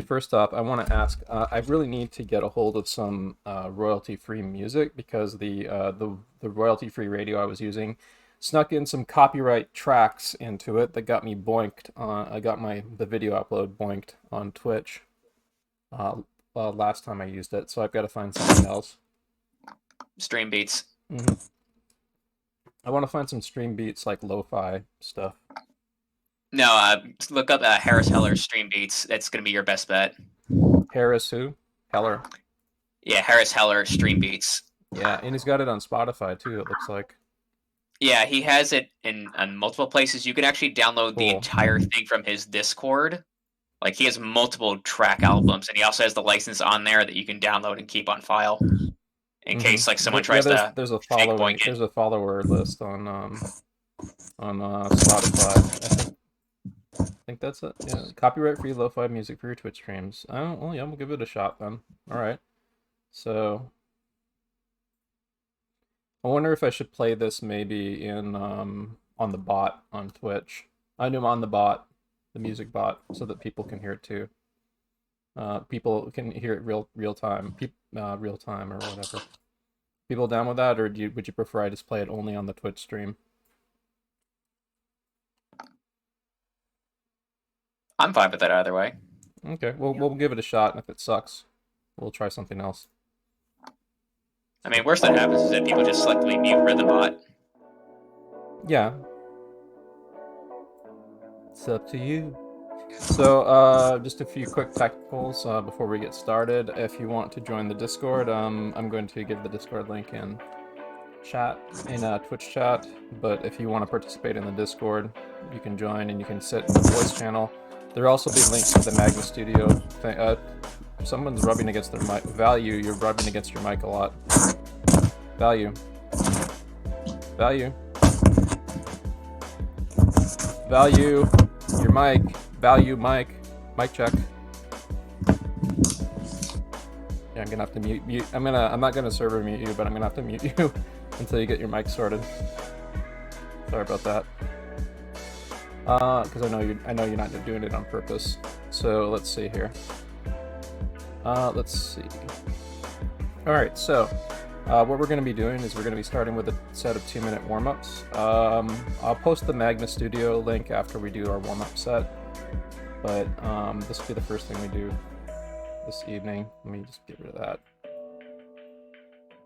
First off, I want to ask. I really need to get a hold of some royalty-free music because the royalty-free radio I was using snuck in some copyright tracks into it that got me boinked. I got the video upload boinked on Twitch uh, last time I used it, so I've got to find something else. Stream beats. Mm-hmm. I want to find some stream beats like lo-fi stuff. No, look up Harris Heller stream beats. That's gonna be your best bet. Harris who? Heller. Yeah, Harris Heller stream beats. Yeah, and he's got it on Spotify too, it looks like. Yeah, he has it in on multiple places. You can actually download the Cool. entire thing from his Discord. Like he has multiple track albums, and he also has the license on there that you can download and keep on file in case like someone tries to there's a fake following boink it. there's a follower list on Spotify. I think that's it. Yeah, copyright free lo-fi music for your Twitch streams. Oh, well, yeah, we'll give it a shot then. All right. So I wonder if I should play this maybe in on the bot on Twitch. I know on the bot, the music bot, so that people can hear it too. People can hear it real time, real time or whatever. People down with that, or would you prefer I just play it only on the Twitch stream? I'm fine with that either way. Okay, well, we'll give it a shot, and if it sucks, we'll try something else. I mean, worst that happens is that people just selectively mute Rhythmbot. Yeah. It's up to you. So, just a few quick technicals before we get started. If you want to join the Discord, I'm going to give the Discord link in chat, in Twitch chat. But if you want to participate in the Discord, you can join and you can sit in the voice channel. There'll also be links to the Magma Studio thing. Someone's rubbing against their mic. Value, you're rubbing against your mic a lot. Value. Value. Value. Your mic. Value mic. Mic check. Yeah, I'm gonna have to mute. I'm not gonna server mute you, but I'm gonna have to mute you until you get your mic sorted. Sorry about that. Because I know you're not doing it on purpose. So let's see here. Let's see. All right, so what we're going to be doing is we're going to be starting with a set of 2-minute warm-ups. I'll post the Magma Studio link after we do our warm-up set, but this will be the first thing we do this evening. Let me just get rid of that.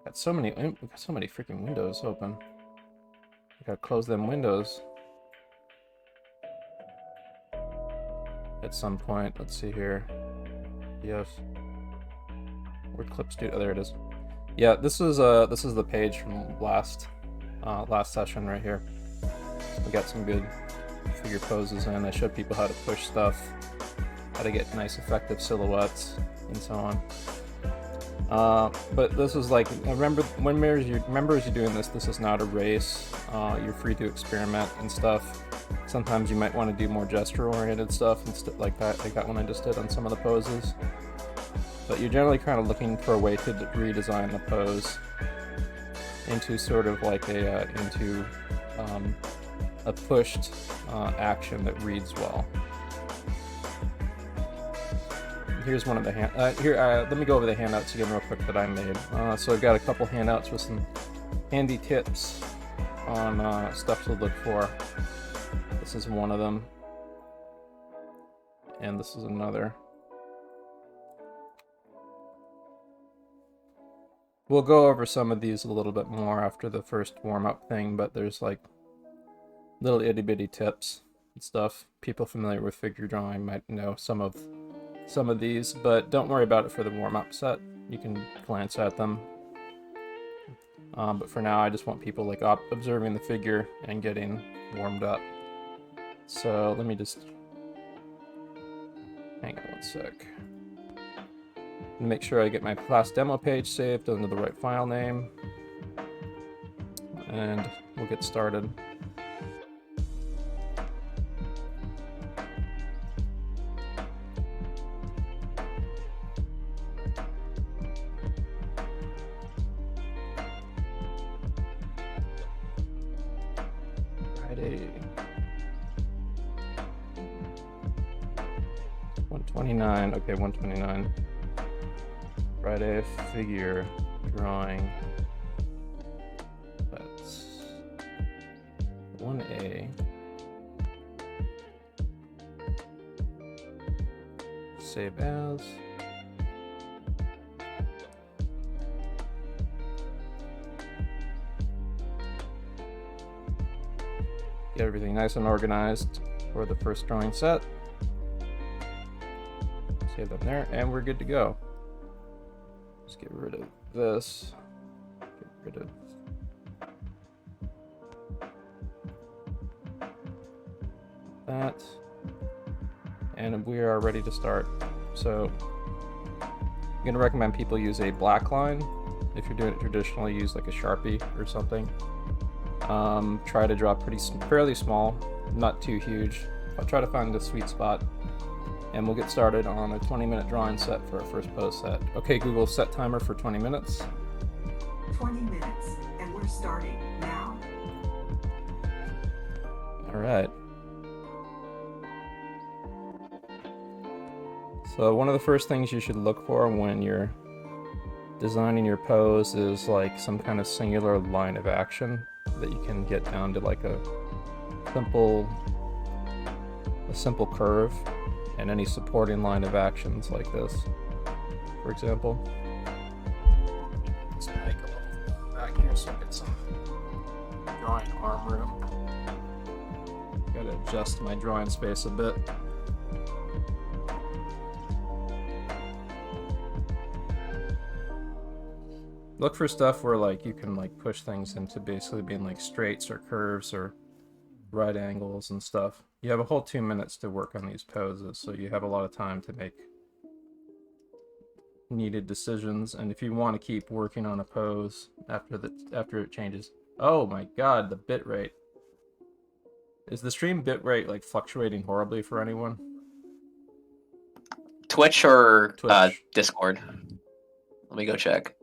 Got so many freaking windows open. I gotta close them windows. At some point, let's see here. Yes. Where clip studio? Oh, there it is. Yeah, this is the page from last session right here. We got some good figure poses in. I showed people how to push stuff, how to get nice effective silhouettes, and so on. But this is like, remember as you're doing this, this is not a race. You're free to experiment and stuff. Sometimes you might want to do more gesture-oriented stuff and like that one I just did on some of the poses. But you're generally kind of looking for a way to redesign the pose into sort of like a pushed action that reads well. Here's one of the let me go over the handouts again real quick that I made. So I've got a couple handouts with some handy tips on stuff to look for. This is one of them, and this is another. We'll go over some of these a little bit more after the first warm-up thing, but there's like little itty-bitty tips and stuff. People familiar with figure drawing might know some of these, but don't worry about it for the warm-up set. You can glance at them. But for now, I just want people like observing the figure and getting warmed up. So let me just hang on one sec. Make sure I get my class demo page saved under the right file name, and we'll get started. Friday, 29. Okay, 129. Friday figure drawing. That's 1A. Save as. Get everything nice and organized for the first drawing set. Save them there, and we're good to go. Let's get rid of this. Get rid of that. And we are ready to start. So I'm going to recommend people use a black line. If you're doing it traditionally, use like a Sharpie or something. Try to draw fairly small, not too huge. I'll try to find the sweet spot. And we'll get started on a 20-minute drawing set for our first pose set. Okay, Google, set timer for 20 minutes. 20 minutes, and we're starting now. All right. So one of the first things you should look for when you're designing your pose is like some kind of singular line of action that you can get down to like a simple curve, and any supporting line of actions like this, for example. Let's make a little back here so I get some drawing arm room. Gotta adjust my drawing space a bit. Look for stuff where like you can like push things into basically being like straights or curves or right angles and stuff. You have a whole 2 minutes to work on these poses, so you have a lot of time to make needed decisions. And if you want to keep working on a pose after it changes, oh my god, the bitrate. Is the stream bitrate like fluctuating horribly for anyone? Twitch or Twitch. Discord? Let me go check.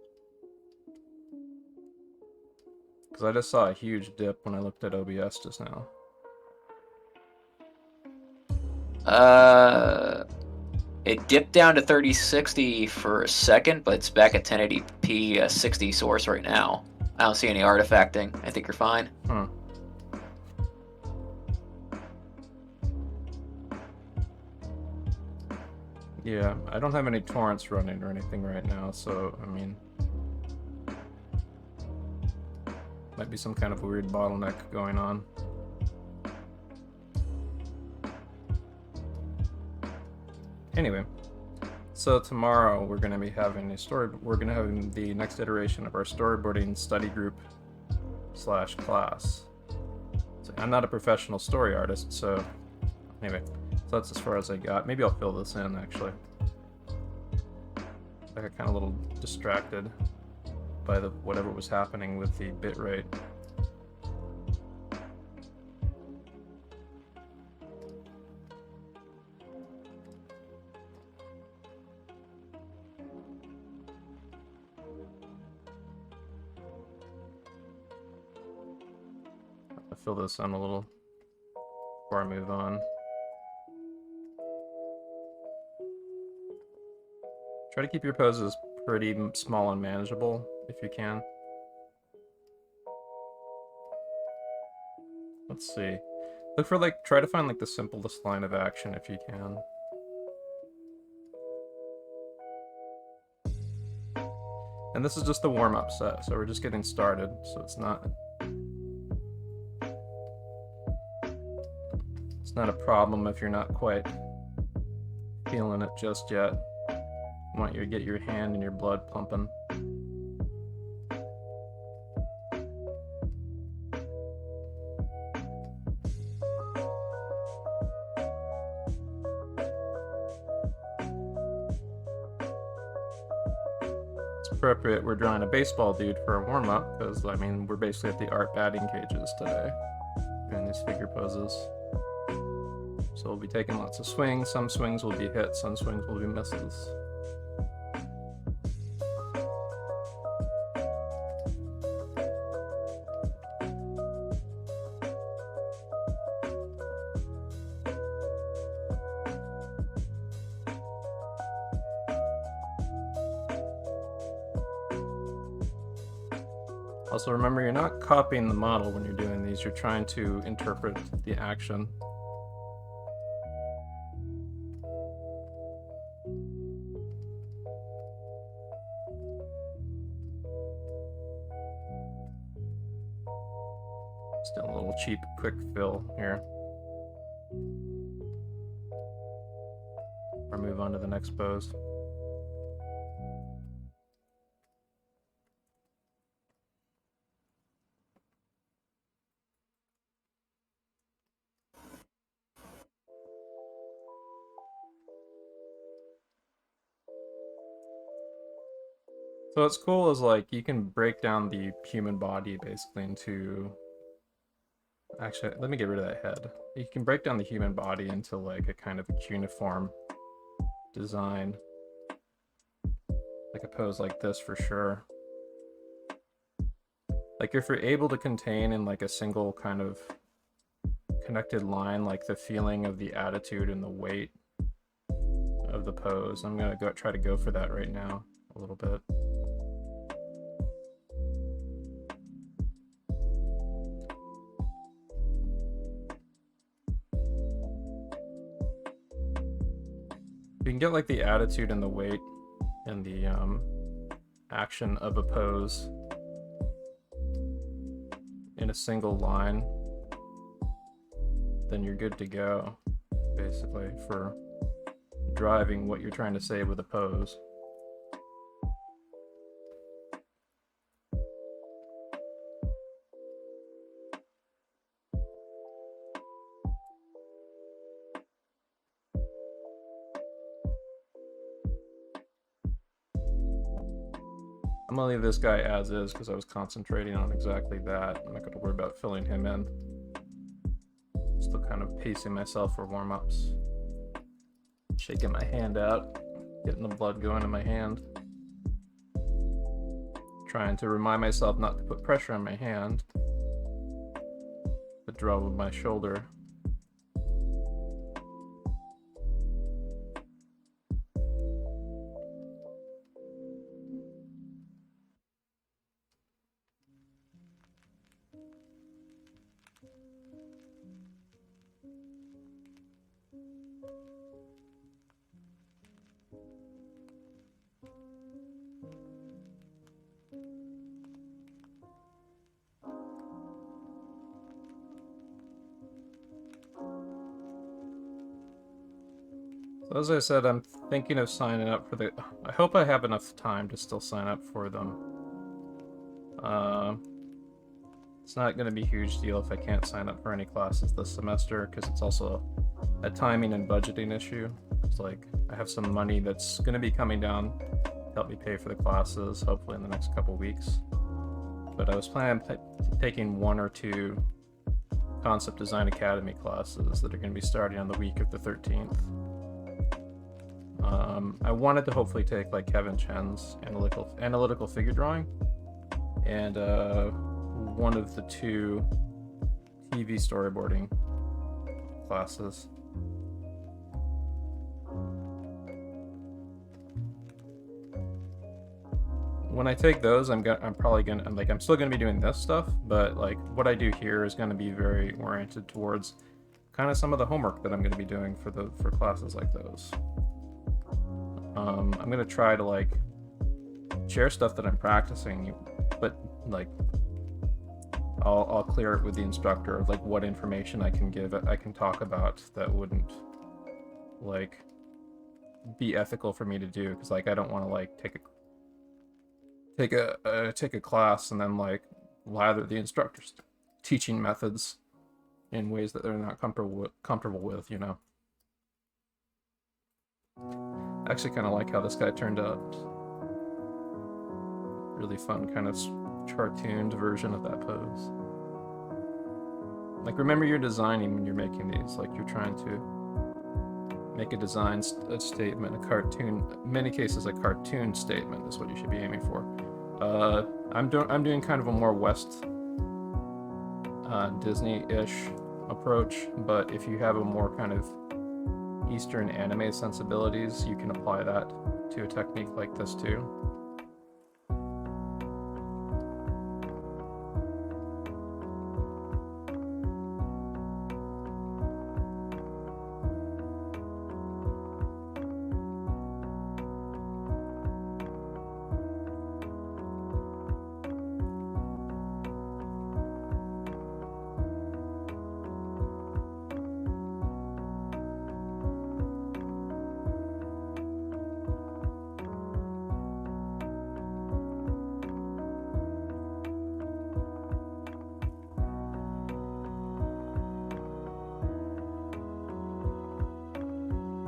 Because I just saw a huge dip when I looked at OBS just now. It dipped down to 3060 for a second, but it's back at 1080p 60 source right now. I don't see any artifacting. I think you're fine. Huh. Yeah, I don't have any torrents running or anything right now, so I mean, might be some kind of weird bottleneck going on. Anyway, so tomorrow we're going to be having the next iteration of our storyboarding study group / class. So I'm not a professional story artist, so anyway, so that's as far as I got. Maybe I'll fill this in actually. I got kind of a little distracted by whatever was happening with the bitrate. I'll fill this in a little before I move on. Try to keep your poses pretty small and manageable if you can. Let's see. Look for try to find the simplest line of action if you can. And this is just the warm-up set, so we're just getting started, so it's not a problem if you're not quite feeling it just yet. I want you to get your hand and your blood pumping. It's appropriate we're drawing a baseball dude for a warm-up, because, I mean, we're basically at the art batting cages today in these figure poses. So we'll be taking lots of swings. Some swings will be hits, some swings will be misses. Also, remember, you're not copying the model when you're doing these, you're trying to interpret the action. Still a little cheap, quick fill here. Or move on to the next pose. So what's cool is like you can break down the human body basically into... Actually, let me get rid of that head. You can break down the human body into like a kind of a cuneiform design. Like a pose like this for sure. Like if you're able to contain in like a single kind of connected line, like the feeling of the attitude and the weight of the pose. I'm gonna try to go for that right now a little bit. You can get like the attitude and the weight and the action of a pose in a single line, then you're good to go, basically, for driving what you're trying to say with a pose. I'm gonna leave this guy as is because I was concentrating on exactly that. I'm not gonna worry about filling him in. Still kind of pacing myself for warm-ups. Shaking my hand out, getting the blood going in my hand. Trying to remind myself not to put pressure on my hand, but draw with my shoulder. So as I said, I'm thinking of signing up for the... I hope I have enough time to still sign up for them. It's not going to be a huge deal if I can't sign up for any classes this semester, because it's also a timing and budgeting issue. It's like, I have some money that's going to be coming down to help me pay for the classes, hopefully in the next couple weeks. But I was planning on taking 1 or 2 Concept Design Academy classes that are going to be starting on the week of the 13th. I wanted to hopefully take like Kevin Chen's analytical figure drawing and one of the 2 TV storyboarding classes. When I take those, I'm still gonna be doing this stuff, but like what I do here is gonna be very oriented towards kind of some of the homework that I'm gonna be doing for classes like those. I'm gonna try to like share stuff that I'm practicing, but like I'll clear it with the instructor of like what information I can talk about that wouldn't like be ethical for me to do, because like I don't want to like take a class and then like lather the instructor's teaching methods in ways that they're not comfortable with, you know. I actually kind of like how this guy turned out. Really fun, kind of cartooned version of that pose. Like, remember, you're designing when you're making these. Like, you're trying to make a design statement, a cartoon. In many cases, a cartoon statement is what you should be aiming for. I'm doing kind of a more West Disney-ish approach, but if you have a more kind of Eastern anime sensibilities, you can apply that to a technique like this too.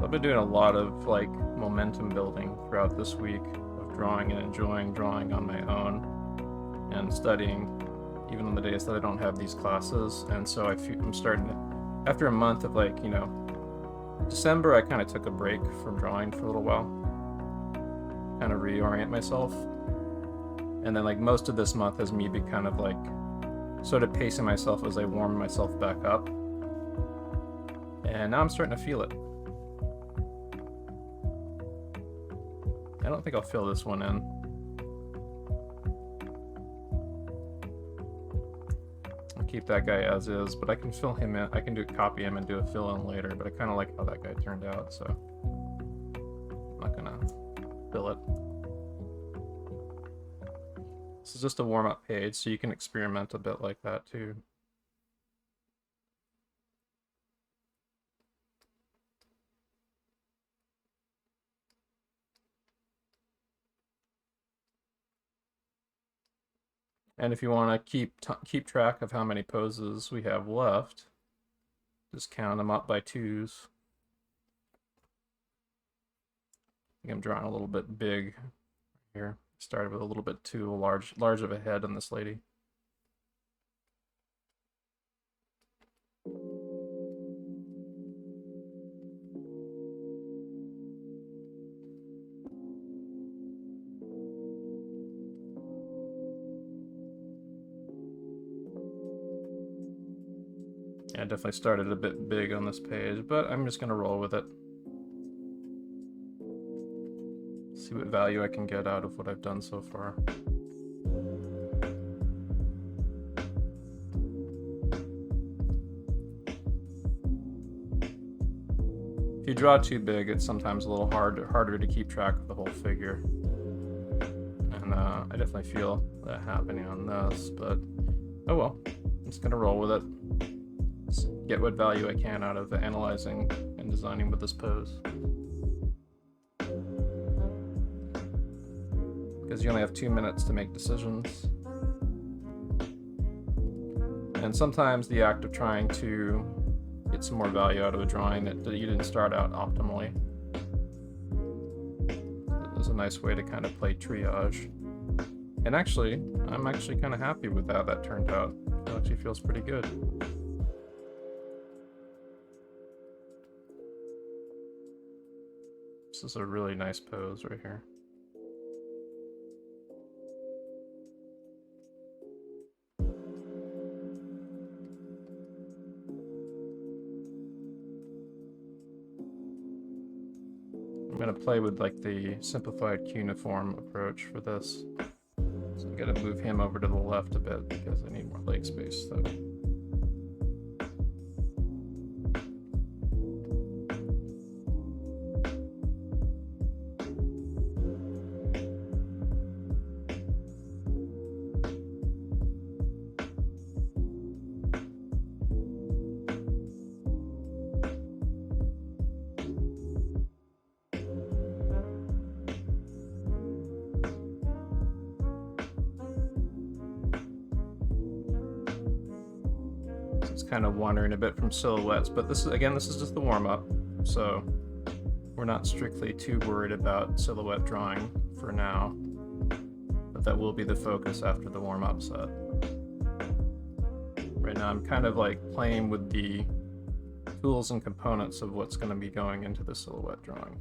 I've been doing a lot of like momentum building throughout this week of drawing and enjoying drawing on my own and studying, even on the days that I don't have these classes. And so I'm starting to, after a month of like, you know, December, I kind of took a break from drawing for a little while, kind of reorient myself. And then like most of this month has me be kind of like sort of pacing myself as I warm myself back up. And now I'm starting to feel it. I don't think I'll fill this one in. I'll keep that guy as is, but I can fill him in. I can copy him and do a fill in later, but I kind of like how that guy turned out, so I'm not gonna fill it. This is just a warm-up page, so you can experiment a bit like that too. And if you want to keep track of how many poses we have left, just count them up by twos. I think I'm drawing a little bit big here. Started with a little bit too large of a head on this lady. Yeah, I definitely started a bit big on this page, but I'm just going to roll with it. See what value I can get out of what I've done so far. If you draw too big, it's sometimes a little harder to keep track of the whole figure. And I definitely feel that happening on this, but oh well. I'm just going to roll with it. Get what value I can out of analyzing and designing with this pose. Because you only have 2 minutes to make decisions. And sometimes the act of trying to get some more value out of a drawing that you didn't start out optimally is a nice way to kind of play triage. And actually, I'm actually kind of happy with how that turned out. It actually feels pretty good. This is a really nice pose right here. I'm going to play with like the simplified cuneiform approach for this. So I'm going to move him over to the left a bit because I need more leg space though. Kind of wandering a bit from silhouettes, but this is just the warm-up, so we're not strictly too worried about silhouette drawing for now, but that will be the focus after the warm-up set. Right now I'm kind of like playing with the tools and components of what's going to be going into the silhouette drawing.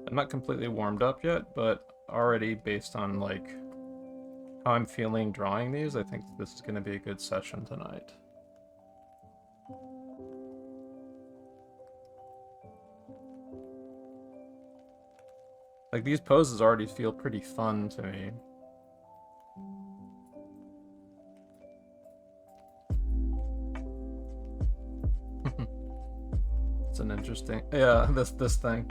I'm not completely warmed up yet, but already based on like how I'm feeling drawing these, I think this is going to be a good session tonight. Like these poses already feel pretty fun to me. It's an interesting, yeah, this thing.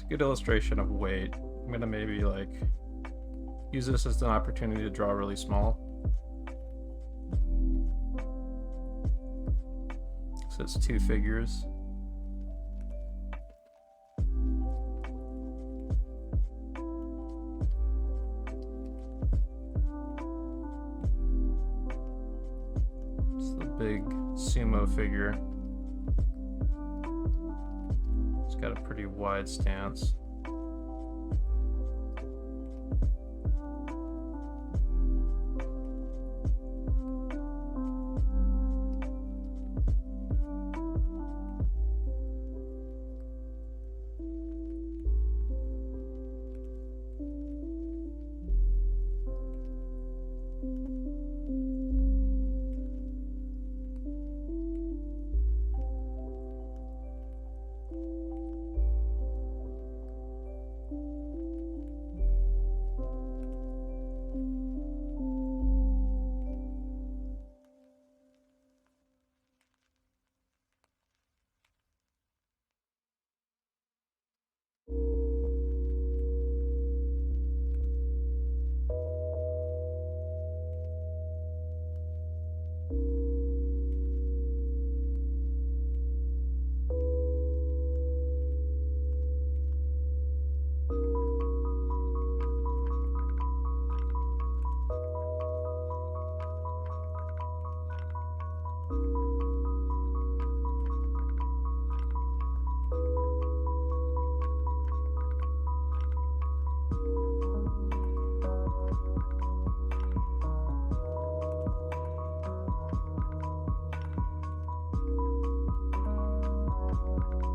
Good illustration of weight. I'm gonna maybe like use this as an opportunity to draw really small. So it's two figures. It's the big sumo figure. It's got a pretty wide stance.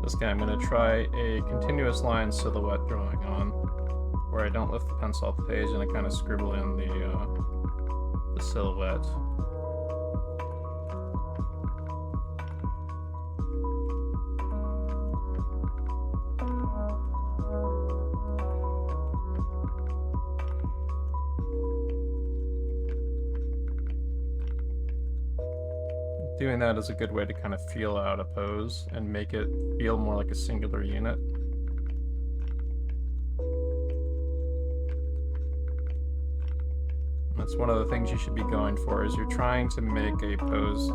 This guy, I'm going to try a continuous line silhouette drawing on, where I don't lift the pencil off the page and I kind of scribble in the silhouette. Doing that is a good way to kind of feel out a pose and make it feel more like a singular unit. That's one of the things you should be going for, is you're trying to make a pose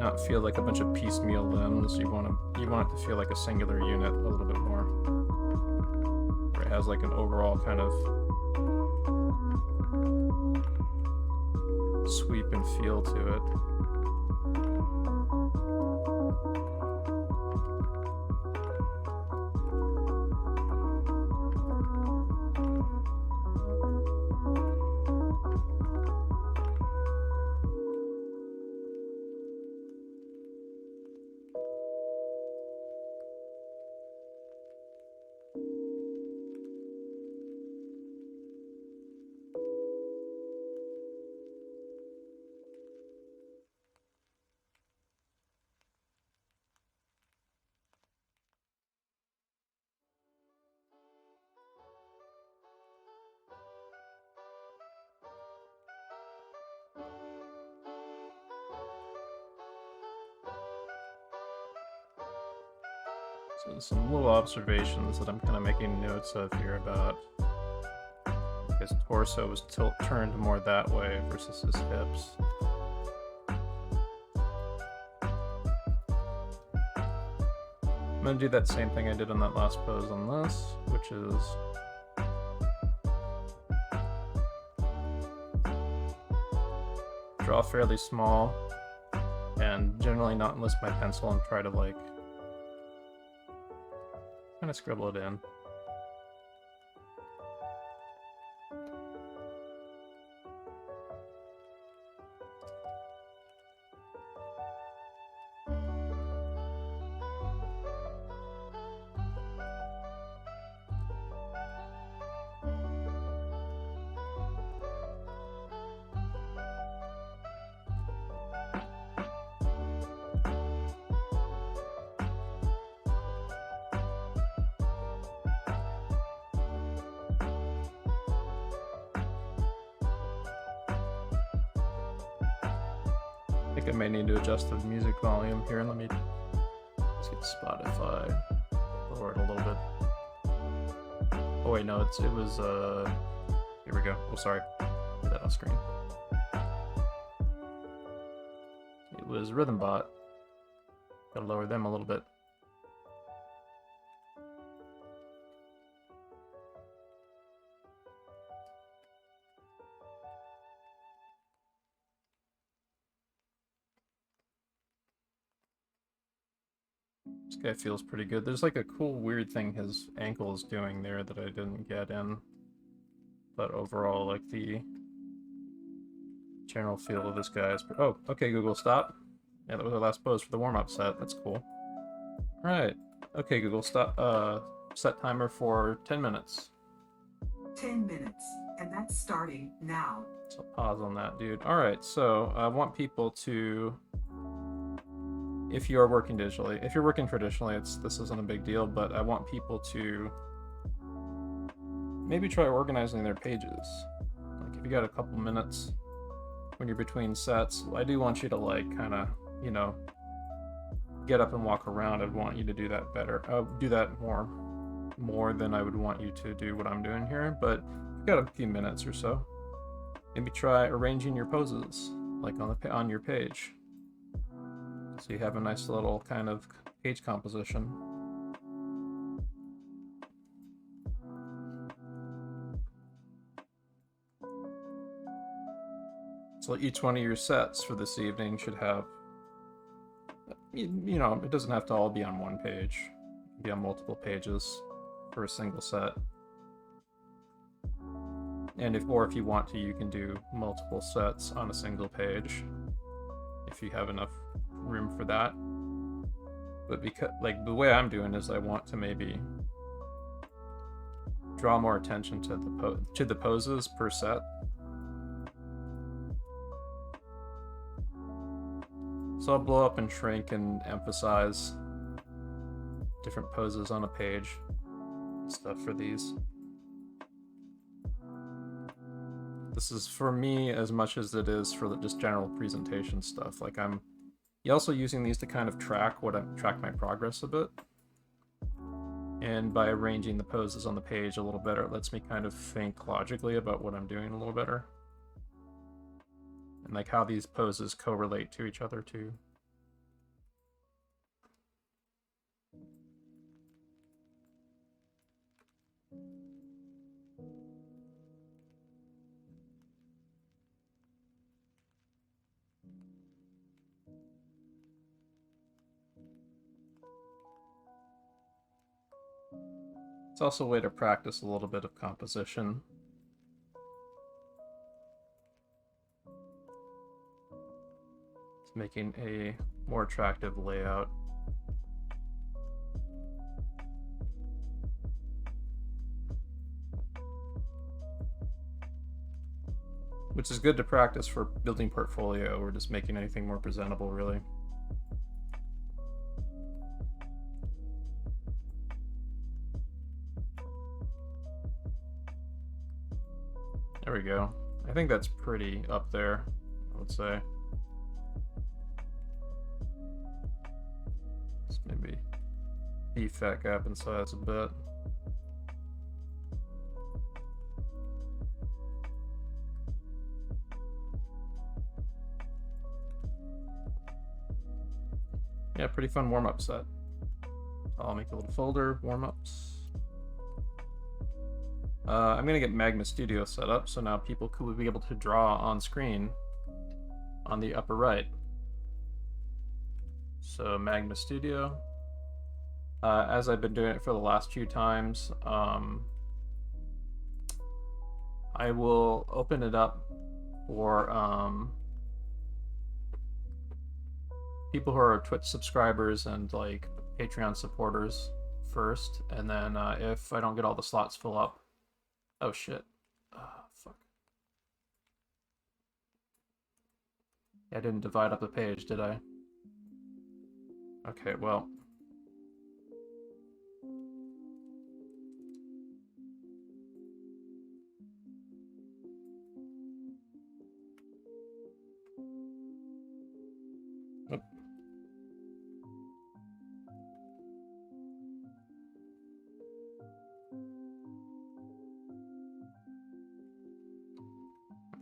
not feel like a bunch of piecemeal limbs. You want it to feel like a singular unit a little bit more, where it has like an overall kind of sweep and feel to it. So some little observations that I'm kind of making notes of here about his torso was turned more that way versus his hips. I'm going to do that same thing I did on that last pose on this, which is draw fairly small and generally not enlist my pencil and try to like kind of scribble it in. I think I may need to adjust the music volume here, and let's get Spotify, lower it a little bit. Oh wait, no, it was, here we go. Oh, sorry, put that on screen. It was Rhythmbot. Gotta lower them a little bit. This guy feels pretty good. There's like a cool weird thing his ankle is doing there that I didn't get in. But overall, like the general feel of this guy is... Oh, okay, Google, stop. Yeah, that was our last pose for the warm-up set. That's cool. Alright. Okay, Google, stop. Set timer for 10 minutes. 10 minutes, and that's starting now. So pause on that, dude. Alright, so I want people to... If you are working digitally, if you're working traditionally, this isn't a big deal, but I want people to maybe try organizing their pages. Like if you got a couple minutes when you're between sets, I do want you to like kind of, you know, get up and walk around. I'd want you to do that better. Do that more than I would want you to do what I'm doing here, but if you got a few minutes or so, maybe try arranging your poses like on your page. So you have a nice little kind of page composition. So each one of your sets for this evening should have, you know, it doesn't have to all be on one page. It can be on multiple pages for a single set. And if you want to, you can do multiple sets on a single page if you have enough room for that. But because like the way I'm doing is I want to maybe draw more attention to the poses per set. So I'll blow up and shrink and emphasize different poses on a page and stuff for these. This is for me as much as it is for just general presentation stuff. Like I'm also using these to kind of track my progress a bit. And by arranging the poses on the page a little better, it lets me kind of think logically about what I'm doing a little better. And like how these poses correlate to each other too. It's also a way to practice a little bit of composition. It's making a more attractive layout. Which is good to practice for building portfolio or just making anything more presentable, really. There we go. I think that's pretty up there, I would say. Let's maybe beef that gap in size a bit. Yeah, pretty fun warm-up set. I'll make a little folder, warm-ups. I'm gonna get Magma Studio set up, so now people could be able to draw on screen on the upper right. So Magma Studio. As I've been doing it for the last few times, I will open it up for people who are Twitch subscribers and like Patreon supporters first, and then if I don't get all the slots fill up, oh shit, fuck. I didn't divide up the page, did I? Okay, well. Oop.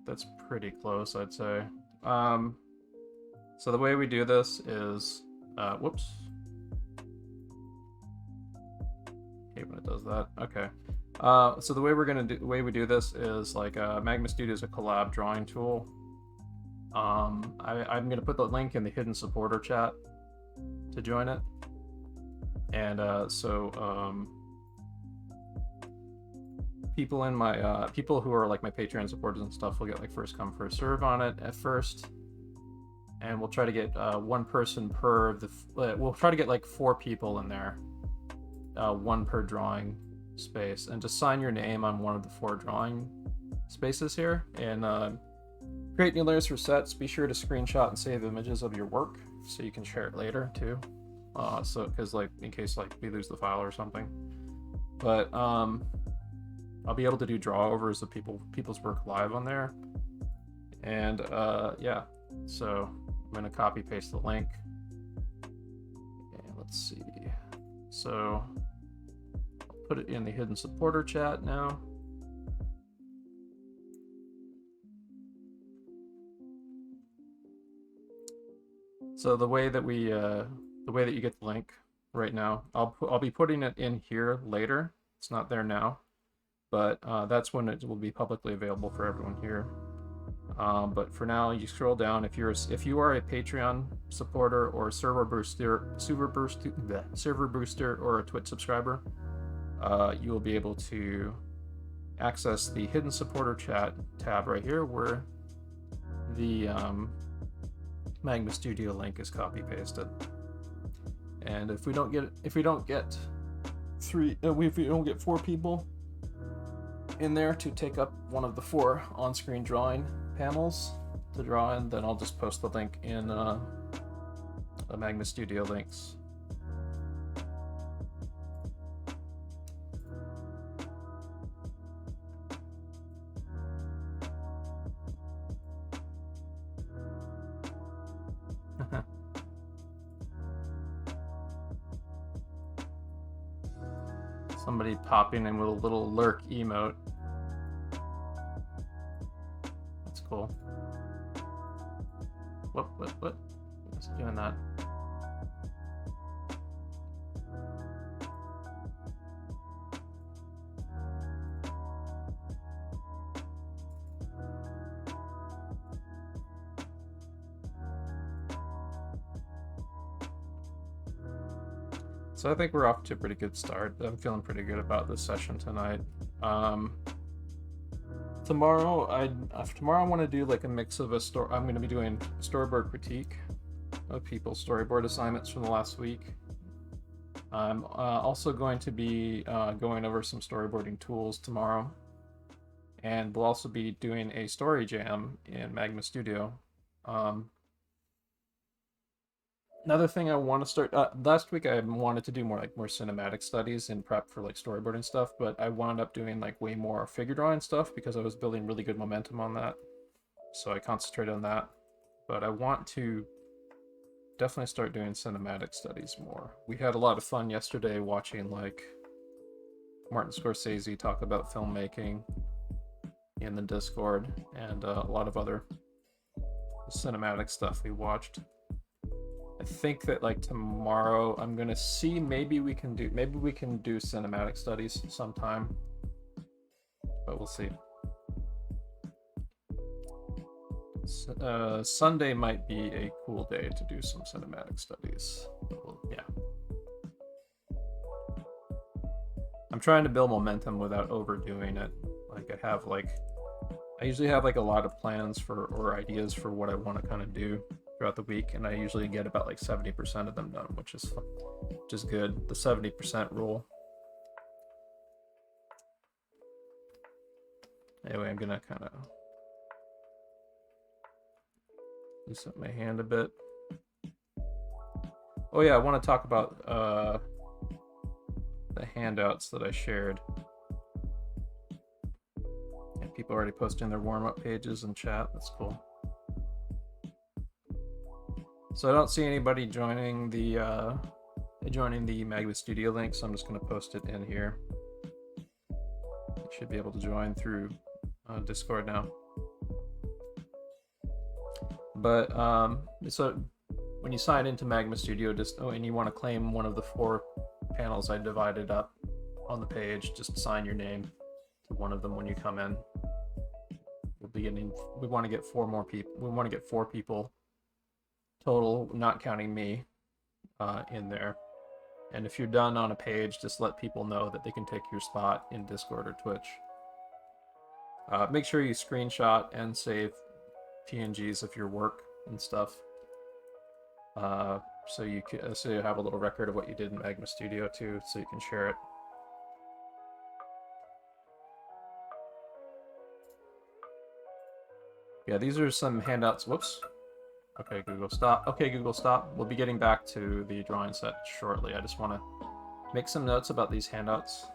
That's pretty close, I'd say. So the way we do this is, whoops. hate when it does that. Okay. So the way we do this is like Magma Studio is a collab drawing tool. I'm gonna put the link in the hidden supporter chat to join it, and people in my people who are like my Patreon supporters and stuff will get like first come first serve on it at first, and we'll try to get one person per we'll try to get like 4 people in there, 1 per drawing space, and just sign your name on one of the 4 drawing spaces here, and create new layers for sets. Be sure to screenshot and save images of your work so you can share it later too, so because like in case like we lose the file or something. But I'll be able to do draw overs of people's work live on there, and yeah, so I'm gonna copy paste the link, and let's see, so I'll put it in the hidden supporter chat now. So the way that you get the link right now, I'll be putting it in here later. It's not there now, but that's when it will be publicly available for everyone here. But for now, you scroll down. If you are a Patreon supporter or a server booster or a Twitch subscriber, you will be able to access the hidden supporter chat tab right here, where the Magma Studio link is copy pasted. And if we don't get 4 people in there to take up one of the 4 on-screen drawing panels to draw in, then I'll just post the link in the Magma Studio links. Somebody popping in with a little lurk emote. That's cool. What? What's doing that? So I think we're off to a pretty good start. I'm feeling pretty good about this session tonight. Tomorrow I want to do like a mix of I'm going to be doing storyboard critique of people's storyboard assignments from the last week. I'm also going to be going over some storyboarding tools tomorrow, and we'll also be doing a story jam in Magma Studio. Another thing I want to start, last week I wanted to do more cinematic studies in prep for like storyboarding stuff, but I wound up doing like way more figure drawing stuff because I was building really good momentum on that. So I concentrated on that, but I want to definitely start doing cinematic studies more. We had a lot of fun yesterday watching like Martin Scorsese talk about filmmaking in the Discord, and a lot of other cinematic stuff we watched. I think that like tomorrow I'm gonna see maybe we can do cinematic studies sometime, but we'll see. Sunday might be a cool day to do some cinematic studies. Yeah, I'm trying to build momentum without overdoing it. Like I usually have like a lot of plans or ideas for what I want to kind of do throughout the week, and I usually get about like 70% of them done, which is good. The 70% rule. Anyway, I'm gonna kind of loosen up my hand a bit. Oh yeah, I want to talk about the handouts that I shared. And people already posting their warm-up pages in chat. That's cool. So I don't see anybody joining the Magma Studio link, so I'm just going to post it in here. You should be able to join through Discord now. But so when you sign into Magma Studio, and you want to claim one of the 4 panels I divided up on the page, just sign your name to one of them when you come in. We'll be getting, we want to get 4 more people. We want to get 4 people total, not counting me, in there. And if you're done on a page, just let people know that they can take your spot in Discord or Twitch. Make sure you screenshot and save PNGs of your work and stuff. So you have a little record of what you did in Magma Studio too, so you can share it. Yeah, these are some handouts. Whoops. Okay, Google, stop. Okay, Google, stop. We'll be getting back to the drawing set shortly. I just want to make some notes about these handouts.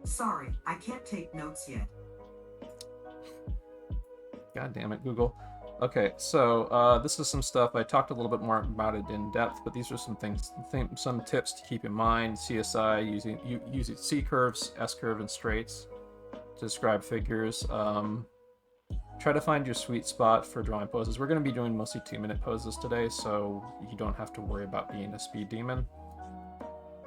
Sorry, I can't take notes yet. God damn it, Google. Okay, so this is some stuff. I talked a little bit more about it in depth, but these are some things, some tips to keep in mind. CSI, using C-curves, S-curve, and straights to describe figures. Try to find your sweet spot for drawing poses. We're going to be doing mostly 2-minute poses today, so you don't have to worry about being a speed demon.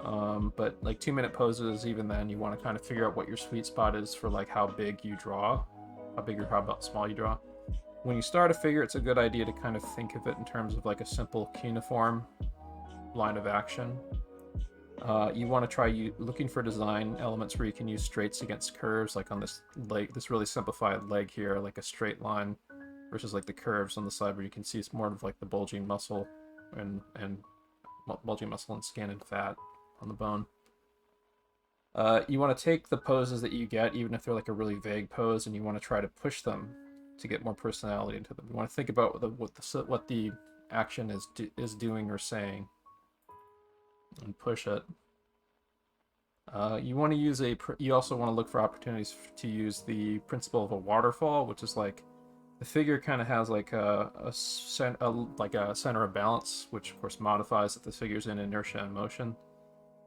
But like 2-minute poses, even then, you want to kind of figure out what your sweet spot is for like how big you draw, how big or how small you draw. When you start a figure, it's a good idea to kind of think of it in terms of like a simple cuneiform line of action. You want to try looking for design elements where you can use straights against curves, like on this leg, this really simplified leg here, like a straight line, versus like the curves on the side where you can see it's more of like the bulging muscle and bulging muscle and skin and fat on the bone. You want to take the poses that you get, even if they're like a really vague pose, and you want to try to push them to get more personality into them. You want to think about what the action is doing or saying, and push it. You want to use you also want to look for opportunities to use the principle of a waterfall, which is like the figure kind of has like a center of balance, which of course modifies that the figure's in inertia and motion,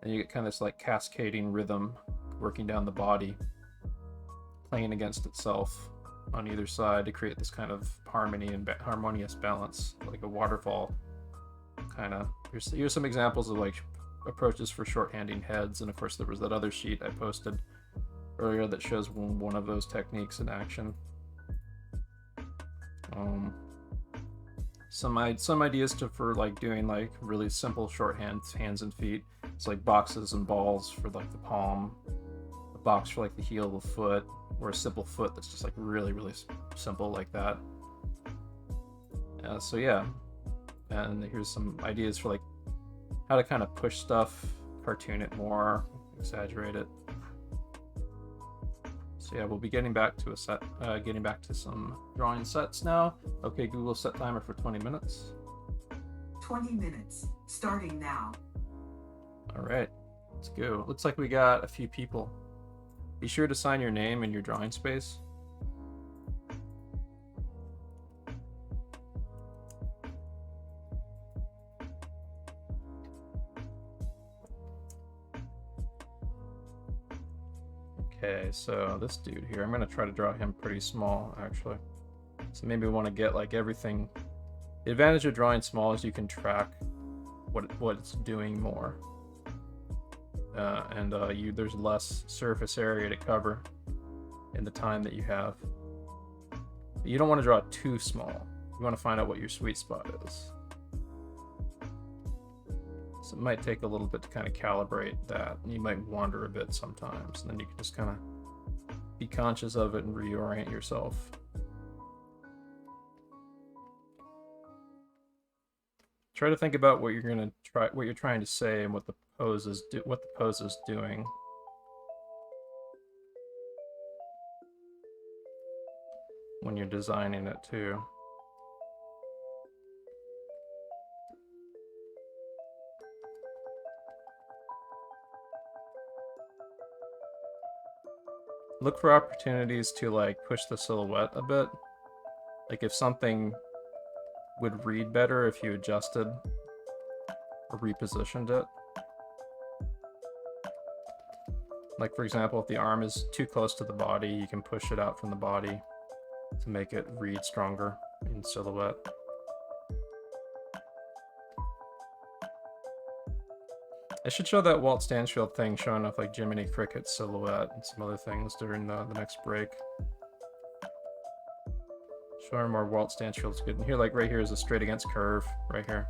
and you get kind of this like cascading rhythm working down the body, playing against itself on either side to create this kind of harmony and harmonious balance, like a waterfall kind of. Here's some examples of like approaches for shorthanding heads, and of course there was that other sheet I posted earlier that shows one of those techniques in action. Some ideas for like doing like really simple shorthand hands and feet. It's like boxes and balls for like the palm, a box for like the heel of the foot, or a simple foot that's just like really simple like that. So yeah, and here's some ideas for like how to kind of push stuff, cartoon it more, exaggerate it. So yeah, we'll be getting back to some drawing sets now. Okay, Google, set timer for 20 minutes. 20 minutes, starting now. All right, let's go. Looks like we got a few people. Be sure to sign your name in your drawing space. Okay, so this dude here, I'm going to try to draw him pretty small, actually. So maybe we want to get like everything. The advantage of drawing small is you can track what it's doing more. There's less surface area to cover in the time that you have. But you don't want to draw it too small. You want to find out what your sweet spot is. So it might take a little bit to kind of calibrate that. You might wander a bit sometimes, and then you can just kind of be conscious of it and reorient yourself. Try to think about what you're trying to say, and what the pose is doing. When you're designing it too. Look for opportunities to like push the silhouette a bit. Like if something would read better if you adjusted or repositioned it. Like for example, if the arm is too close to the body, you can push it out from the body to make it read stronger in silhouette. should show that Walt Stansfield thing showing off like Jiminy Cricket's silhouette and some other things during the next break. Showing more Walt Stansfield's good. And here, like right here is a straight against curve, right here.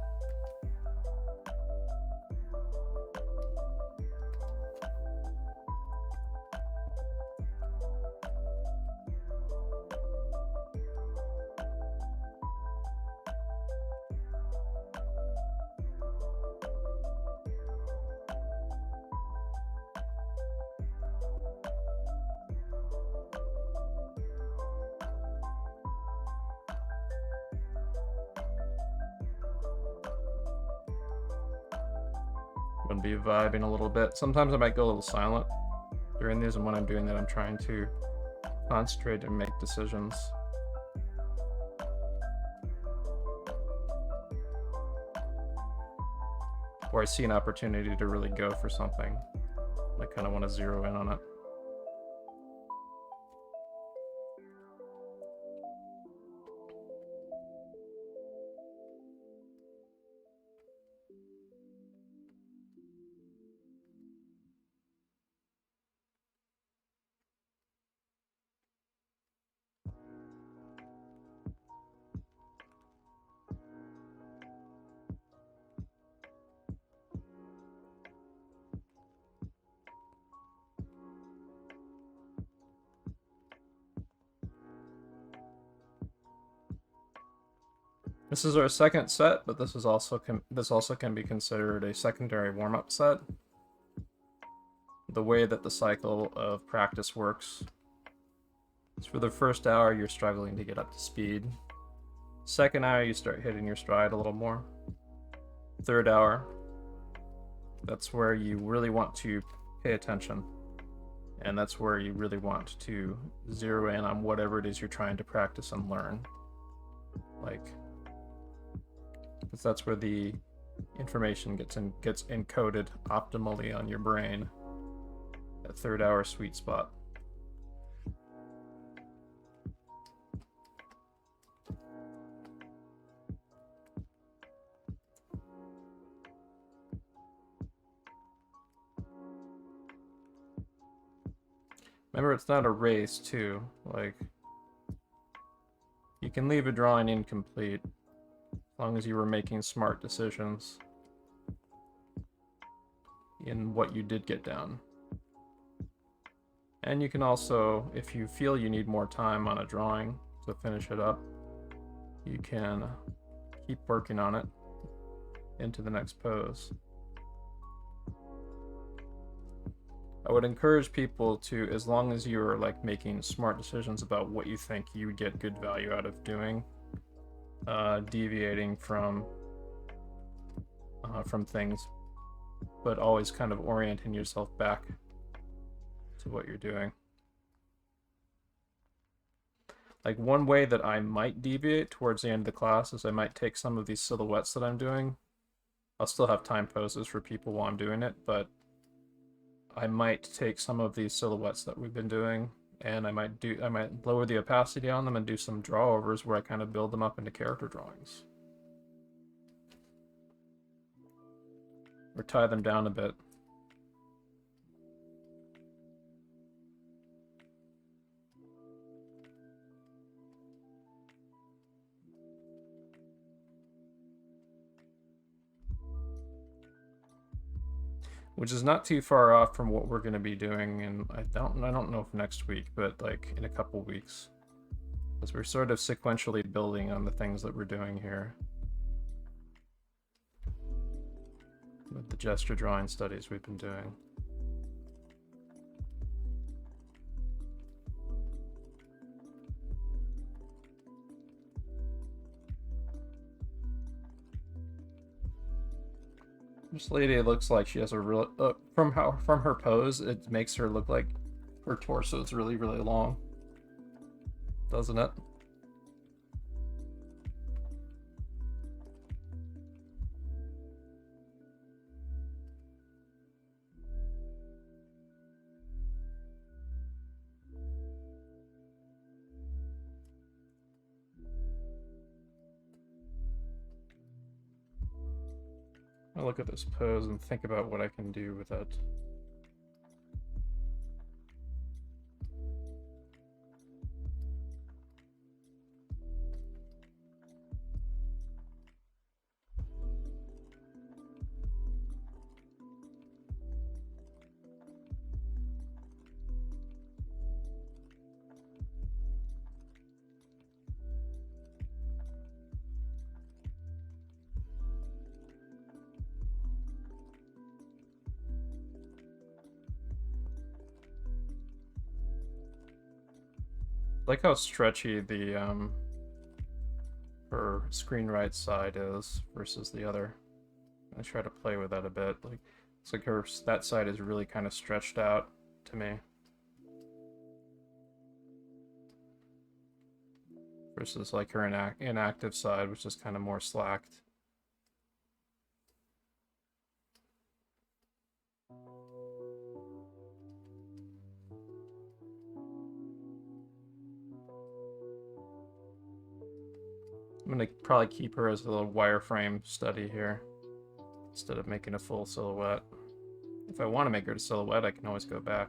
I'm gonna be vibing a little bit. Sometimes I might go a little silent during these, and when I'm doing that, I'm trying to concentrate and make decisions. Or I see an opportunity to really go for something. I kind of want to zero in on it. This is our second set, but this also can be considered a secondary warm-up set. The way that the cycle of practice works is for the first hour you're struggling to get up to speed. Second hour you start hitting your stride a little more. Third hour, that's where you really want to pay attention. And that's where you really want to zero in on whatever it is you're trying to practice and learn. Because that's where the information gets encoded optimally on your brain. That third hour sweet spot. Remember, it's not a race too. Like, you can leave a drawing incomplete as long as you were making smart decisions in what you did get down. And you can also, if you feel you need more time on a drawing to finish it up, you can keep working on it into the next pose. I would encourage people to, as long as you're like making smart decisions about what you think you would get good value out of doing, deviating from things, but always kind of orienting yourself back to what you're doing. Like, one way that I might deviate towards the end of the class is I might take some of these silhouettes that I'm doing. I'll still have time poses for people while I'm doing it, but I might take some of these silhouettes that we've been doing, and I might lower the opacity on them and do some drawovers where I kind of build them up into character drawings. Or tie them down a bit. Which is not too far off from what we're going to be doing, and I don't know if next week, but like in a couple weeks, as we're sort of sequentially building on the things that we're doing here with the gesture drawing studies we've been doing. This lady looks like she has a real from her pose, it makes her look like her torso is really, really long, doesn't it? I'll look at this pose and think about what I can do with it. Like how stretchy the her screen right side is versus the other. I try to play with that a bit. Like it's like that side is really kind of stretched out to me. Versus like her inactive side, which is kind of more slacked. I'm gonna probably keep her as a little wireframe study here instead of making a full silhouette. If I want to make her a silhouette, I can always go back.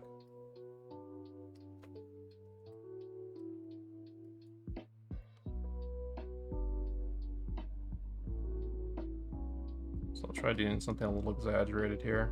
So I'll try doing something a little exaggerated here.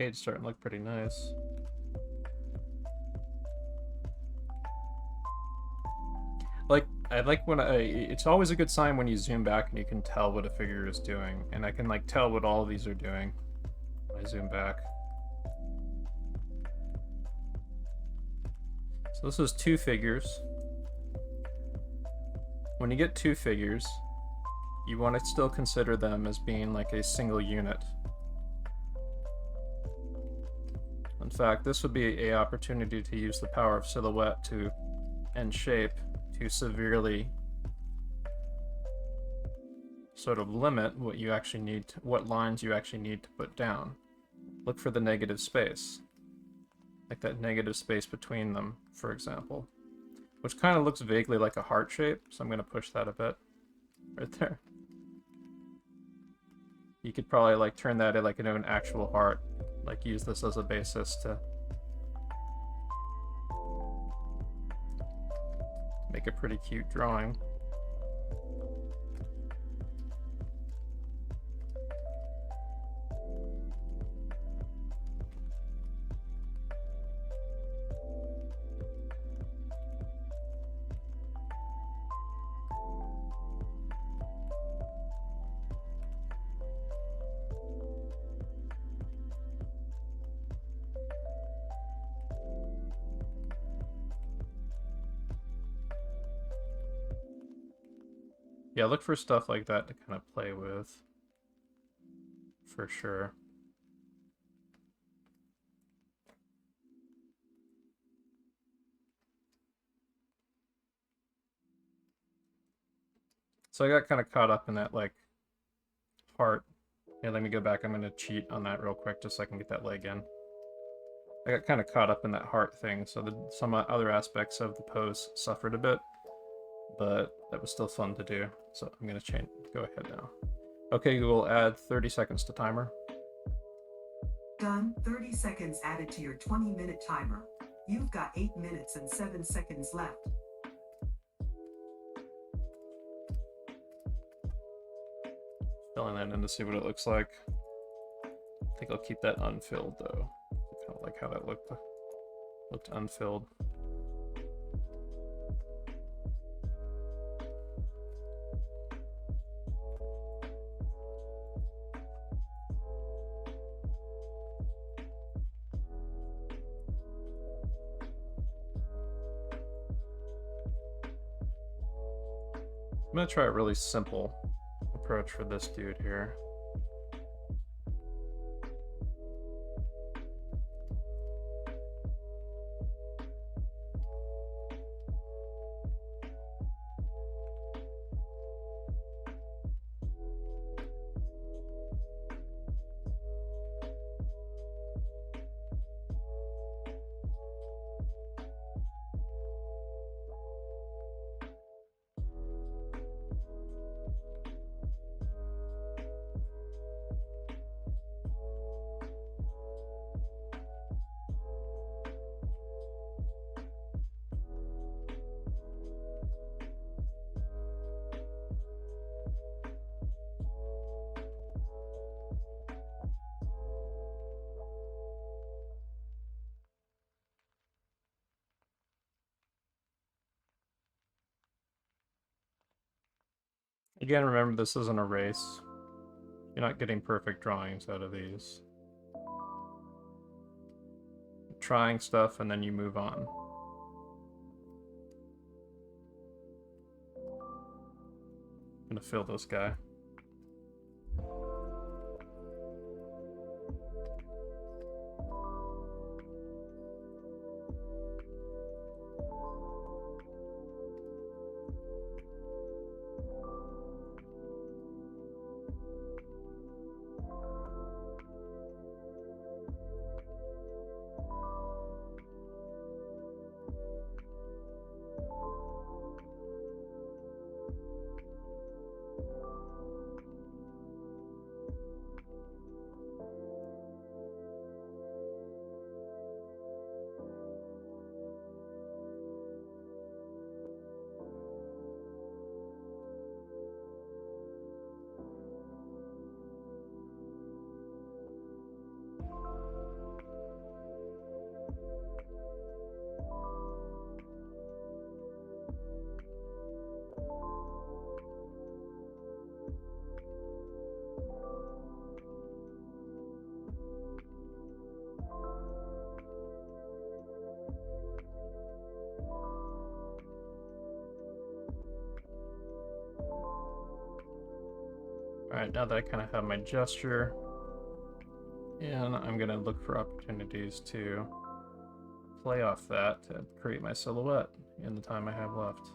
It's starting to look pretty nice. Like, I like when it's always a good sign when you zoom back and you can tell what a figure is doing. And I can like tell what all of these are doing when I zoom back. So this is two figures. When you get two figures, you want to still consider them as being like a single unit. In fact, this would be an opportunity to use the power of silhouette and shape to severely sort of limit what you actually need, what lines you actually need to put down. Look for the negative space, like that negative space between them, for example, which kind of looks vaguely like a heart shape. So I'm going to push that a bit, right there. You could probably like turn that like into an actual heart. Like use this as a basis to make a pretty cute drawing. Yeah, look for stuff like that to kind of play with. For sure. So I got kind of caught up in that, like, heart. Yeah, let me go back. I'm going to cheat on that real quick just so I can get that leg in. I got kind of caught up in that heart thing, so some other aspects of the pose suffered a bit, but that was still fun to do. So I'm going to go ahead now. Okay, Google, add 30 seconds to timer. Done. 30 seconds added to your 20-minute timer. You've got 8 minutes and 7 seconds left. Filling that in to see what it looks like. I think I'll keep that unfilled though. I kind of like how that looked unfilled. I'm gonna try a really simple approach for this dude here. Again, remember this isn't a race. You're not getting perfect drawings out of these. You're trying stuff and then you move on. I'm gonna fill this guy. Alright, now that I kind of have my gesture, and I'm going to look for opportunities to play off that to create my silhouette in the time I have left.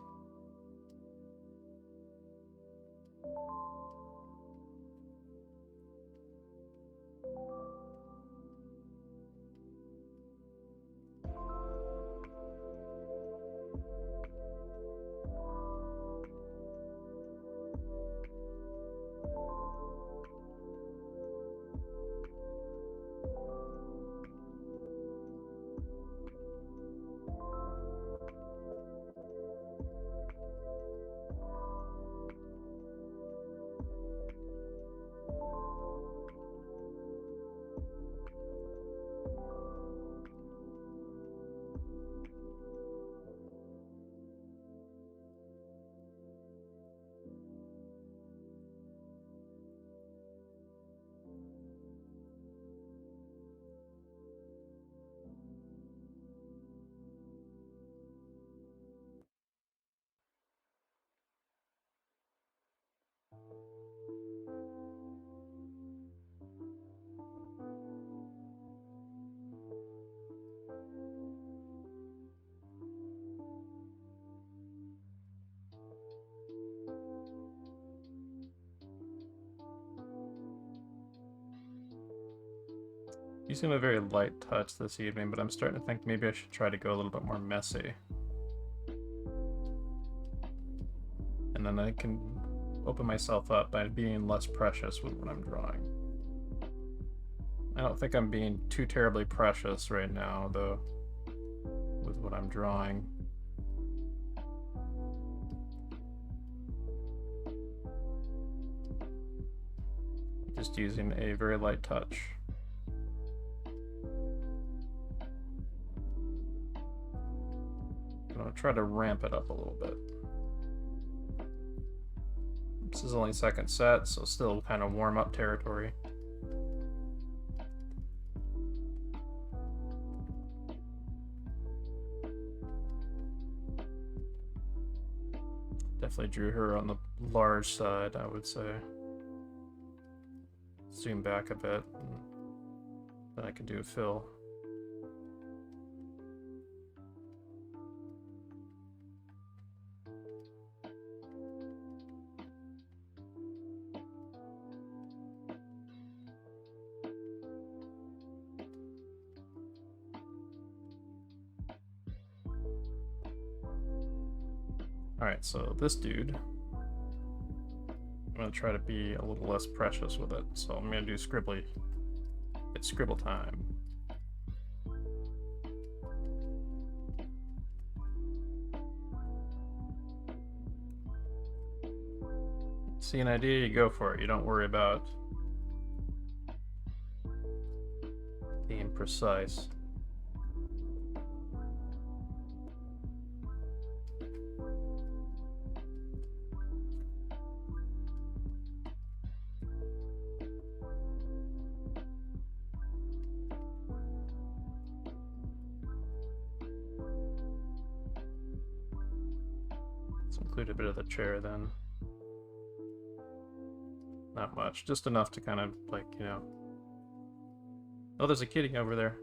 Using a very light touch this evening, but I'm starting to think maybe I should try to go a little bit more messy. And then I can open myself up by being less precious with what I'm drawing. I don't think I'm being too terribly precious right now, though, with what I'm drawing. Just using a very light touch. I'm gonna try to ramp it up a little bit. This is only second set, so still kind of warm up territory. Definitely drew her on the large side, I would say. Zoom back a bit, and then I can do a fill. Alright, so this dude, I'm going to try to be a little less precious with it. So I'm going to do scribbly. It's scribble time. See an idea, you go for it. You don't worry about being precise. Include a bit of the chair then. Not much, just enough to kind of like, you know. Oh, there's a kitty over there.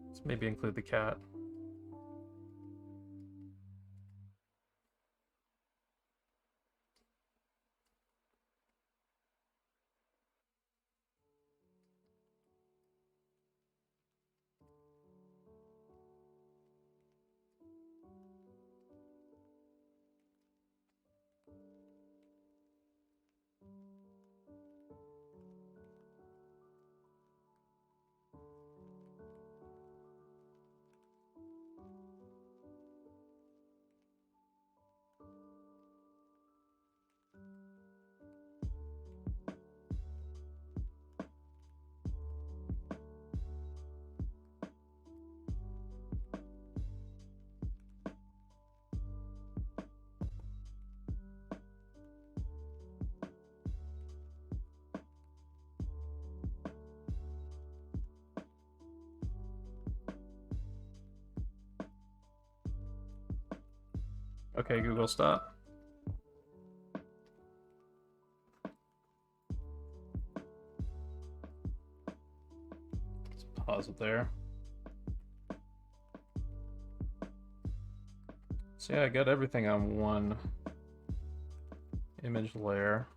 Let's maybe include the cat. Okay, Google, stop. Let's pause it there. So yeah, I got everything on one image layer.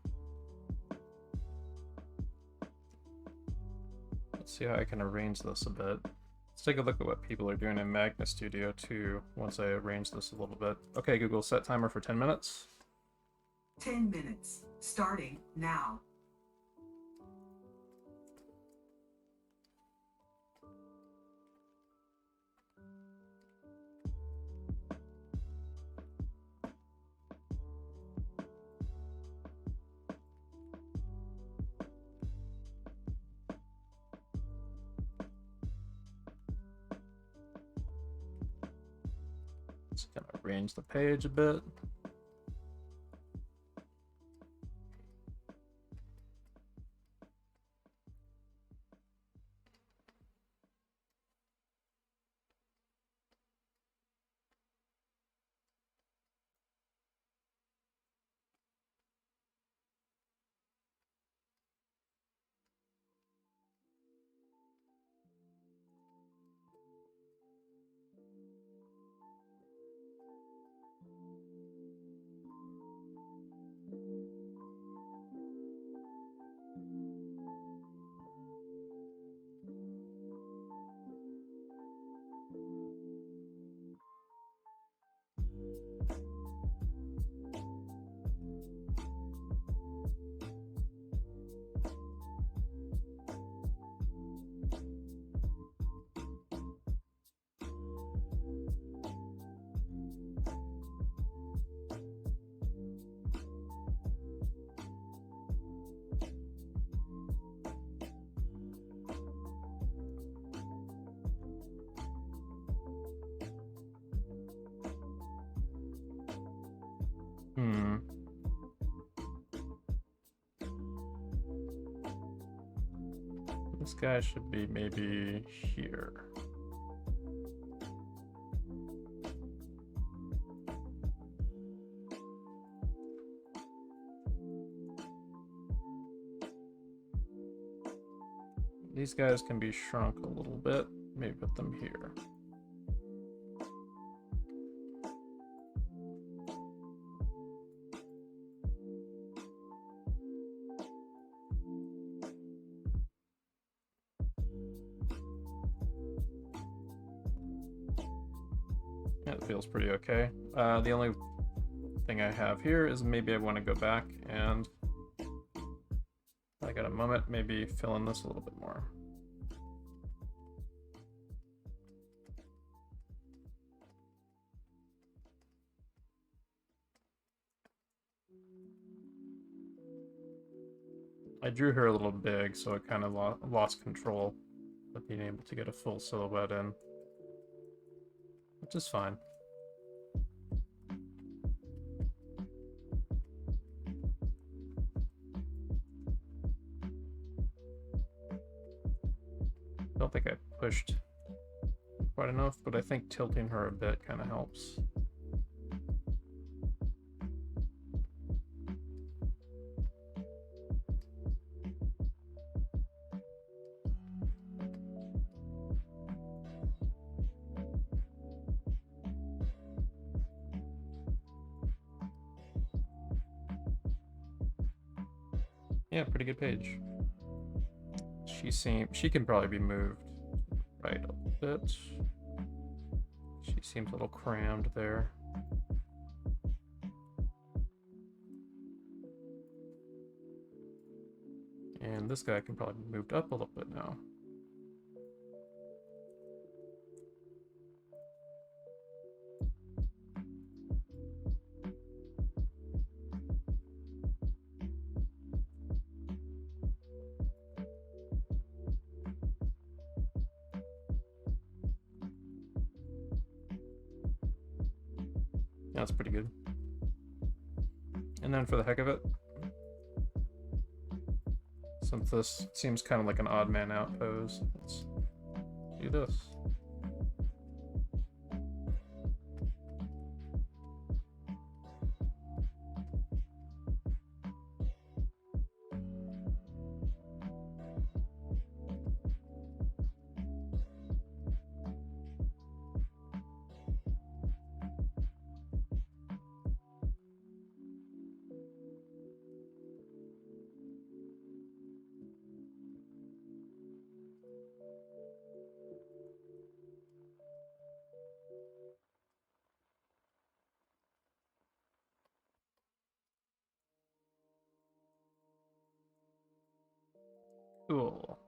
Let's see how I can arrange this a bit. Let's take a look at what people are doing in Magna Studio too, once I arrange this a little bit. Okay, Google, set timer for 10 minutes. 10 minutes, starting now. Just gonna arrange the page a bit. Hmm. This guy should be maybe here. These guys can be shrunk a little bit. Maybe put them here. That feels pretty okay. The only thing I have here is maybe I want to go back and I got a moment, maybe fill in this a little bit more. I drew her a little big, so I kind of lost control of being able to get a full silhouette in, which is fine. I don't think I pushed quite enough, but I think tilting her a bit kind of helps. Yeah, pretty good page. She can probably be moved right a bit. She seems a little crammed there. And this guy can probably be moved up a little bit now. That's pretty good. And then for the heck of it, since this seems kind of like an odd man out pose, let's do this. Cool.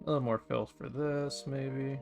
A little more fill for this, maybe.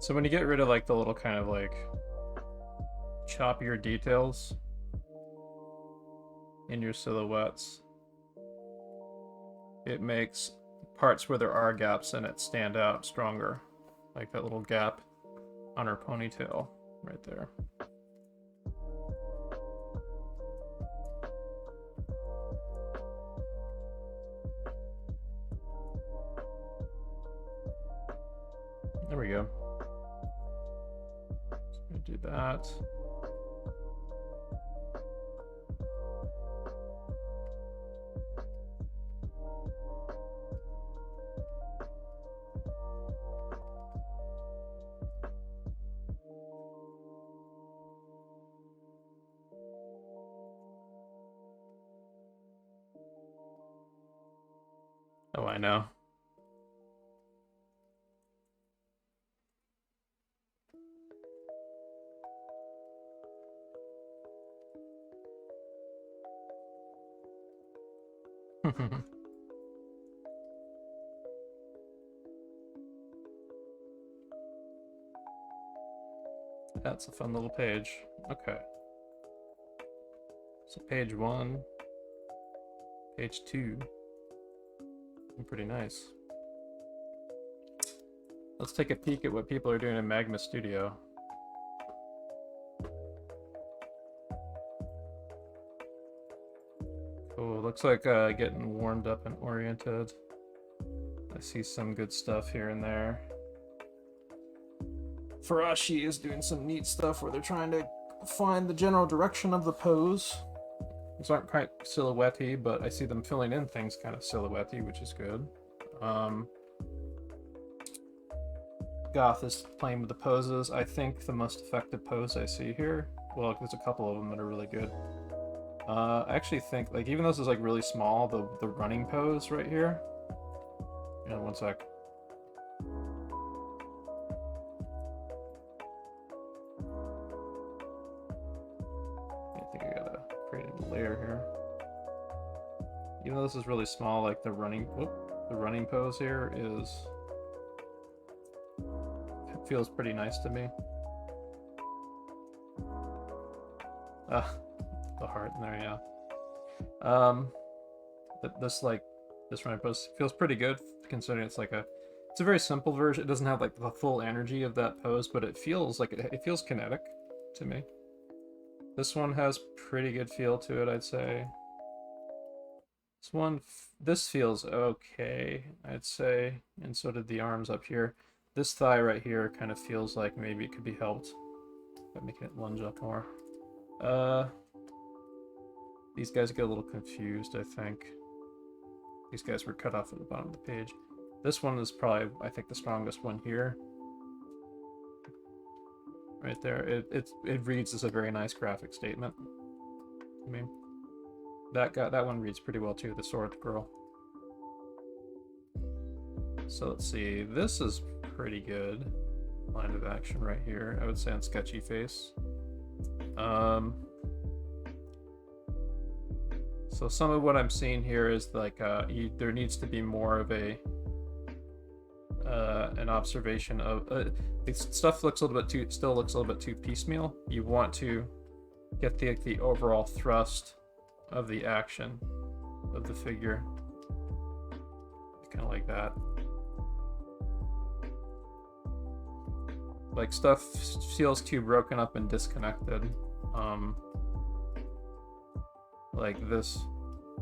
So when you get rid of like the little kind of like choppier details in your silhouettes, it makes parts where there are gaps in it stand out stronger. Like that little gap on her ponytail right there. There we go. Do that. Oh, I know. That's a fun little page. Okay. So page 1, page 2. Pretty nice. Let's take a peek at what people are doing in Magma Studio. Cool. Looks like getting warmed up and oriented. I see some good stuff here and there. Farashi is doing some neat stuff where they're trying to find the general direction of the pose. These aren't quite silhouette-y, but I see them filling in things kind of silhouette-y, which is good. Goth is playing with the poses. I think the most effective pose I see here, well, there's a couple of them that are really good. I actually think, like, even though this is like really small, the running pose right here. You know, one sec. I think I gotta create a layer here. Even though this is really small, like the running pose here feels pretty nice to me. The heart in there, yeah. This running pose feels pretty good considering it's a very simple version. It doesn't have like the full energy of that pose, but it feels like it feels kinetic to me. This one has pretty good feel to it, I'd say. This feels okay, I'd say, and so did the arms up here. This thigh right here kind of feels like maybe it could be helped by making it lunge up more. These guys get a little confused, I think. These guys were cut off at the bottom of the page. This one is probably, I think, the strongest one here. Right there. It reads as a very nice graphic statement. I mean, that one reads pretty well too, the sword girl. So let's see, this is pretty good. Line of action right here, I would say on sketchy face. So some of what I'm seeing here is like there needs to be more of an observation of stuff still looks a little bit too piecemeal. You want to get the overall thrust of the action of the figure, kind of like that. Like stuff feels too broken up and disconnected. Like this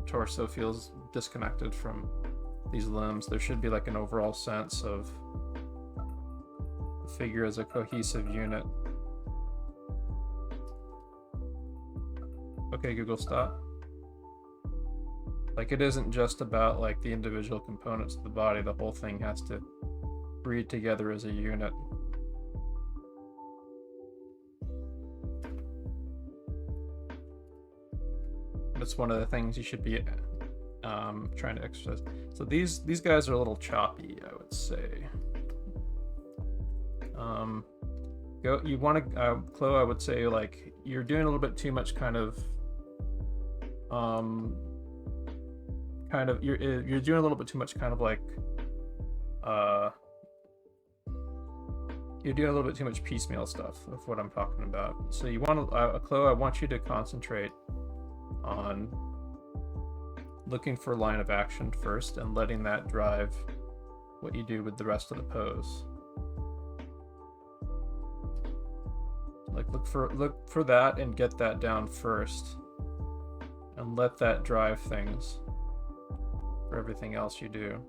torso feels disconnected from these limbs. There should be like an overall sense of the figure as a cohesive unit. Okay, Google, stop. Like, it isn't just about like the individual components of the body. The whole thing has to breed together as a unit. That's one of the things you should be trying to exercise. So these guys are a little choppy, I would say. You want to, Chloe, I would say, like, you're doing a little bit too much you're doing a little bit too much like you're doing a little bit too much piecemeal stuff of what I'm talking about. So you want to, Chloe, I want you to concentrate on looking for line of action first and letting that drive what you do with the rest of the pose. Like look for that and get that down first and let that drive things for everything else you do.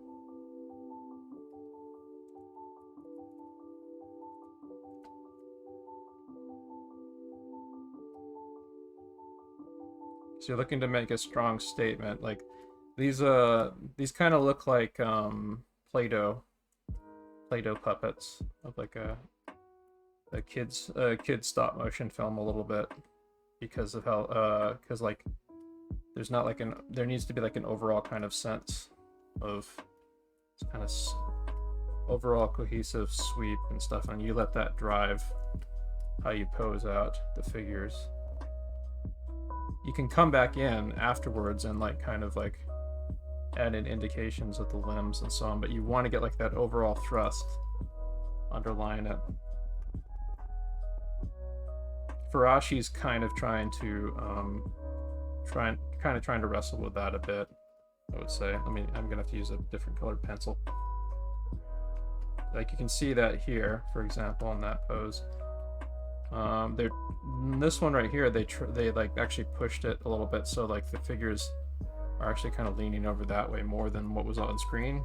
So you're looking to make a strong statement. Like these kind of look like Play-Doh puppets of like a kid's stop motion film a little bit, because of how because like there needs to be like an overall kind of sense of It's kind of overall cohesive sweep and stuff, and you let that drive how you pose out the figures. You can come back in afterwards and like kind of like add in indications of the limbs and so on, but you want to get like that overall thrust underlying it. Farashi's kind of trying to trying to wrestle with that a bit, I would say. I mean, I'm gonna have to use a different colored pencil. Like you can see that here, for example, in that pose. This one right here, they like actually pushed it a little bit, so like the figures are actually kind of leaning over that way more than what was on screen.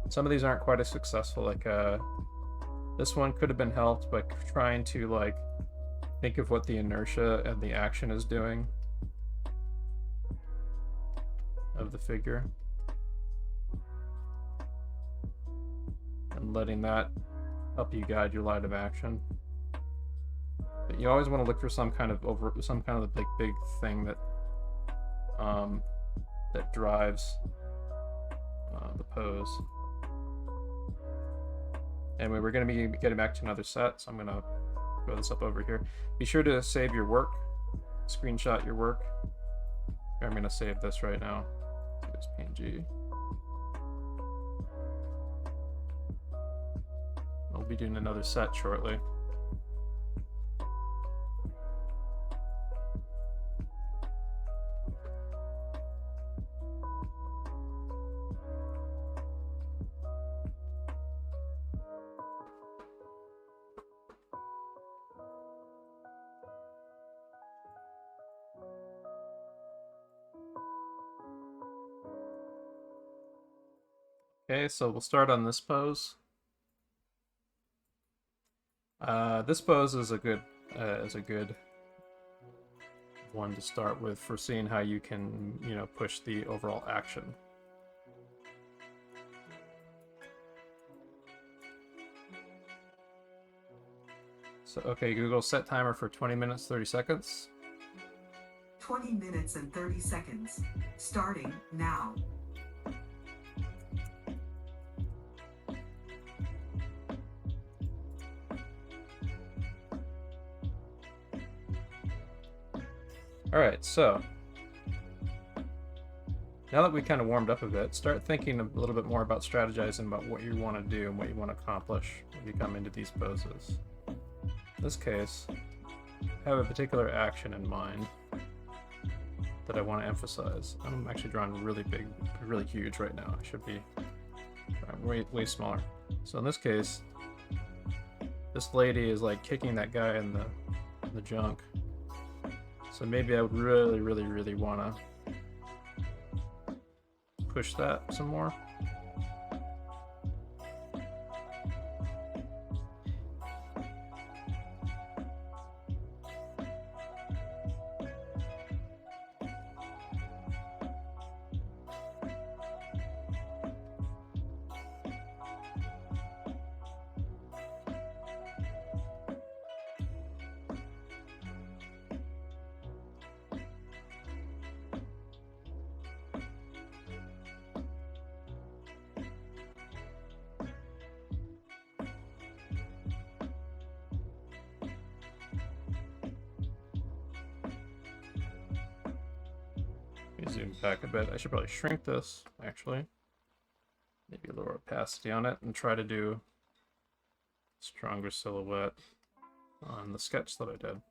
Some of these aren't quite as successful. Like this one could have been helped by trying to like think of what the inertia and the action is doing of the figure, and letting that help you guide your line of action. But you always want to look for some kind of big thing that that drives the pose. Anyway, we're going to be getting back to another set, so I'm going to throw this up over here. Be sure to save your work, screenshot your work. I'm going to save this right now. Here's PNG. We'll be doing another set shortly. Okay, so we'll start on this pose. This pose is a good one to start with for seeing how you can, you know, push the overall action. So, okay, Google, set timer for 20 minutes, 30 seconds. 20 minutes and 30 seconds. Starting now. All right, so now that we kind of warmed up a bit, start thinking a little bit more about strategizing about what you want to do and what you want to accomplish when you come into these poses. In this case, I have a particular action in mind that I want to emphasize. I'm actually drawing really big, really huge right now. I should be way smaller. So in this case, this lady is like kicking that guy in the junk. So maybe I would really want to push that some more. Zoom back a bit. I should probably shrink this, actually. Maybe lower opacity on it and try to do stronger silhouette on the sketch that I did.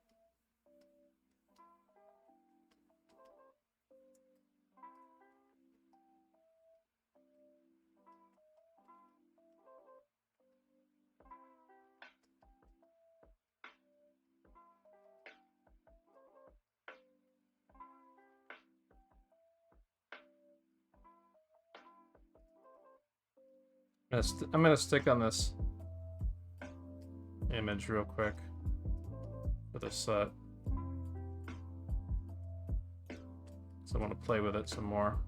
I'm gonna stick on this image real quick for this set. So I want to play with it some more.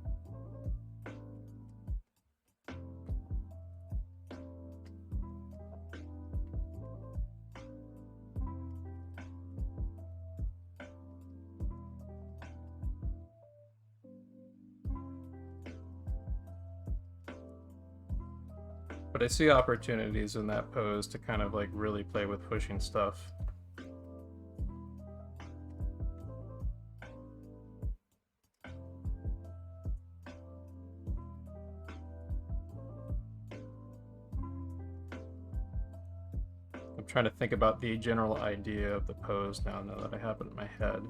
But I see opportunities in that pose to kind of like really play with pushing stuff. I'm trying to think about the general idea of the pose now that I have it in my head.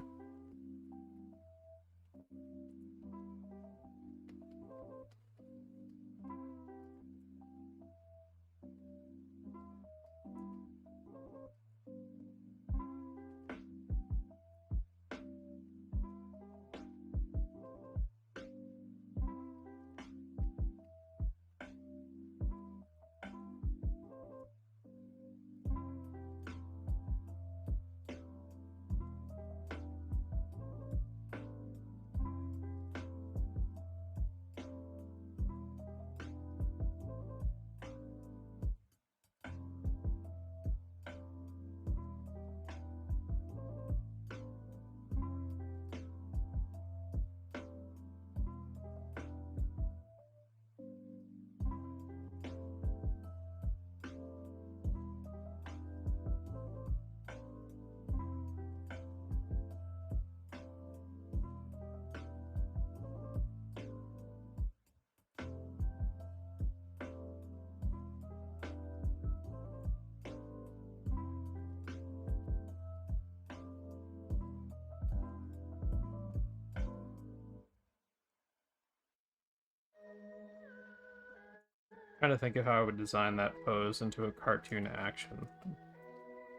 Trying to think of how I would design that pose into a cartoon action.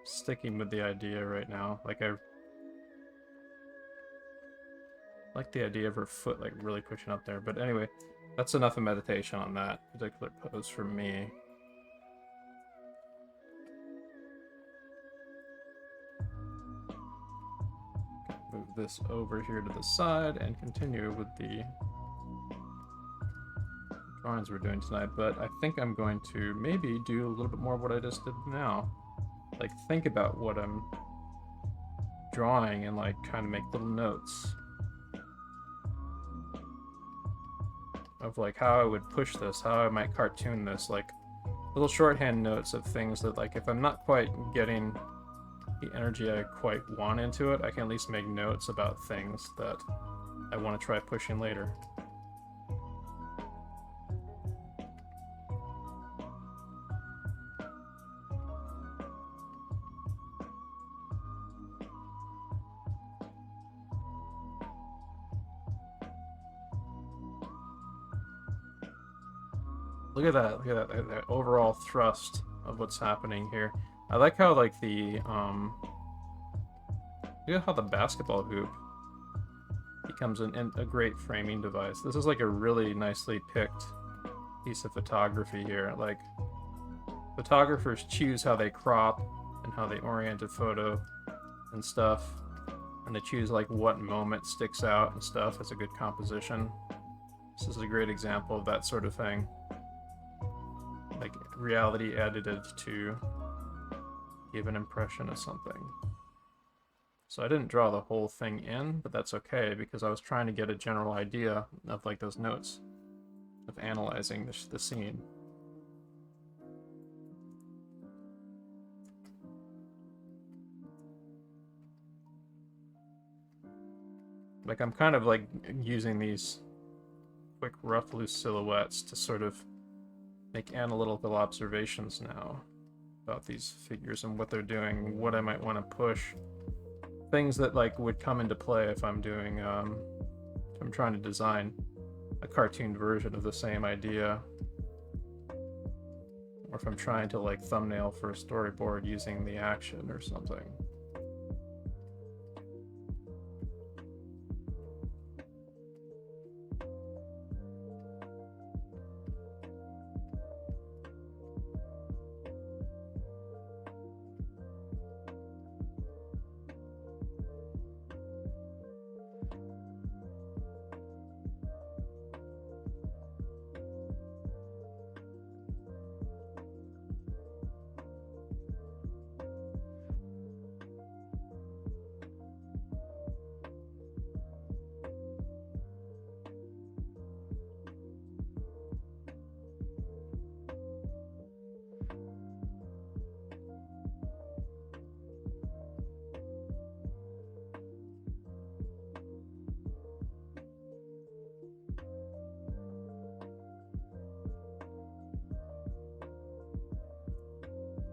Sticking with the idea right now. Like I like the idea of her foot like really pushing up there. But anyway, that's enough of meditation on that particular pose for me. Move this over here to the side and continue with the drawings we're doing tonight, but I think I'm going to maybe do a little bit more of what I just did now. Like think about what I'm drawing and like kind of make little notes of like how I would push this, how I might cartoon this, like little shorthand notes of things that like if I'm not quite getting the energy I quite want into it, I can at least make notes about things that I want to try pushing later. Look at that, that overall thrust of what's happening here. I like how like the look at how the basketball hoop becomes a great framing device. This is like a really nicely picked piece of photography here. Like photographers choose how they crop and how they orient a photo and stuff, and they choose like what moment sticks out and stuff as a good composition. This is a great example of that sort of thing. Like reality edited to give an impression of something. So I didn't draw the whole thing in, but that's okay because I was trying to get a general idea of like those notes of analyzing the scene. Like I'm kind of like using these quick rough loose silhouettes to sort of make analytical observations now about these figures and what they're doing, what I might want to push, things that like would come into play if I'm doing I'm trying to design a cartoon version of the same idea, or if I'm trying to like thumbnail for a storyboard using the action or something.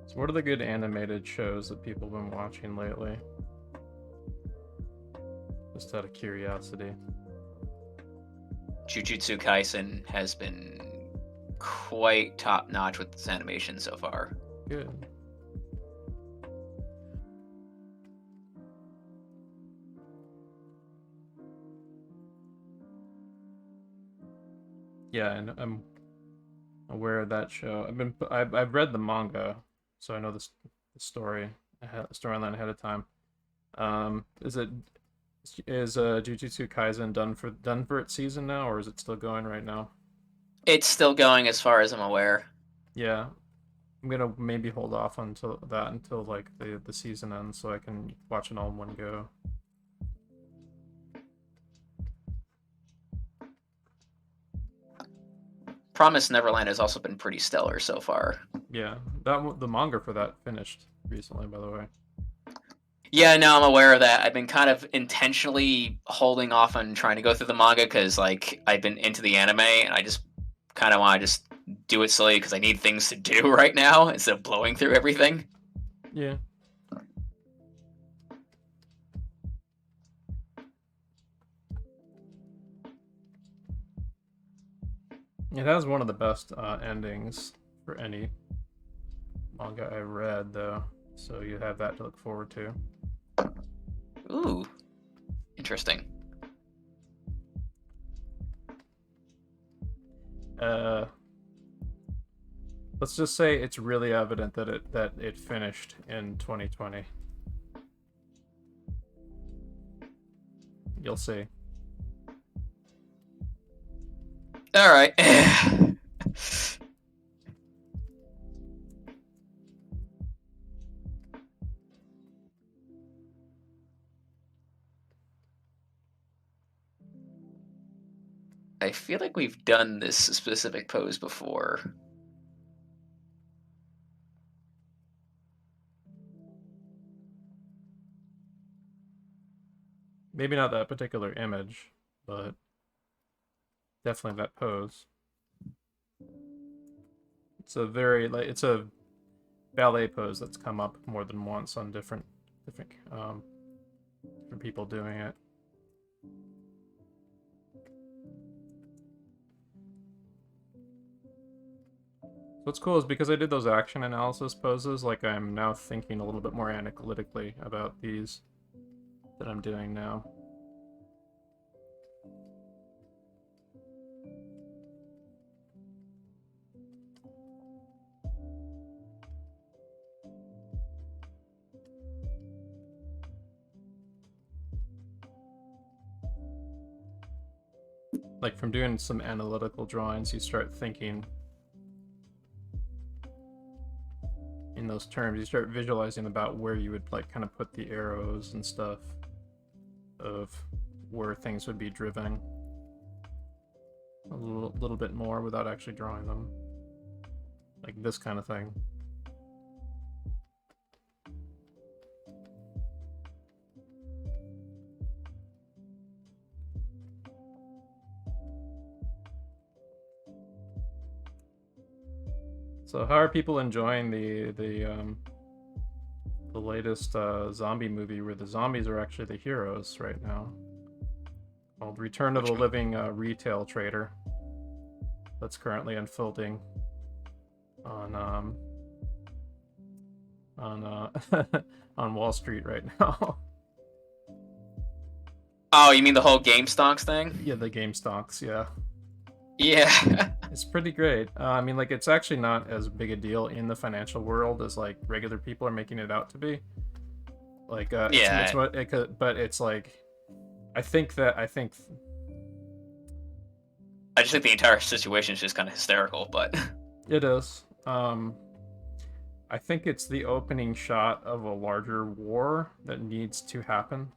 So what are the good animated shows that people have been watching lately? Just out of curiosity. Jujutsu Kaisen has been quite top-notch with its animation so far. Good. Yeah, and I'm aware of that show. I've read the manga, so I know the story storyline ahead of time. Is Jujutsu Kaisen done for its season now, or is it still going right now? It's still going as far as I'm aware. Yeah, I'm gonna maybe hold off until like the season ends, so I can watch it all in one go. Promised Neverland has also been pretty stellar so far. Yeah, the manga for that finished recently, by the way. Yeah, no, I'm aware of that. I've been kind of intentionally holding off on trying to go through the manga because, like, I've been into the anime and I just kind of want to just do it slowly because I need things to do right now instead of blowing through everything. Yeah. It has one of the best endings for any manga I've read, though, so you have that to look forward to. Ooh, interesting. Let's just say it's really evident that it finished in 2020. You'll see. All right. I feel like we've done this specific pose before. Maybe not that particular image, but definitely that pose. It's a it's a ballet pose that's come up more than once on different people doing it. What's cool is because I did those action analysis poses, like I'm now thinking a little bit more analytically about these that I'm doing now. Like from doing some analytical drawings, you start thinking in those terms. You start visualizing about where you would like kind of put the arrows and stuff of where things would be driven a little bit more without actually drawing them, like this kind of thing. So how are people enjoying the latest zombie movie where the zombies are actually the heroes right now, called Return of the Living Retail Trader, that's currently unfolding on on Wall Street right now. Oh, you mean the whole GameStonks thing? Yeah, the GameStonks, yeah. Yeah. It's pretty great. I mean, like, it's actually not as big a deal in the financial world as, like, regular people are making it out to be. Like, yeah. But it's, like, I just think the entire situation is just kind of hysterical, but... It is. I think it's the opening shot of a larger war that needs to happen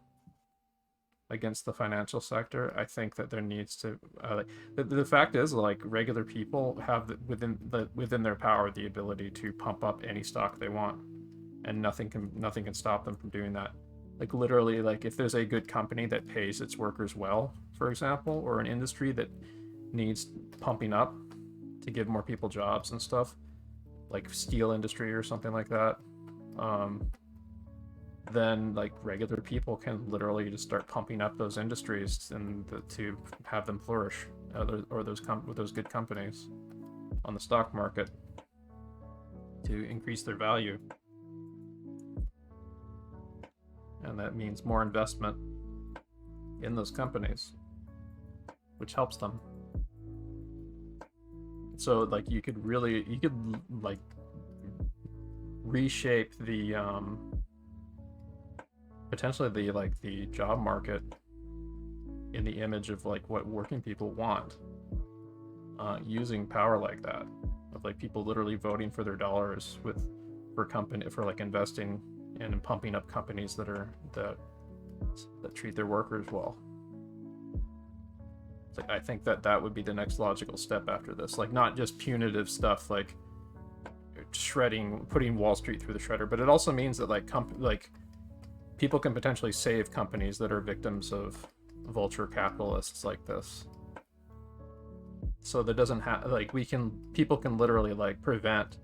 against the financial sector. I think that there needs to the fact is, like, regular people have within their power the ability to pump up any stock they want, and nothing can stop them from doing that. Like, literally, like, if there's a good company that pays its workers well, for example, or an industry that needs pumping up to give more people jobs and stuff, like steel industry or something like that, then like regular people can literally just start pumping up those industries and to have them flourish, or those good companies on the stock market to increase their value. And that means more investment in those companies, which helps them. So like you could like reshape the potentially the job market in the image of like what working people want, using power like that, of like people literally voting for their dollars for like investing and pumping up companies that treat their workers well. It's like I think that would be the next logical step after this. Like not just punitive stuff like putting Wall Street through the shredder, but it also means that like people can potentially save companies that are victims of vulture capitalists like this. So that doesn't have like people can literally like prevent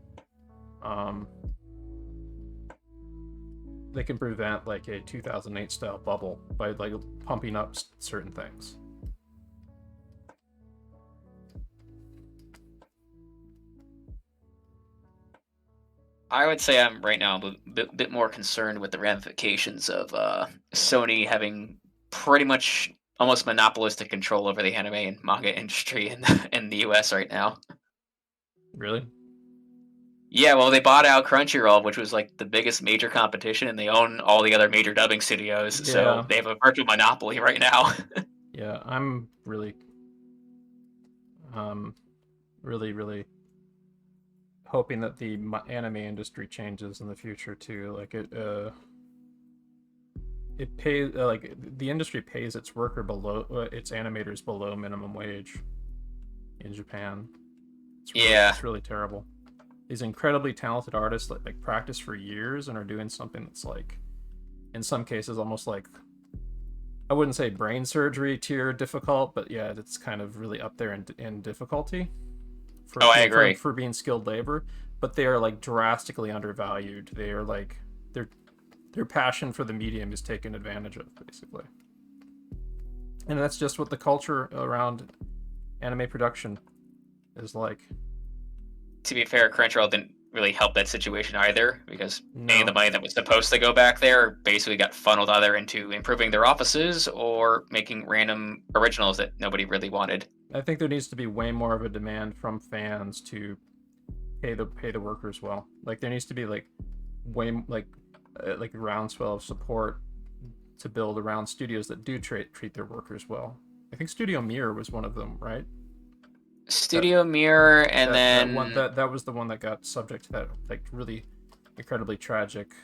they can prevent like a 2008 style bubble by like pumping up certain things. I would say I'm right now a bit more concerned with the ramifications of Sony having pretty much almost monopolistic control over the anime and manga industry in the US right now. Really? Yeah, well, they bought out Crunchyroll, which was like the biggest major competition, and they own all the other major dubbing studios, so they have a virtual monopoly right now. Yeah, I'm really really hoping that the anime industry changes in the future too. Like it pays like the industry pays its animators below minimum wage in Japan. It's really terrible. These incredibly talented artists like practice for years and are doing something that's like, in some cases, almost like, I wouldn't say brain surgery tier difficult, but yeah, it's kind of really up there in difficulty. I agree. For being skilled labor, but they are like drastically undervalued. They are like their passion for the medium is taken advantage of, basically. And that's just what the culture around anime production is like. To be fair, Crunchyroll didn't really help that situation either, because any of the money that was supposed to go back there basically got funneled either into improving their offices or making random originals that nobody really wanted. I think there needs to be way more of a demand from fans to pay the workers well. Like there needs to be like a groundswell of support to build around studios that do treat their workers well. I think Studio Mirror was one of them, right? Studio Mirror, and that was the one that got subject to that like really incredibly tragic.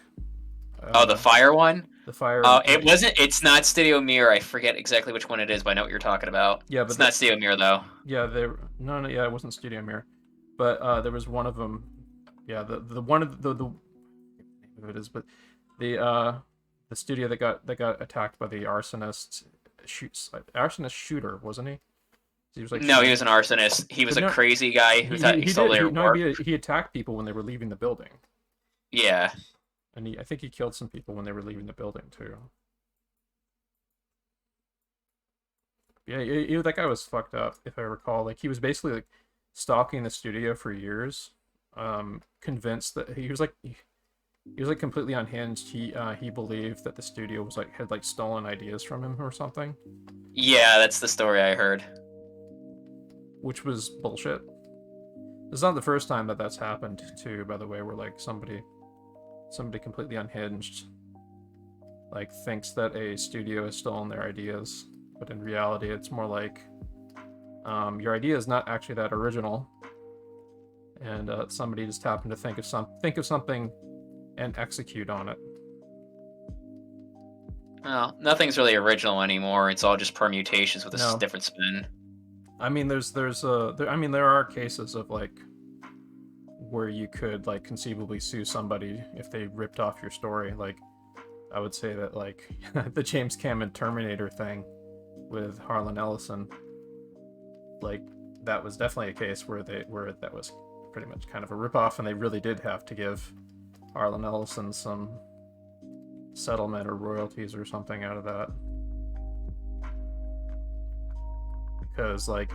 The fire one. The fire. It's not Studio Mirror. I forget exactly which one it is, but I know what you're talking about. Yeah, but it's not Studio Mirror though. Yeah, it wasn't Studio Mirror, but there was one of them. Yeah, the one of the it is, but the studio that got attacked by the arsonist shooter, wasn't he? He was like, no, he was an arsonist. He was a crazy guy who thought he stole their work. He attacked people when they were leaving the building. Yeah. And I think he killed some people when they were leaving the building too. Yeah, that guy was fucked up, if I recall. Like he was basically like stalking the studio for years, convinced that he was completely unhinged. He believed that the studio had stolen ideas from him or something. Yeah, that's the story I heard. Which was bullshit. It's not the first time that's happened too, by the way, where like somebody completely unhinged like thinks that a studio has stolen their ideas, but in reality it's more like your idea is not actually that original, and somebody just happened to think of something and execute on it. Well, nothing's really original anymore. It's all just permutations with a different spin. I mean, there are cases of like where you could like conceivably sue somebody if they ripped off your story. Like, I would say that like the James Cameron Terminator thing with Harlan Ellison, like that was definitely a case where that was pretty much kind of a ripoff, and they really did have to give Harlan Ellison some settlement or royalties or something out of that. Because like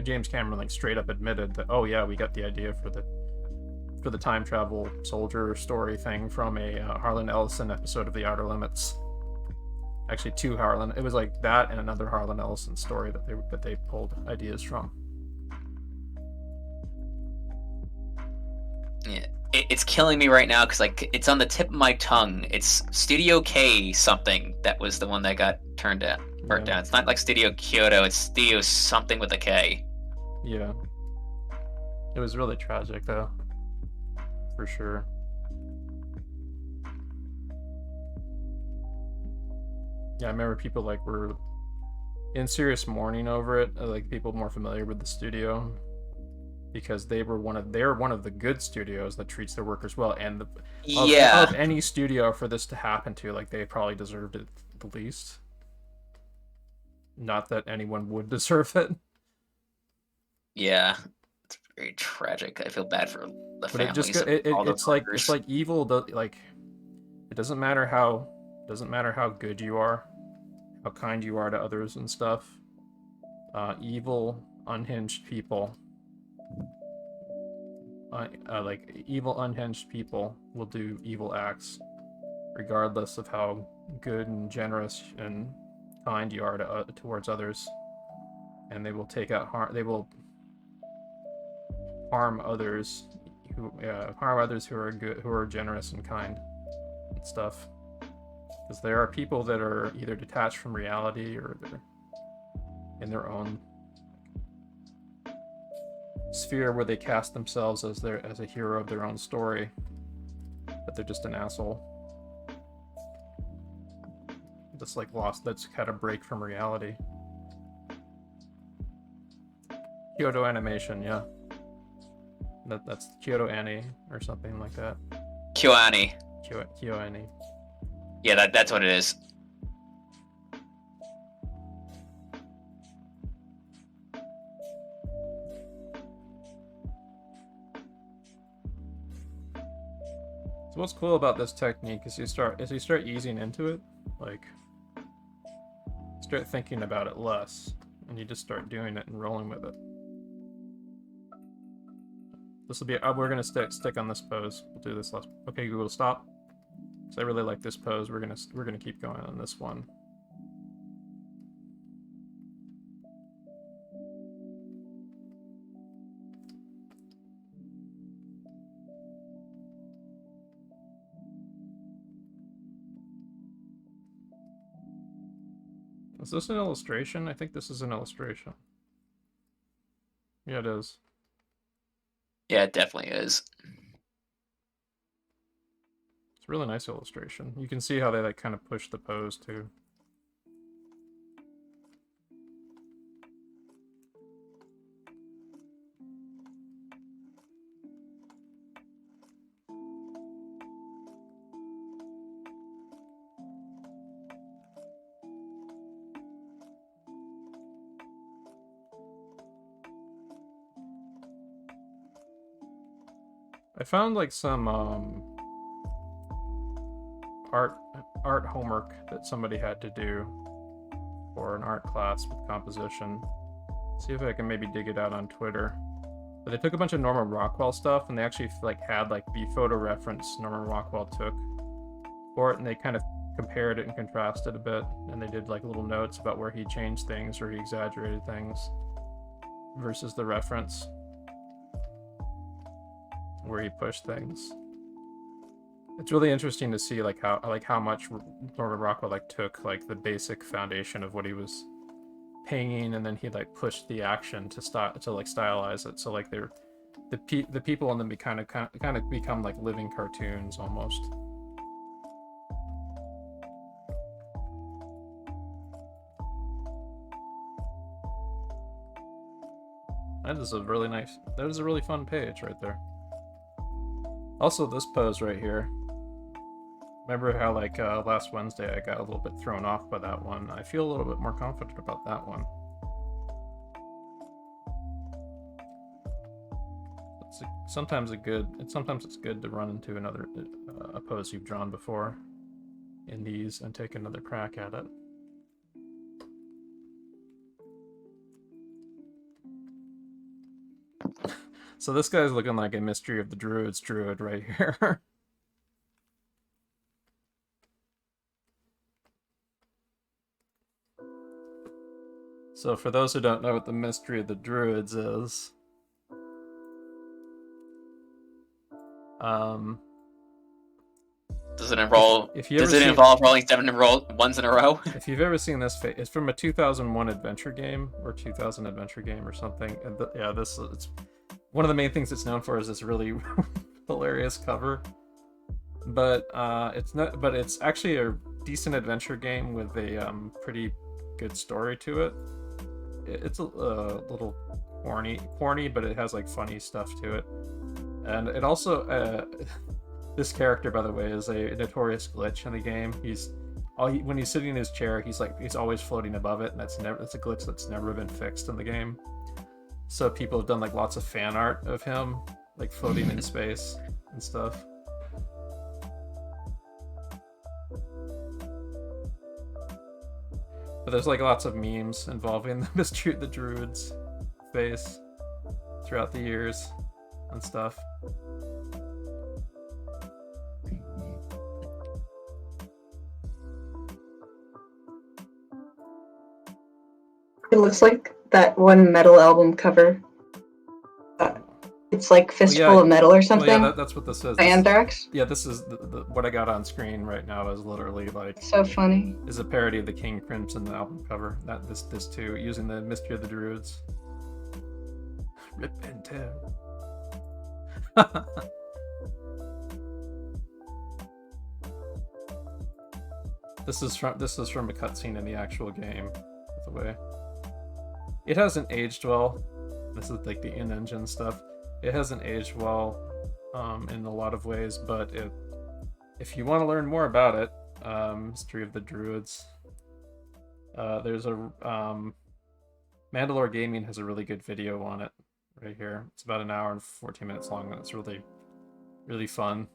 James Cameron like straight up admitted that, oh yeah, we got the idea for the time travel soldier story thing from a Harlan Ellison episode of The Outer Limits. Actually, two Harlan. It was like that and another Harlan Ellison story that they pulled ideas from. Yeah, it's killing me right now because like it's on the tip of my tongue. It's Studio K something that was the one that got burnt down. It's not like Studio Kyoto. It's Studio something with a K. Yeah. It was really tragic though, for sure. Yeah, I remember people like were in serious mourning over it, like people more familiar with the studio, because they were one of the good studios that treats their workers well, and of any studio for this to happen to, like they probably deserved it the least. Not that anyone would deserve it. Yeah, it's very tragic. I feel bad for the families. It's like evil. Like it doesn't matter how good you are, how kind you are to others and stuff. Evil, unhinged people. Evil, unhinged people will do evil acts, regardless of how good and generous and kind you are towards others, and they will take out harm. They will harm others who are good, who are generous and kind and stuff. Because there are people that are either detached from reality or they're in their own sphere where they cast themselves as a hero of their own story, but they're just an asshole. That's had a break from reality. Kyoto Animation, yeah. That's Kyoto Annie or something like that. KyoAni. KyoAni. Yeah, that's what it is. So what's cool about this technique is you start easing into it, like start thinking about it less, and you just start doing it and rolling with it. This will be we're gonna stick on this pose. We'll do this last. Okay, Google, stop. So I really like this pose. We're gonna keep going on this one. Is this an illustration? I think this is an illustration. Yeah, it is. Yeah, it definitely is. It's a really nice illustration. You can see how they like kind of push the pose too. I found like some art homework that somebody had to do for an art class with composition. See if I can maybe dig it out on Twitter. But they took a bunch of Norman Rockwell stuff, and they actually like had like the photo reference Norman Rockwell took for it, and they kind of compared it and contrasted a bit, and they did like little notes about where he changed things or he exaggerated things versus the reference where he pushed things. It's really interesting to see like how much Norman Rockwell like took like the basic foundation of what he was painting, and then he like pushed the action to like stylize it. So like the people in them kind of become like living cartoons almost. That is a really fun page right there. Also, this pose right here. Remember how like last Wednesday I got a little bit thrown off by that one? I feel a little bit more confident about that one. sometimes it's good to run into another a pose you've drawn before in these and take another crack at it. So this guy's looking like a Mystery of the Druids druid right here. So for those who don't know what the Mystery of the Druids is, does it involve? Involve rolling 7 ones in a row? If you've ever seen this, it's from a 2001 adventure game or 2000 adventure game or something. And yeah, it's one of the main things it's known for is this really hilarious cover. But it's not. But it's actually a decent adventure game with a pretty good story to it. It's a little corny, but it has like funny stuff to it, and it also this character, by the way, is a notorious glitch in the game. When he's sitting in his chair, he's always floating above it, and that's a glitch that's never been fixed in the game. So people have done like lots of fan art of him like floating in space and stuff. But there's like lots of memes involving the Mystery of the Druids face throughout the years and stuff. It looks like that one metal album cover. It's like Fistful of Metal or something. Well, yeah, that's what this is. Anthrax? Yeah, this is what I got on screen right now is literally like... So funny. Is a parody of the King Crimson album cover. This too, using the Mystery of the Druids. Rip and tear. This is from a cutscene in the actual game, by the way. It hasn't aged well. This is like the in-engine stuff. It hasn't aged well in a lot of ways, but if you want to learn more about it, Mystery of the Druids, there's a Mandalore Gaming has a really good video on it right here. It's about an hour and 14 minutes long, and it's really, really fun.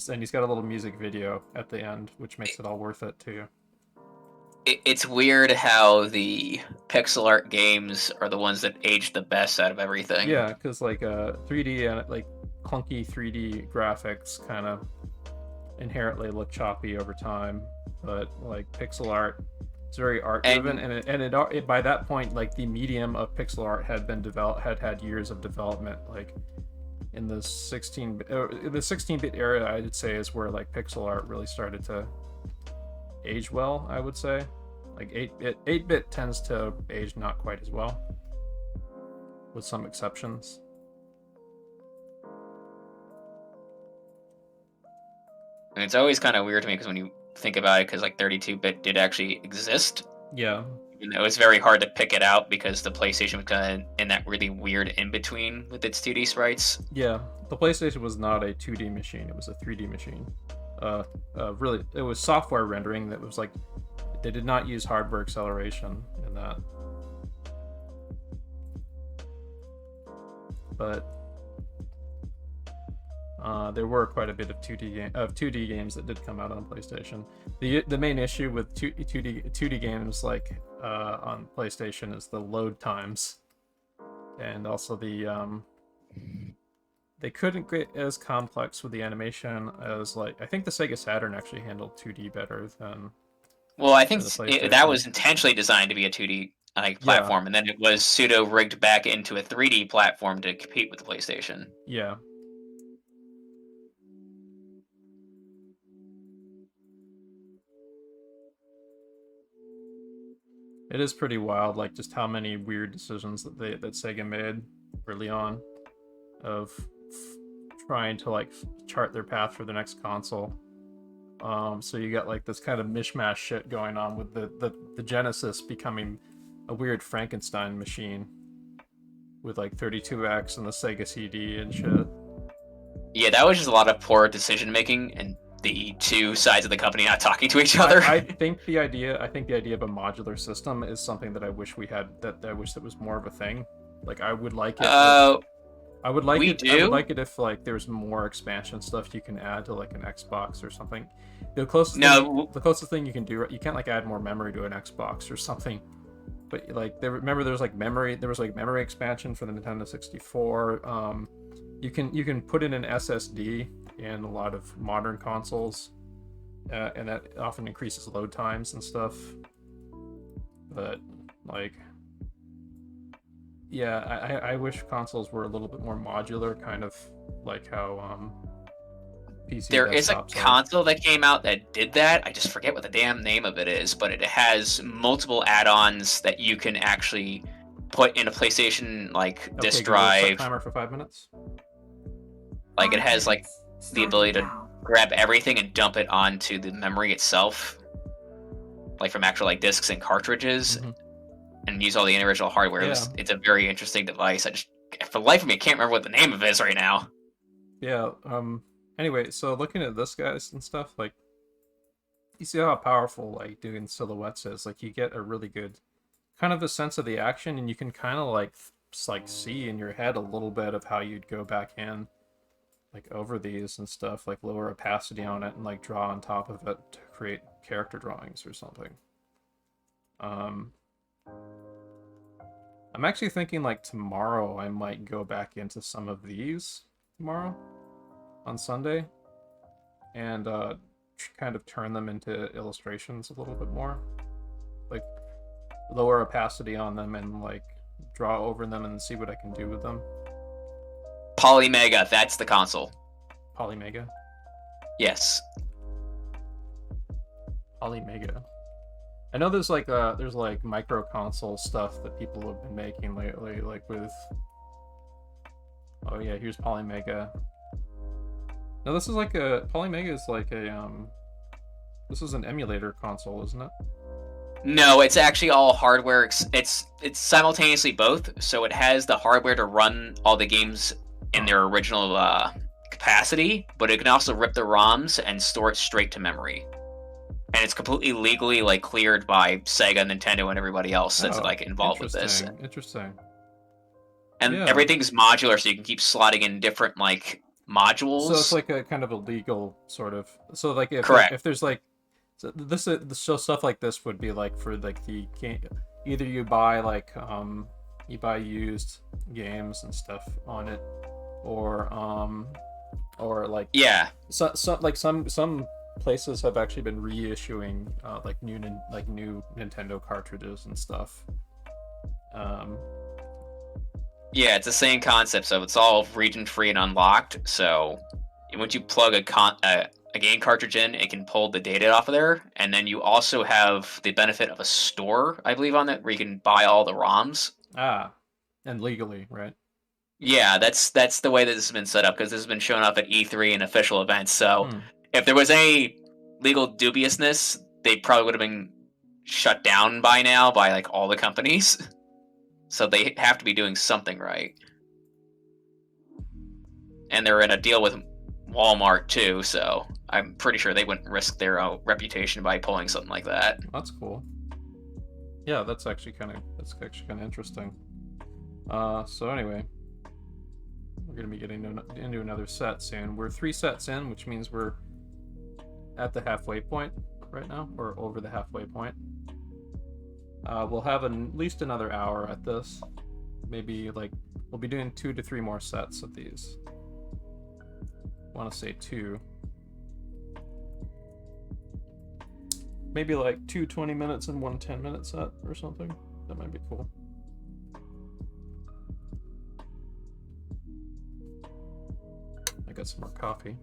And he's got a little music video at the end, which makes it all worth it too. It's weird how the pixel art games are the ones that age the best out of everything. Yeah, because like 3D and like clunky 3D graphics kind of inherently look choppy over time, but like pixel art, it's very art driven, and it by that point, like the medium of pixel art had been had years of development. Like in the 16-bit era, I'd say is where like pixel art really started to age well, I would say. Like 8-bit tends to age not quite as well, with some exceptions. And it's always kind of weird to me because when you think about it, because like 32-bit did actually exist. Yeah. It was very hard to pick it out because the PlayStation was kind of in that really weird in-between with its 2D sprites. Yeah, the PlayStation was not a 2D machine, it was a 3D machine. Really, it was software rendering that was like, they did not use hardware acceleration in that. But there were quite a bit of 2D games that did come out on PlayStation. The main issue with 2D games like on PlayStation is the load times, and also the they couldn't get as complex with the animation as like I think the Sega Saturn actually handled 2D better than. Well, I think that was intentionally designed to be a 2D platform, and then it was pseudo rigged back into a 3D platform to compete with the PlayStation. Yeah. It is pretty wild, like just how many weird decisions that Sega made early on, of trying to like chart their path for the next console. So you got like this kind of mishmash shit going on with the Genesis becoming a weird Frankenstein machine with like 32X and the Sega CD and shit. Yeah, that was just a lot of poor decision making and the two sides of the company not talking to each other. I think the idea of a modular system is something that I wish we had. That I wish that was more of a thing. Like I would like it. I would like We it. I would do? like it if like there's more expansion stuff you can add to like an Xbox or something. The closest No. thing, the closest thing you can do, you can't like add more memory to an Xbox or something. But like, remember there was like memory. There was like memory expansion for the Nintendo 64. You can put in an SSD in a lot of modern consoles, and that often increases load times and stuff. But like, yeah, I wish consoles were a little bit more modular, kind of like how PC There is a desktops are. console that came out that did that. I just forget what the damn name of it is, but it has multiple add-ons that you can actually put in a PlayStation like Okay, disk Google, set drive. timer for 5 minutes. Like it 5 has like minutes, the starting ability to now. grab everything and dump it onto the memory itself, like from actual like discs and cartridges, Mhm. and use all the original hardware. It's a very interesting device. I just, for the life of me, I can't remember what the name of it is right now. Yeah. Anyway, so looking at this guys and stuff, like, you see how powerful like doing silhouettes is. Like, you get a really good kind of a sense of the action, and you can kind of like see in your head a little bit of how you'd go back in, like over these and stuff, like lower opacity on it and like draw on top of it to create character drawings or something. I'm actually thinking like tomorrow I might go back into some of these tomorrow on Sunday and kind of turn them into illustrations a little bit more, like lower opacity on them and like draw over them and see what I can do with them. Polymega, that's the console. Polymega. Yes. Polymega. I know there's like micro console stuff that people have been making lately, like with. Oh yeah, here's Polymega. No, this is like Polymega is like a This is an emulator console, isn't it? No, it's actually all hardware. It's simultaneously both. So it has the hardware to run all the games in their original capacity, but it can also rip the ROMs and store it straight to memory. And it's completely legally like cleared by Sega, Nintendo, and everybody else that's like involved with this. Interesting. And Yeah. everything's modular, so you can keep slotting in different like modules. So it's like a kind of a legal sort of. So like Correct. if there's like, so stuff like this would be like for like the game. Either you buy like you buy used games and stuff on it, or like yeah. So like some places have actually been reissuing like new Nintendo cartridges and stuff. Yeah, it's the same concept. So it's all region free and unlocked. So once you plug a game cartridge in, it can pull the data off of there, and then you also have the benefit of a store, I believe, on that where you can buy all the ROMs. And legally, right? Yeah, that's the way that this has been set up, because this has been shown up at E3 and official events. So if there was any legal dubiousness, they probably would have been shut down by now by like all the companies. So they have to be doing something right. And they're in a deal with Walmart too, so I'm pretty sure they wouldn't risk their reputation by pulling something like that. That's cool. Yeah, that's actually kind of interesting. So anyway, we're gonna be getting into another set soon. We're 3 sets in, which means we're at the halfway point right now, or over the halfway point. We'll have at least another hour at this. Maybe like we'll be doing 2 to 3 more sets of these. I want to say 2. Maybe like 2 20 minutes and 1 10-minute set or something. That might be cool. I got some more coffee.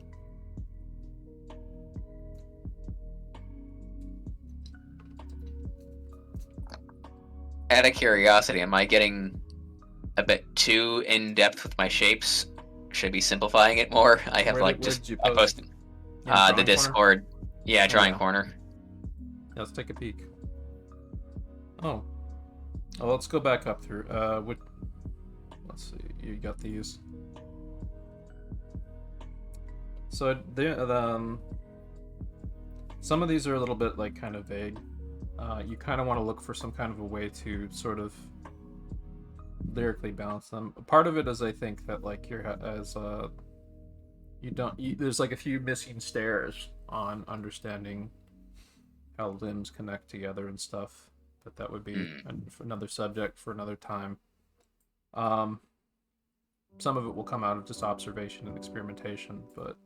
Out of curiosity, am I getting a bit too in-depth with my shapes? Should I be simplifying it more? I have Where did you I post? posted Drawing the Discord. Corner? Yeah, Drawing yeah. Corner. Yeah, let's take a peek. Oh, let's go back up through. Let's see. You got these. So some of these are a little bit like kind of vague. You kind of want to look for some kind of a way to sort of lyrically balance them. Part of it is I think that like you're as there's like a few missing stairs on understanding how limbs connect together and stuff. But that would be another subject for another time. Some of it will come out of just observation and experimentation, but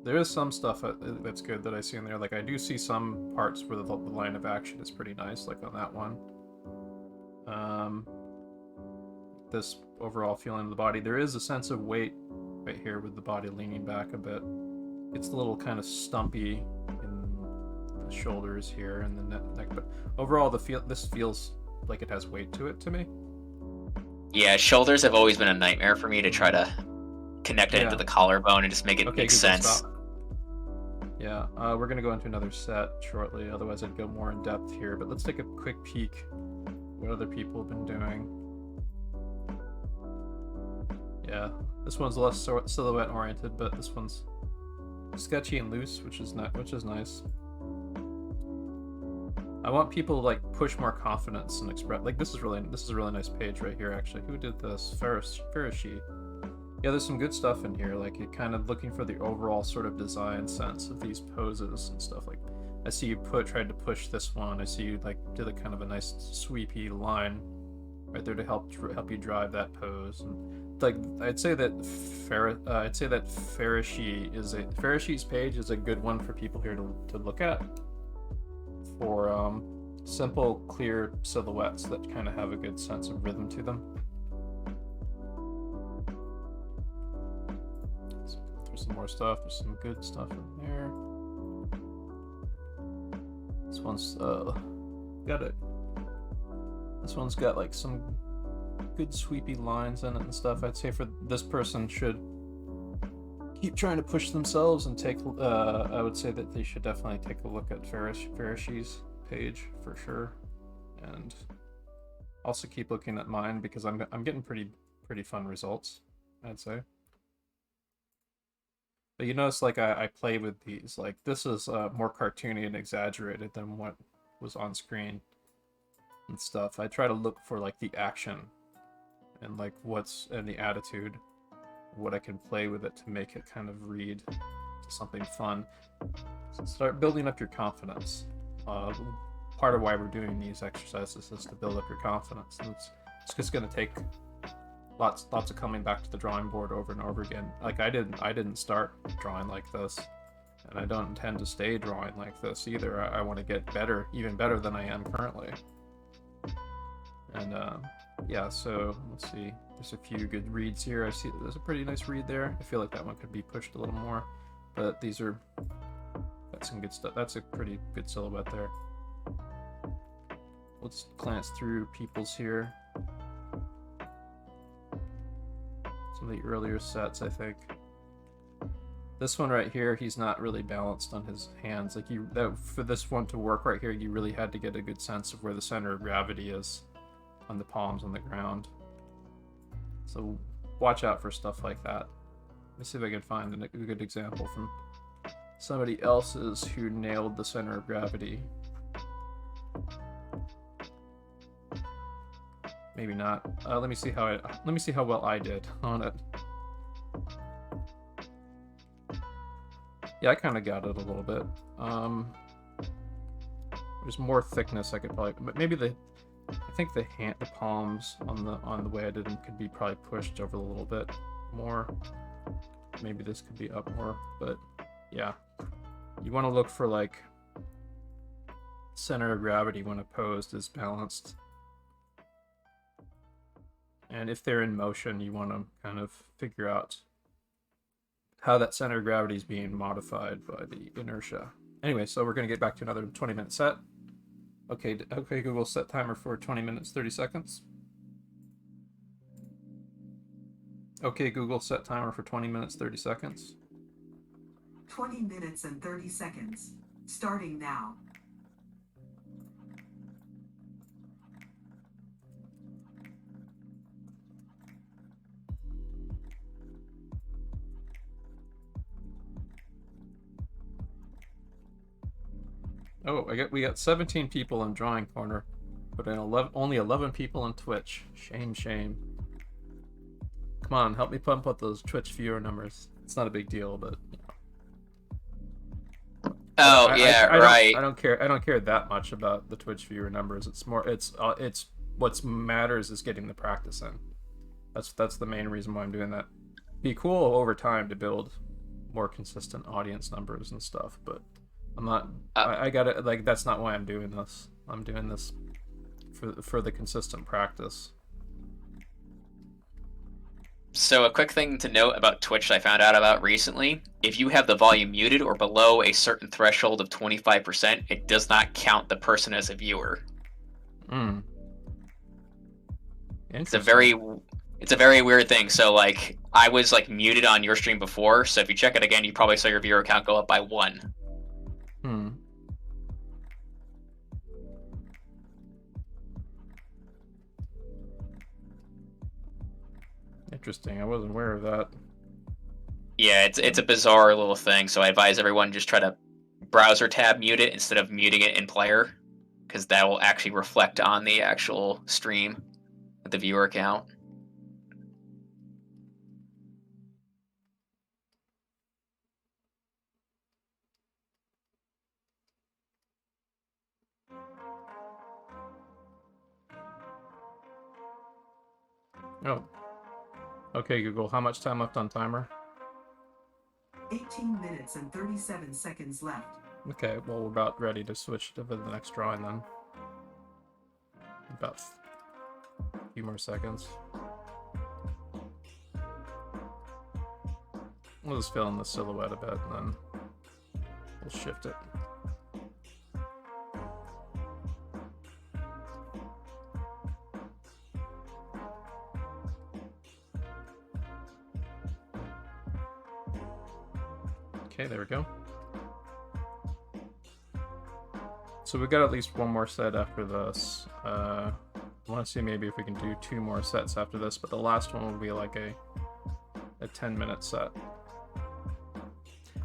there is some stuff that's good that I see in there. Like I do see some parts where the line of action is pretty nice, like on that one. This overall feeling of the body. There is a sense of weight right here with the body leaning back a bit. It's a little kind of stumpy in the shoulders here and the neck, but overall this feels like it has weight to it to me. Yeah, shoulders have always been a nightmare for me to try to connect it into the collarbone and just make it make sense. Stop. Yeah, we're gonna go into another set shortly, otherwise I'd go more in depth here, but let's take a quick peek what other people have been doing. Yeah, this one's less silhouette oriented, but this one's sketchy and loose, which is nice. I want people to like push more confidence and express. Like this is a really nice page right here. Actually, who did this? Farishi. Yeah, there's some good stuff in here. Like you're kind of looking for the overall sort of design sense of these poses and stuff. Like I see you tried to push this one. I see you like did a kind of a nice sweepy line right there to help you drive that pose. And like I'd say that Farishi's page is a good one for people here to look at for simple, clear silhouettes that kind of have a good sense of rhythm to them. There's some more stuff. There's some good stuff in there. This one's This one's got like some good sweepy lines in it and stuff. I'd say for this person should keep trying to push themselves and take. I would say that they should definitely take a look at Farishi's page for sure, and also keep looking at mine because I'm getting pretty fun results, I'd say. But you notice like I play with these. Like this is more cartoony and exaggerated than what was on screen and stuff. I try to look for like the action and like and the attitude, what I can play with it to make it kind of read to something fun. So start building up your confidence. Part of why we're doing these exercises is to build up your confidence, and it's just going to take lots of coming back to the drawing board over and over again. Like I didn't start drawing like this, and I don't intend to stay drawing like this either. I want to get better, even better than I am currently. And yeah, so let's see. There's a few good reads here. I see there's a pretty nice read there. I feel like that one could be pushed a little more, but that's some good stuff. That's a pretty good silhouette there. Let's glance through people's here. Some of the earlier sets, I think. This one right here, he's not really balanced on his hands. Like for this one to work right here, you really had to get a good sense of where the center of gravity is on the palms on the ground. So watch out for stuff like that. Let me see if I can find a good example from somebody else's who nailed the center of gravity. Maybe not. Let me see how well I did on it. Yeah, I kind of got it a little bit. There's more thickness I could probably, but maybe I think the palms on the way I did them could be probably pushed over a little bit more. Maybe this could be up more, but yeah, you want to look for like center of gravity when a pose is balanced. And if they're in motion, you want to kind of figure out how that center of gravity is being modified by the inertia. Anyway, so we're going to get back to another 20-minute set. Okay, Google, set timer for 20 minutes, 30 seconds. Okay, Google, set timer for 20 minutes, 30 seconds. 20 minutes and 30 seconds. Starting now. Oh, we got 17 people in drawing corner. but only 11 people on Twitch. Shame, shame. Come on, help me pump up those Twitch viewer numbers. It's not a big deal, but you know. Oh, right. I don't care. I don't care that much about the Twitch viewer numbers. It's more. It's what matters is getting the practice in. That's the main reason why I'm doing that. Be cool over time to build more consistent audience numbers and stuff, but I'm not. I gotta like. That's not why I'm doing this. I'm doing this for the consistent practice. So a quick thing to note about Twitch that I found out about recently, if you have the volume muted or below a certain threshold of 25%, it does not count the person as a viewer. It's a very weird thing. So like I was like muted on your stream before, so if you check it again, you probably saw your viewer count go up by 1. Interesting. I wasn't aware of that. Yeah, it's a bizarre little thing. So I advise everyone just try to browser tab mute it instead of muting it in player, because that will actually reflect on the actual stream with the viewer count. Oh. Okay, Google, how much time left on timer? 18 minutes and 37 seconds left. Okay, well, we're about ready to switch to the next drawing then. About a few more seconds. We'll just fill in the silhouette a bit and then we'll shift it. Okay, there we go. So we got at least one more set after this. I want to see maybe if we can do 2 more sets after this, but the last one will be like a 10-minute set.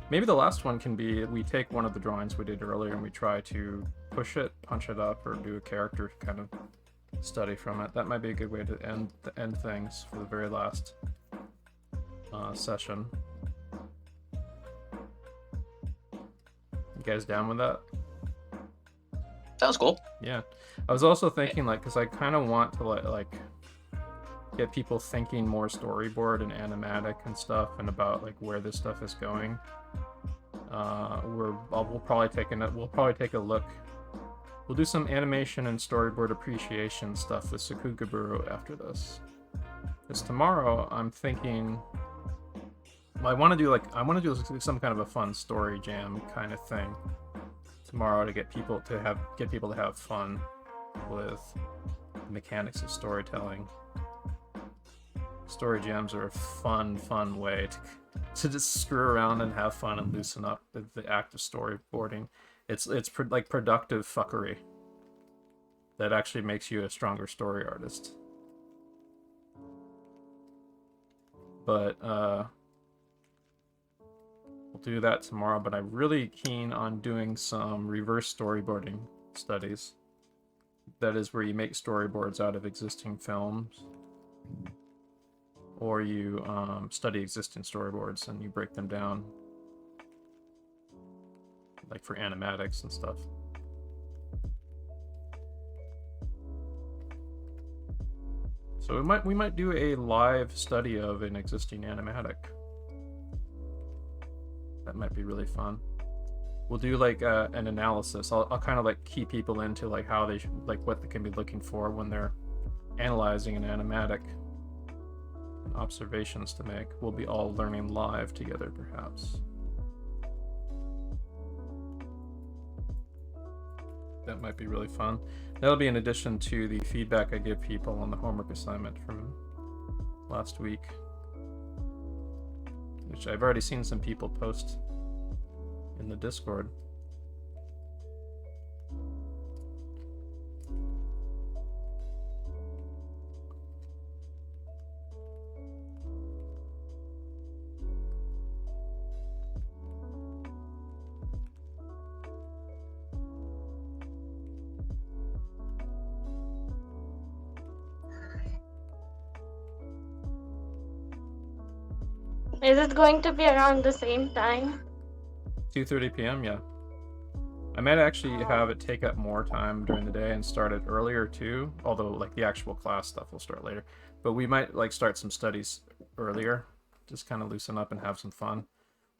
Maybe the last one can be we take one of the drawings we did earlier and we try to push it, punch it up, or do a character kind of study from it. That might be a good way to end things for the very last session. You guys down with that? Sounds cool. Yeah. I was also thinking, like, because I kind of want to, like, get people thinking more storyboard and animatic and stuff, and about, like, where this stuff is going. We'll probably take a look. We'll do some animation and storyboard appreciation stuff with Sakugaburo after this. Because tomorrow, I'm thinking... Well, I want to do some kind of a fun story jam kind of thing tomorrow to get people to have fun with the mechanics of storytelling. Story jams are a fun way to just screw around and have fun and loosen up the act of storyboarding. It's like productive fuckery that actually makes you a stronger story artist. But we'll do that tomorrow, but I'm really keen on doing some reverse storyboarding studies. That is where you make storyboards out of existing films, or you study existing storyboards and you break them down, like for animatics and stuff. So we might do a live study of an existing animatic. That might be really fun. We'll do like an analysis. I'll kind of like key people into like how they should, like what they can be looking for when they're analyzing an animatic. And observations to make. We'll be all learning live together, perhaps. That might be really fun. That'll be in addition to the feedback I give people on the homework assignment from last week, which I've already seen some people post in the Discord. Is it going to be around the same time? 2:30 p.m. Yeah. I might actually have it take up more time during the day and start it earlier too. Although like the actual class stuff will start later, but we might like start some studies earlier, just kind of loosen up and have some fun.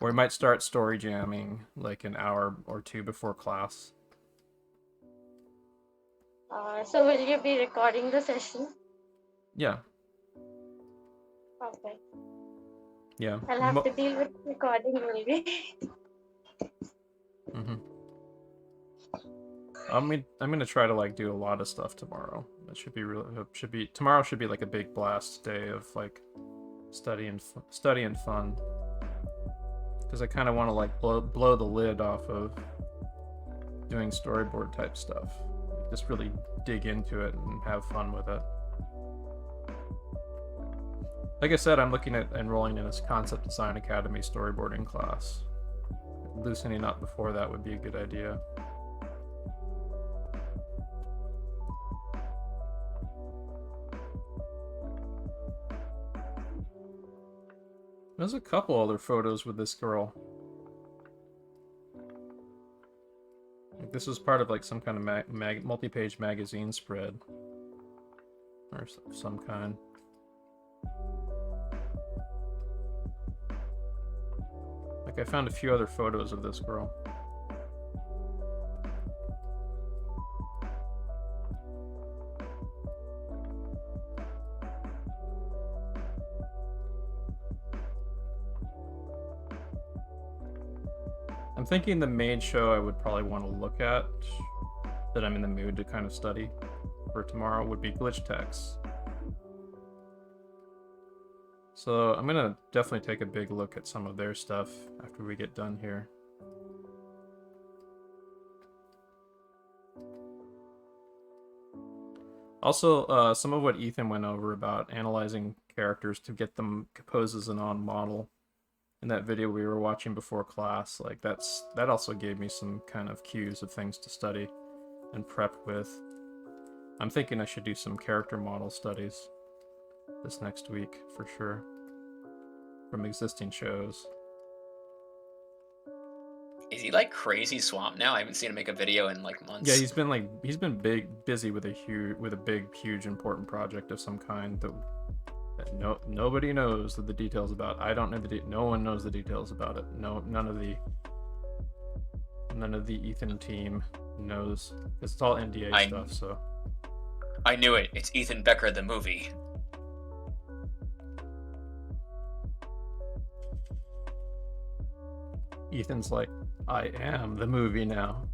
Or we might start story jamming like an hour or two before class. So will you be recording the session? Yeah. Okay. Yeah. I'll have to deal with recording maybe. Mm-hmm. I'm gonna try to like do a lot of stuff tomorrow. It should be tomorrow should be like a big blast day of like study and fun. Because I kind of want to like blow the lid off of doing storyboard type stuff. Just really dig into it and have fun with it. Like I said, I'm looking at enrolling in this Concept Design Academy storyboarding class. Loosening up before that would be a good idea. There's a couple other photos with this girl. Like this was part of like some kind of multi-page magazine spread. Or some kind. Like I found a few other photos of this girl. I'm thinking the main show I would probably want to look at, that I'm in the mood to kind of study for tomorrow, would be Glitch Techs. So I'm gonna definitely take a big look at some of their stuff after we get done here. Also, some of what Ethan went over about analyzing characters to get them poses and on model in that video we were watching before class, like that also gave me some kind of cues of things to study and prep with. I'm thinking I should do some character model studies this next week for sure from existing shows. Is he like crazy swamped now? I haven't seen him make a video in like months. Yeah, he's been busy with a big huge important project of some kind that nobody knows the details about. I don't know no one knows the details about it. None of the Ethan team knows. It's all NDA stuff, so. I knew it. It's Ethan Becker the movie. Ethan's like, I am the movie now.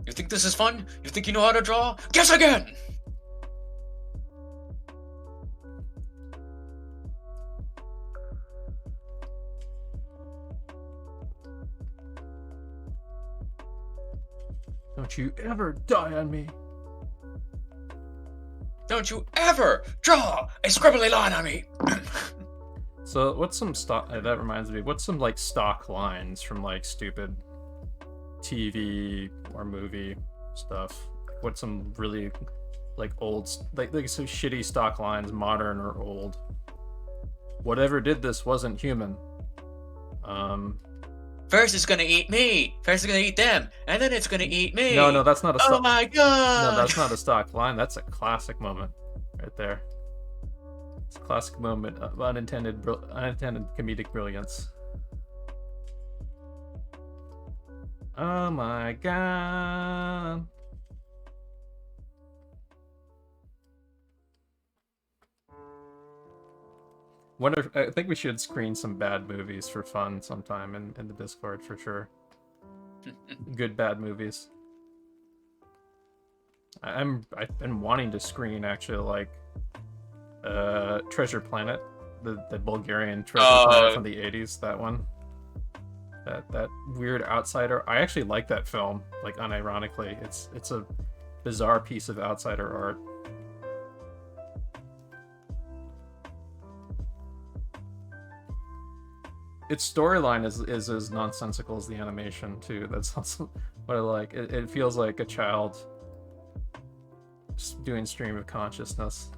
You think this is fun? You think you know how to draw? Guess again! Don't you ever die on me. Don't you ever draw a scribbly line on me! So what's some stock, that reminds me, what's some like stock lines from like stupid TV or movie stuff? What's some really like old, like some shitty stock lines, modern or old? Whatever did this wasn't human. First it's gonna eat me, first it's gonna eat them, and then it's gonna eat me. No, that's not a stock. Oh my god! No, that's not a stock line. That's a classic moment right there. It's a classic moment of unintended comedic brilliance. Oh my god. I think we should screen some bad movies for fun sometime in the Discord for sure. Good bad movies. I've been wanting to screen actually like Treasure Planet, the Bulgarian Treasure Planet from the 80s, that one. That weird outsider. I actually like that film, like unironically. It's a bizarre piece of outsider art. Its storyline is as nonsensical as the animation too. That's also what I like. It feels like a child just doing stream of consciousness.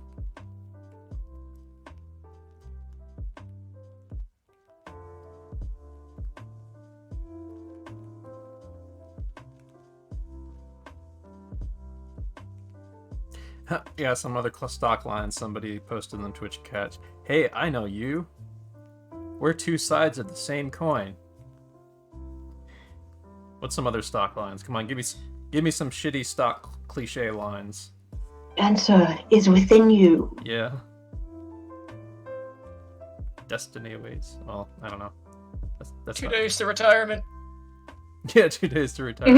Yeah, some other stock lines somebody posted on Twitch catch. Hey, I know you. We're two sides of the same coin. What's some other stock lines? Come on, give me some shitty stock cliche lines. Answer is within you. Yeah. Destiny awaits. Well, I don't know. That's 2 not... days to retirement. Yeah, 2 days to retire.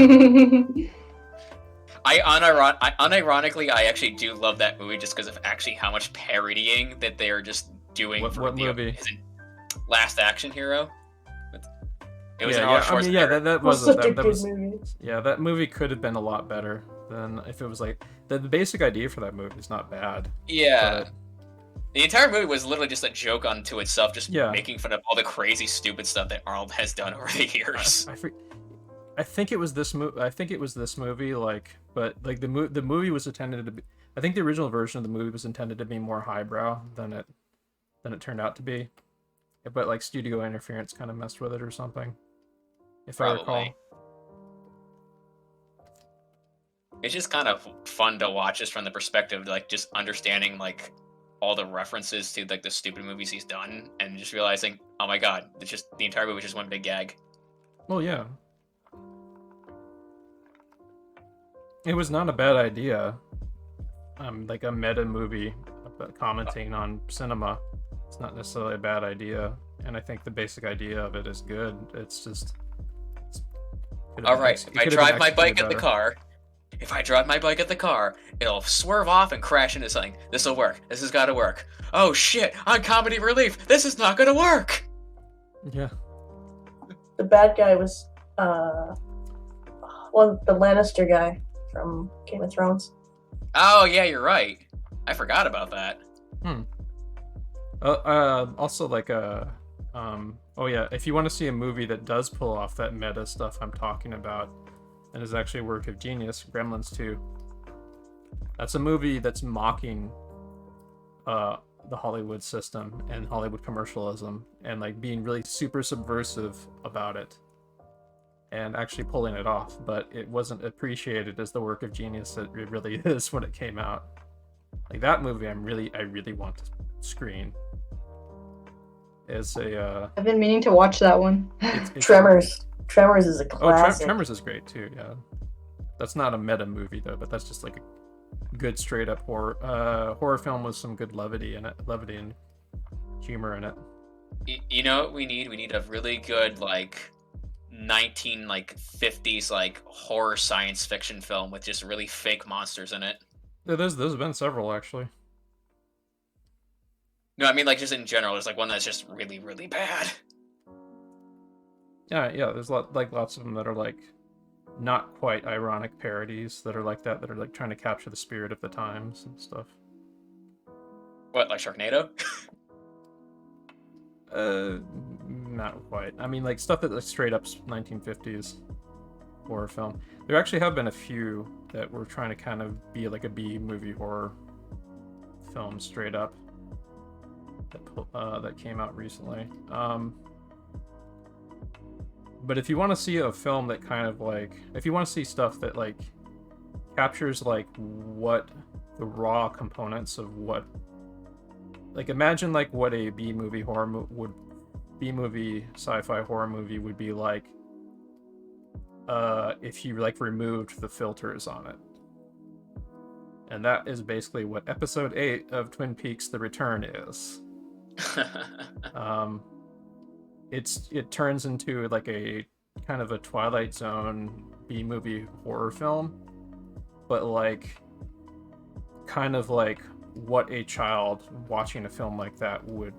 Unironically, I actually do love that movie just because of actually how much parodying that they are just doing. What movie? Last Action Hero. It was yeah, an Arnold I mean, yeah, Schwarzenegger. that was such a that good was movie. yeah, that movie could have been a lot better than if it was like the basic idea for that movie is not bad. Yeah. But... The entire movie was literally just a joke unto itself, just Yeah. making fun of all the crazy, stupid stuff that Arnold has done over the years. I think it was this movie. I think it was this movie. Like, but like the movie was intended to be. I think the original version of the movie was intended to be more highbrow than it turned out to be. But like studio interference kind of messed with it or something. If I recall. Probably. It's just kind of fun to watch, just from the perspective, like just understanding like all the references to like the stupid movies he's done, and just realizing, oh my god, it's just the entire movie was just one big gag. Well, yeah. It was not a bad idea. Like a meta movie commenting on cinema. It's not necessarily a bad idea, and I think the basic idea of it is good. It's just. All right, if I drive my bike at the car, it'll swerve off and crash into something. This will work. This has got to work. Oh shit! On comedy relief, this is not gonna work. Yeah. The bad guy was the Lannister guy from Game of Thrones. Oh yeah, you're right. I forgot about that. Also, like oh yeah, if you want to see a movie that does pull off that meta stuff I'm talking about, and is actually a work of genius, Gremlins 2. That's a movie that's mocking the Hollywood system and Hollywood commercialism, and like being really super subversive about it, and actually pulling it off. But it wasn't appreciated as the work of genius that it really is when it came out. Like that movie, I really want to screen. As a I've been meaning to watch that one. it's Tremors. Tremors is a classic. Tremors is great too. Yeah, that's not a meta movie though, but that's just like a good straight up horror film with some good levity and humor in it. You know what we need? We need a really good like 50s like horror science fiction film with just really fake monsters in it. Yeah, there's have been several actually. No, I mean like just in general. There's like one that's just really, really bad. Yeah. There's lots of them that are like not quite ironic parodies that are like that are like trying to capture the spirit of the times and stuff. What, like Sharknado? Not quite. I mean, like stuff that like straight up 1950s horror film. There actually have been a few that were trying to kind of be like a B movie horror film straight up that came out recently. But if you want to see a film that kind of like, if you want to see stuff that like captures like what the raw components of what, like imagine like what a B movie sci-fi horror movie would be like if you like removed the filters on it. And that is basically what episode 8 of Twin Peaks: The Return is. It turns into like a kind of a Twilight Zone B movie horror film, but like kind of like what a child watching a film like that would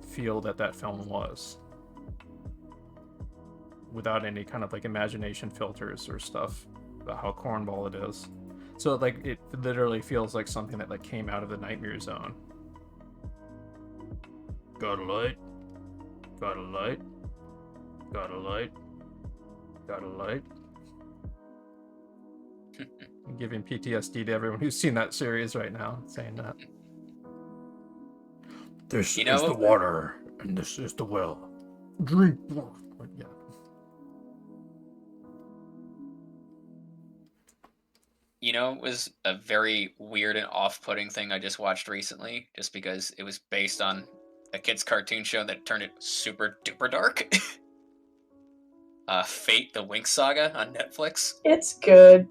feel that film was, without any kind of like imagination filters or stuff about how cornball it is. So like it literally feels like something that like came out of the Nightmare Zone. Got a light? Got a light? Got a light? Got a light? I'm giving PTSD to everyone who's seen that series right now, saying that. This is the water, and this is the well. Drink. Yeah. You know, it was a very weird and off-putting thing I just watched recently, just because it was based on a kid's cartoon show that turned it super duper dark. Fate: The Winx Saga on Netflix. It's good.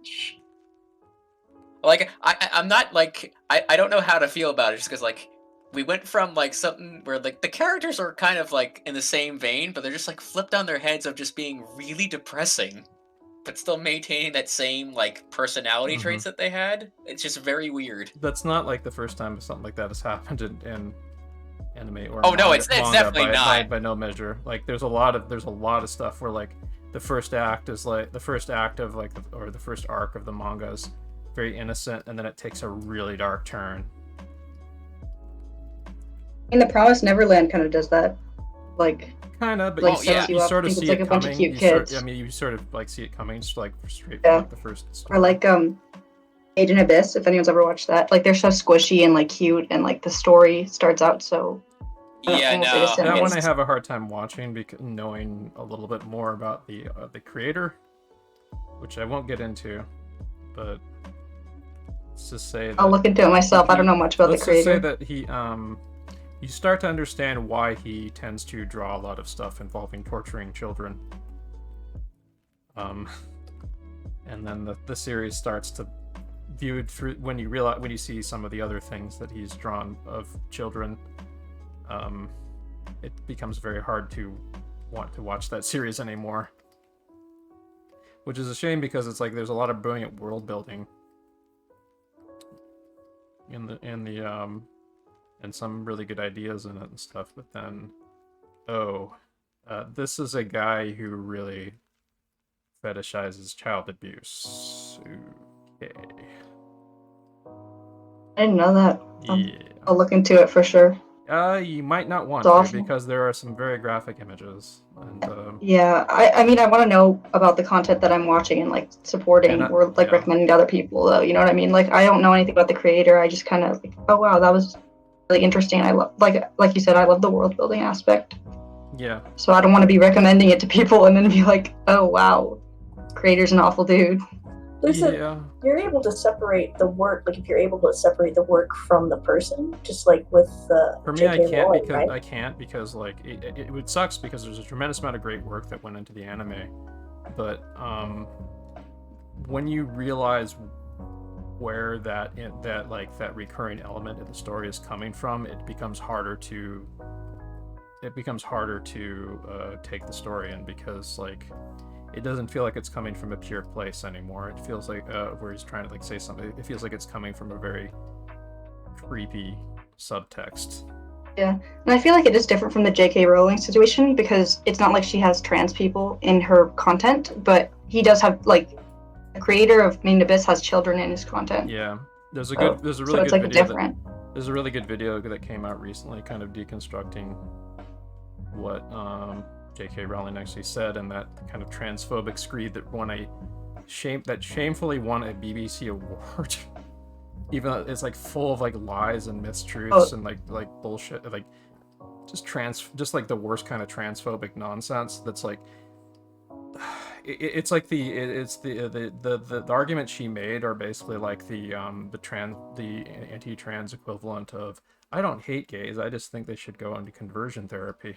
Like, I'm not like I don't know how to feel about it, just because like we went from like something where like the characters are kind of like in the same vein, but they're just like flipped on their heads of just being really depressing, but still maintaining that same like personality traits that they had. It's just very weird. That's not like the first time something like that has happened in anime or Oh no, manga, it's definitely not. by no measure. Like there's a lot of stuff where like the first act is like the first act of like the first arc of the manga is very innocent, and then it takes a really dark turn. I mean, The Promised Neverland kind of does that. Like, Kind of, but like, you sort of it's see like it a bunch of coming. cute kids. You sort of like see it coming, just like straight Yeah. from like the first story. Or like Agent Abyss, if anyone's ever watched that. Like, they're so squishy and like cute, and like the story starts out so. Yeah, almost no. innocent. That one I It's- have a hard time watching because knowing a little bit more about the creator, which I won't get into, but let's just say that I'll look into it myself. I don't know much about the let's just say creator. that he you start to understand why he tends to draw a lot of stuff involving torturing children. And then the series starts to view it through when you see some of the other things that he's drawn of children. It becomes very hard to want to watch that series anymore, which is a shame because it's like there's a lot of brilliant world building and some really good ideas in it and stuff, but then this is a guy who really fetishizes child abuse. Okay. I didn't know that. Yeah. I'll look into it for sure. You might not want It's to awful. because there are some very graphic images, and Yeah, I mean, I want to know about the content that I'm watching and like supporting And, or like yeah. recommending to other people, though. You know what I mean? Like, I don't know anything about the creator. I just kind of like, oh wow, that was really interesting. I love, like you said, I love the world building aspect. yeah, So I don't want to be recommending it to people and then be like, oh wow, creator's an awful dude. yeah. You're able to separate the work, like if you're able to separate the work from the person, just like with the For me, I J.K. can't Rowling, because right? I can't because like it sucks because there's a tremendous amount of great work that went into the anime, but when you realize where that recurring element of the story is coming from, it becomes harder to take the story in because like it doesn't feel like it's coming from a pure place anymore. It feels like where he's trying to like say something. It feels like it's coming from a very creepy subtext. Yeah, and I feel like it is different from the J.K. Rowling situation because it's not like she has trans people in her content, but he does have like the creator of Main Abyss has children in his content. Yeah, there's a So really it's good like video. different. There's a really good video that came out recently, kind of deconstructing what J.K. Rowling actually said, and that kind of transphobic screed that shamefully won a BBC award. Even though it's like full of like lies and mistruths and like bullshit, like just like the worst kind of transphobic nonsense. That's like it's like the argument she made are basically like the anti-trans equivalent of I don't hate gays, I just think they should go into conversion therapy.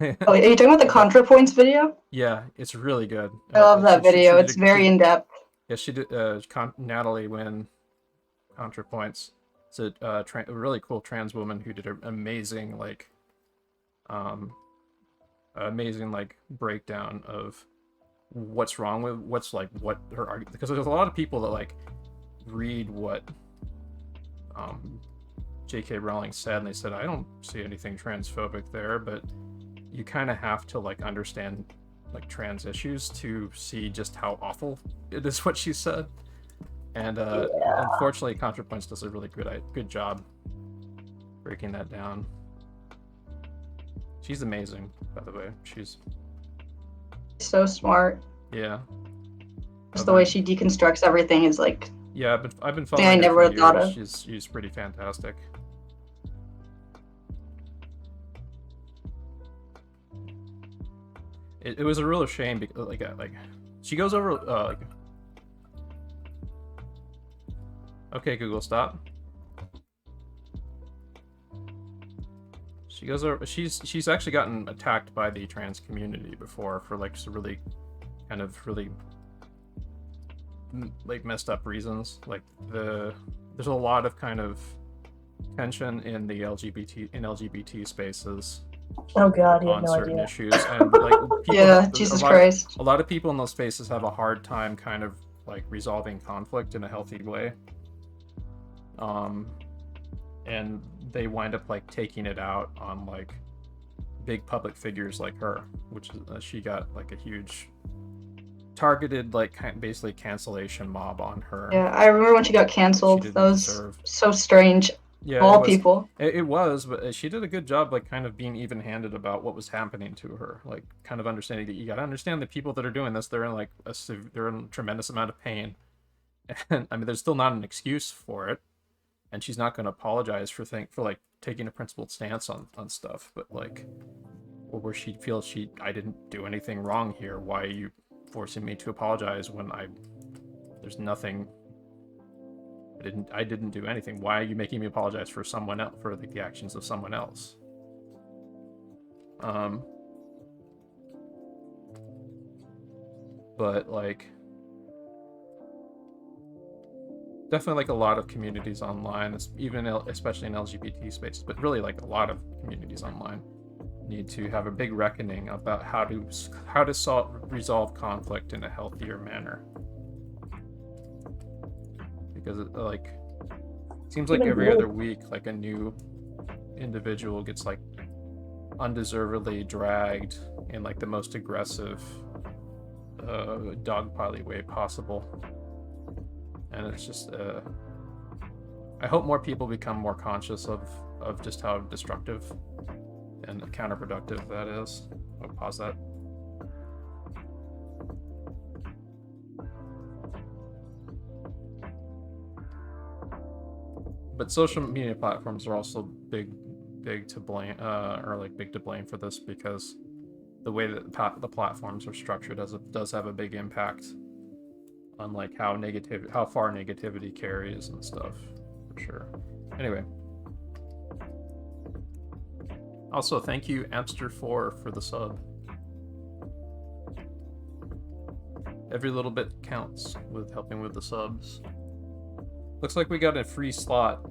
Oh, are you talking about the ContraPoints video? Yeah, it's really good. I love that She video. did It's very in depth. Yeah, she did. Natalie Wynn, ContraPoints. It's a really cool trans woman who did an amazing breakdown of what's wrong with what her argument, because there's a lot of people that like read what J.K. Rowling said and they said I don't see anything transphobic there, but you kind of have to like understand like trans issues to see just how awful it is what she said. And unfortunately ContraPoints does a really good job breaking that down. She's amazing, by the way. She's So smart. yeah. Just the way she deconstructs everything is like Yeah, I've been following I her never for would have thought years. of. She's pretty fantastic. It was a real shame because like she goes over Okay, Google, stop. She goes over. She's actually gotten attacked by the trans community before for like some really, kind of really, like messed up reasons. Like there's a lot of kind of tension in the LGBT spaces. Oh god, you have on no certain idea. issues, and like people, Yeah, Jesus Christ. a lot of people in those spaces have a hard time kind of like resolving conflict in a healthy way. And they wind up like taking it out on like big public figures like her, which is she got like a huge targeted like basically cancellation mob on her. Yeah, I remember when she got canceled. That was so strange. Yeah, All people. It was, but she did a good job, like kind of being even-handed about what was happening to her, like kind of understanding that you got to understand the people that are doing this. They're in like they're in a tremendous amount of pain, and I mean, there's still not an excuse for it, and she's not going to apologize for like taking a principled stance on stuff, but like, or where she feels I didn't do anything wrong here. Why are you forcing me to apologize when there's nothing. I didn't do anything. Why are you making me apologize for someone else, for the actions of someone else? But like, definitely like a lot of communities online, especially in LGBT spaces, but really like a lot of communities online need to have a big reckoning about how to resolve conflict in a healthier manner. Because it like seems like every other week, like a new individual gets like undeservedly dragged in like the most aggressive, dogpile way possible, and it's just I hope more people become more conscious of just how destructive and counterproductive that is. I'll pause that. But social media platforms are also big to blame, big to blame for this, because the way that the platforms are structured does have a big impact on like how far negativity carries and stuff, for sure. Anyway, also thank you Amster4 for the sub. Every little bit counts with helping with the subs. Looks like we got a free slot,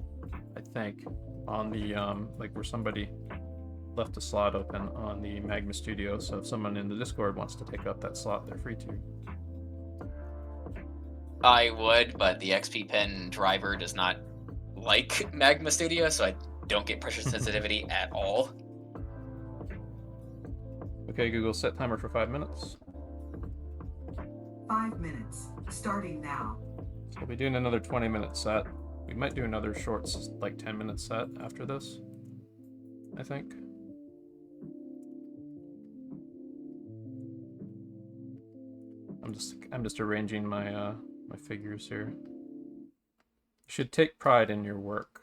I think, on the, like where somebody left a slot open on the Magma Studio, so if someone in the Discord wants to take up that slot, they're free to. I would, but the XP Pen driver does not like Magma Studio, so I don't get pressure sensitivity at all. Okay, Google, set timer for 5 minutes. 5 minutes, starting now. So we'll be doing another 20-minute set. We might do another short, like 10-minute set after this, I think. I'm just arranging my my figures here. You should take pride in your work.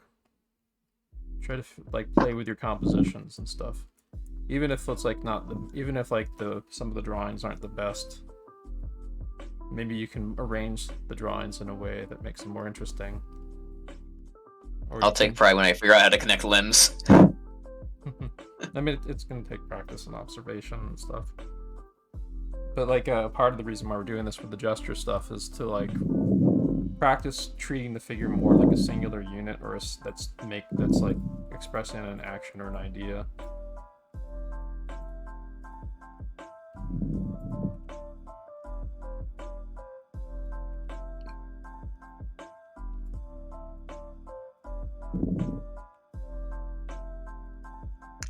Try to like play with your compositions and stuff, even if it's like even if like some of the drawings aren't the best. Maybe you can arrange the drawings in a way that makes them more interesting. I'll take pride when I figure out how to connect limbs. I mean, it's going to take practice and observation and stuff. But like part of the reason why we're doing this with the gesture stuff is to like practice treating the figure more like a singular unit, or that's like expressing an action or an idea.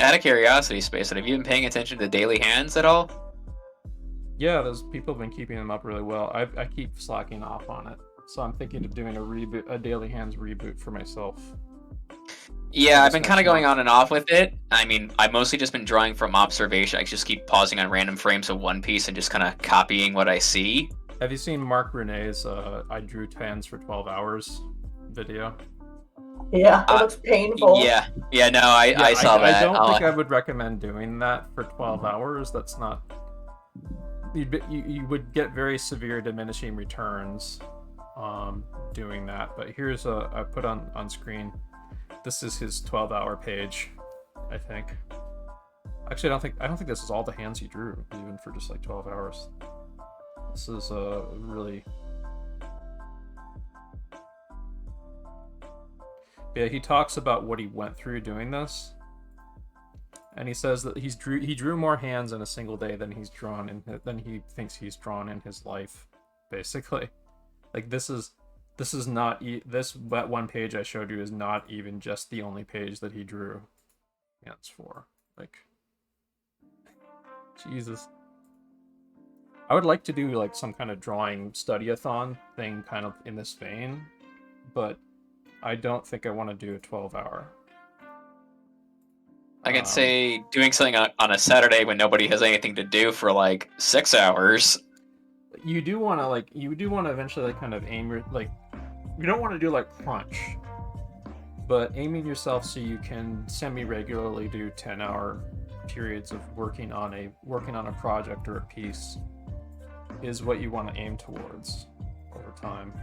Out of curiosity, Spacedad, have you been paying attention to daily hands at all? Yeah, those people have been keeping them up really well. I keep slacking off on it, so I'm thinking of doing a daily hands reboot for myself. Yeah, I've been kind of going on and off with it. I mean, I've mostly just been drawing from observation. I just keep pausing on random frames of one piece and just kind of copying what I see. Have you seen Mark Renee's I drew hands for 12 hours video? Yeah, that looks painful. Yeah, no, I saw that. I don't think I would recommend doing that for 12 hours. That's not... You would get very severe diminishing returns doing that. But here's I put on screen. This is his 12-hour page, I think. Actually, I don't think this is all the hands he drew, even for just like 12 hours. This is really. Yeah, he talks about what he went through doing this, and he says that he drew more hands in a single day than he thinks he's drawn in his life, basically. Like that one page I showed you is not even just the only page that he drew hands for. Like, Jesus. I would like to do like some kind of drawing study-a-thon thing kind of in this vein, but I don't think I want to do a 12-hour. I can say doing something on a Saturday when nobody has anything to do for like 6 hours. You do want to eventually like kind of aim like, you don't want to do like crunch, but aiming yourself so you can semi-regularly do 10-hour periods of working on a project or a piece is what you want to aim towards over time.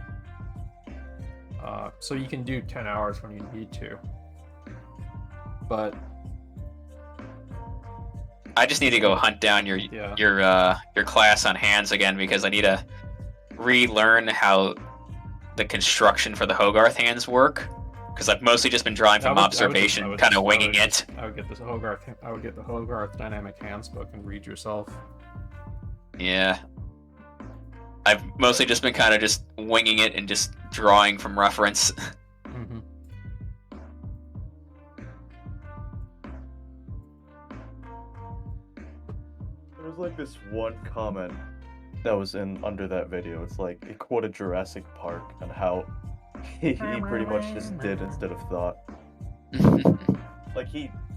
So you can do 10 hours when you need to, but I just need to go hunt down your class on hands again, because I need to relearn how the construction for the Hogarth hands work, because I've mostly just been drawing from observation, kind of winging it. I would get the Hogarth dynamic hands book and read yourself. Yeah. I've mostly just been kind of just winging it and just drawing from reference. Mm-hmm. There was like this one comment that was under that video. It's like it quoted Jurassic Park and how he pretty much just did instead of thought. Like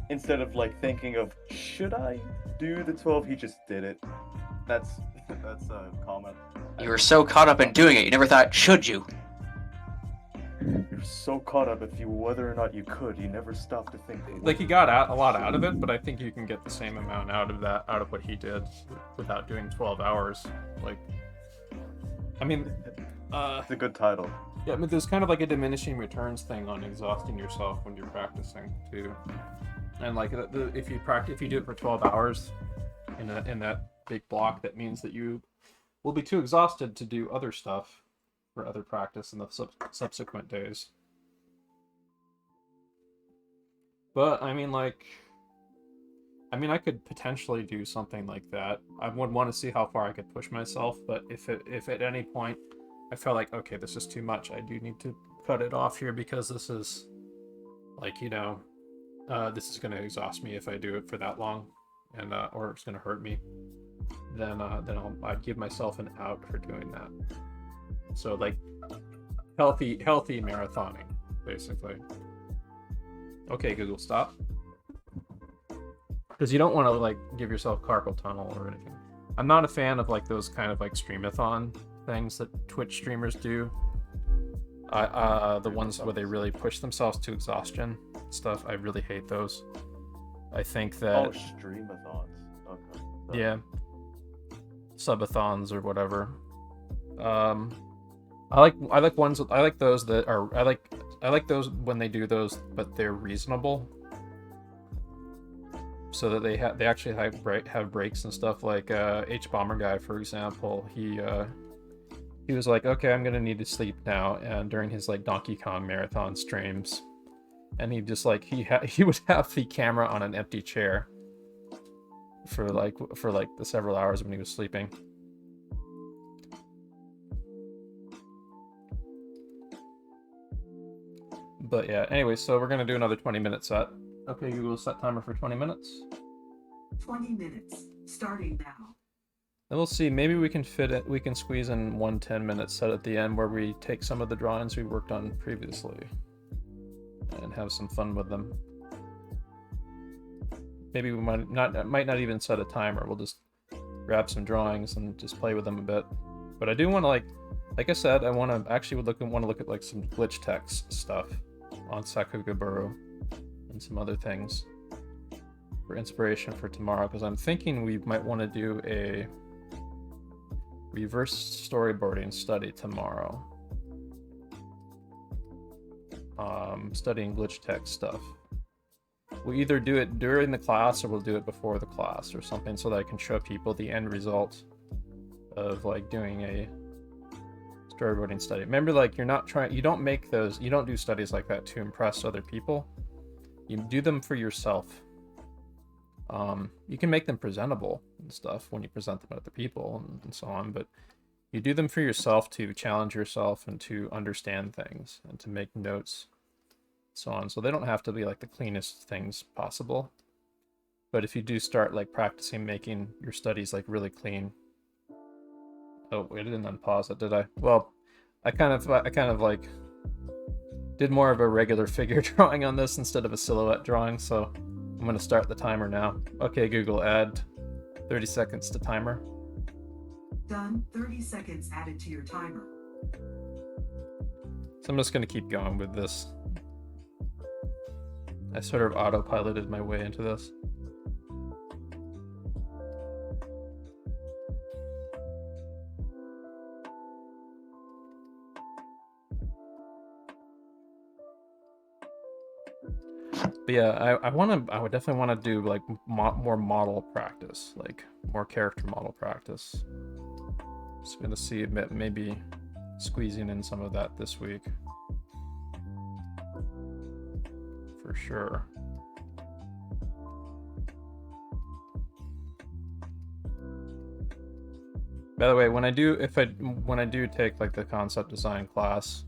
instead of like thinking of should I do the 12, he just did it. That's a comment. You were so caught up in doing it, you never thought, should you? You're so caught up if you whether or not you could, you never stopped to think. Like, he got a lot out of it, but I think you can get the same amount out of what he did without doing 12 hours. Like, I mean, it's a good title. Yeah, I mean, there's kind of like a diminishing returns thing on exhausting yourself when you're practicing too. And like, if you do it for 12 hours in that big block, that means that you will be too exhausted to do other stuff for other practice in the subsequent days. But I mean, I could potentially do something like that. I would want to see how far I could push myself, but if at any point I felt like, okay, this is too much, I do need to cut it off here, because this is like, this is going to exhaust me if I do it for that long, and or it's going to hurt me, then I'd give myself an out for doing that. So like healthy marathoning, basically. Okay, Google, stop. Because you don't want to like give yourself carpal tunnel or anything. I'm not a fan of like those kind of like streamathon things that Twitch streamers do. The ones where they really push themselves to exhaustion stuff, I really hate those. I think that streamathons. Okay. Yeah, subathons or whatever. I like those that are I like those when they do those, but they're reasonable, so that they actually have breaks and stuff. Like H Bomber Guy, for example, he was like, okay, I'm gonna need to sleep now, and during his like Donkey Kong marathon streams, and he just like he would have the camera on an empty chair for the several hours when he was sleeping. But yeah, anyway, so we're gonna do another 20-minute set. Okay, Google, set timer for 20 minutes. 20 minutes, starting now. And we'll see, maybe we can squeeze in one 10-minute set at the end where we take some of the drawings we worked on previously and have some fun with them. Maybe we might not even set a timer. We'll just grab some drawings and just play with them a bit. But I do want to like I said, I want to look at like some glitch text stuff on Sakugaburo and some other things for inspiration for tomorrow, because I'm thinking we might want to do a reverse storyboarding study tomorrow. studying glitch text stuff. We either do it during the class or we'll do it before the class or something so that I can show people the end result of like doing a storyboarding study. Remember, like, you don't make those, you don't do studies like that to impress other people. You do them for yourself. You can make them presentable and stuff when you present them to other people and so on, but you do them for yourself to challenge yourself and to understand things and to make notes, so on. So they don't have to be like the cleanest things possible. But if you do start like practicing making your studies like really clean. Oh, wait, I didn't unpause it, did I? Well, I kind of like did more of a regular figure drawing on this instead of a silhouette drawing, so I'm going to start the timer now. Okay, Google, add 30 seconds to timer. Done. 30 seconds added to your timer. So I'm just going to keep going with this. I sort of autopiloted my way into this. But yeah, I would definitely want to do like more model practice, like more character model practice. Just gonna see maybe squeezing in some of that this week. For sure. By the way, when I do take like the concept design class,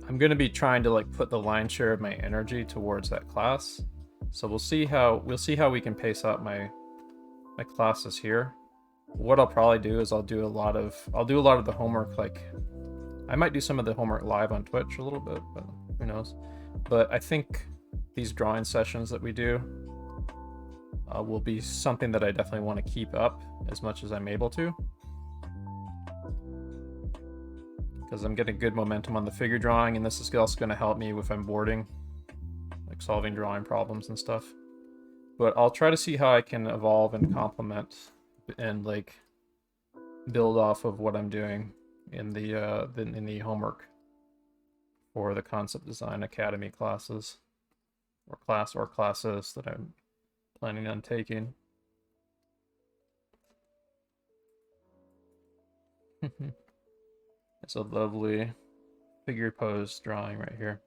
I'm going to be trying to like put the lion's share of my energy towards that class. So we'll see how we can pace out my classes here. What I'll probably do is I'll do a lot of the homework. Like, I might do some of the homework live on Twitch a little bit, but who knows. But I think these drawing sessions that we do will be something that I definitely want to keep up as much as I'm able to. Because I'm getting good momentum on the figure drawing, and this is also going to help me if I'm boarding, like solving drawing problems and stuff. But I'll try to see how I can evolve and complement and like build off of what I'm doing in the homework for the Concept Design Academy classes, or classes that I'm planning on taking. It's a lovely figure pose drawing right here.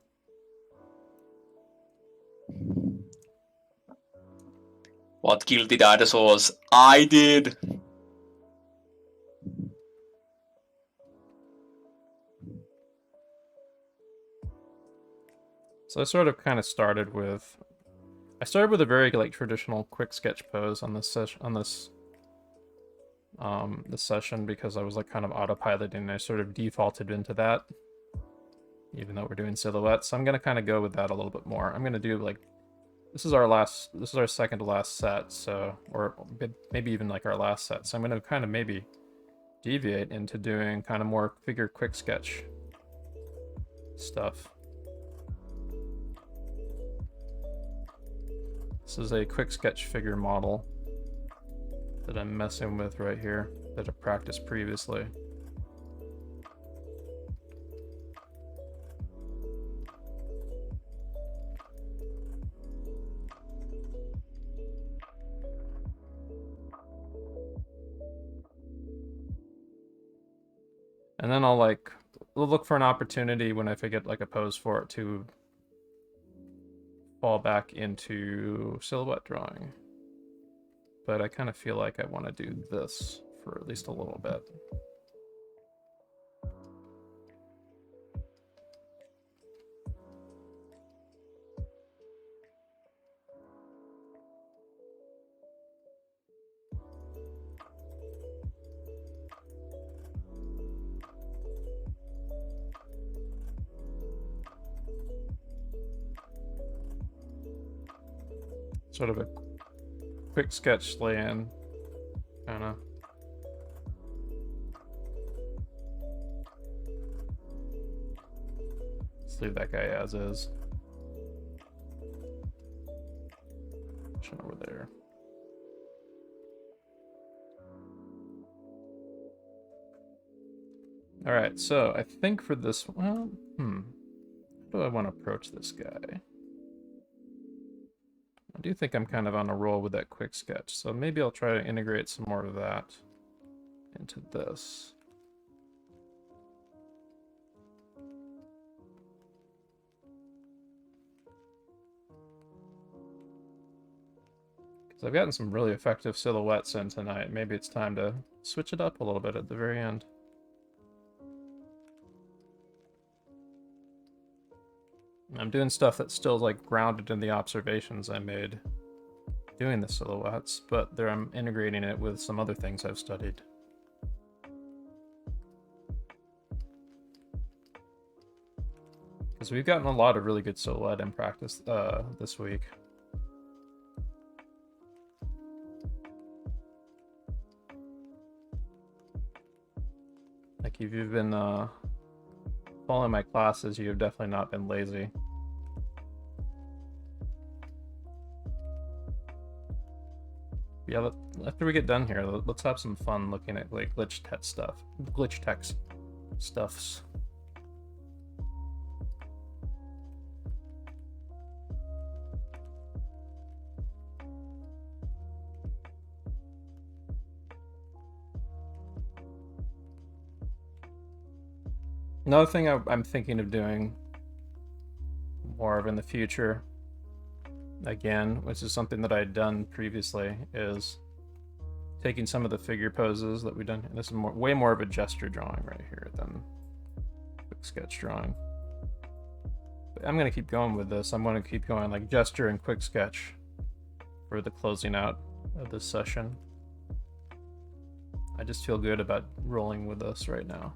What killed the dinosaurs? I did! So I sort of kind of started with a very like traditional quick sketch pose on this session because I was like kind of autopiloting and I sort of defaulted into that, even though we're doing silhouettes. So I'm gonna kind of go with that a little bit more. I'm gonna do like, this is our second to last set, so, or maybe even like our last set. So I'm gonna kind of maybe deviate into doing kind of more figure quick sketch stuff. This is a quick sketch figure model that I'm messing with right here that I practiced previously. And then I'll look for an opportunity when if I get like a pose for it to fall back into silhouette drawing. But I kind of feel like I want to do this for at least a little bit. Sort of a quick sketch lay-in, kind of. Let's leave that guy as is. Pushing over there. All right, so I think for this, well, how do I want to approach this guy? I do think I'm kind of on a roll with that quick sketch, so maybe I'll try to integrate some more of that into this. Because I've gotten some really effective silhouettes in tonight. Maybe it's time to switch it up a little bit at the very end. I'm doing stuff that's still like grounded in the observations I made doing the silhouettes, but there I'm integrating it with some other things I've studied. Because we've gotten a lot of really good silhouette in practice this week. Like if you've been following my classes, you have definitely not been lazy. Yeah, after we get done here, let's have some fun looking at like glitch text stuffs. Another thing I'm thinking of doing more of in the future, again, which is something that I had done previously, is taking some of the figure poses that we've done. And this is way more of a gesture drawing right here than quick sketch drawing. But I'm going to keep going with this. I'm going to keep going like gesture and quick sketch for the closing out of this session. I just feel good about rolling with this right now.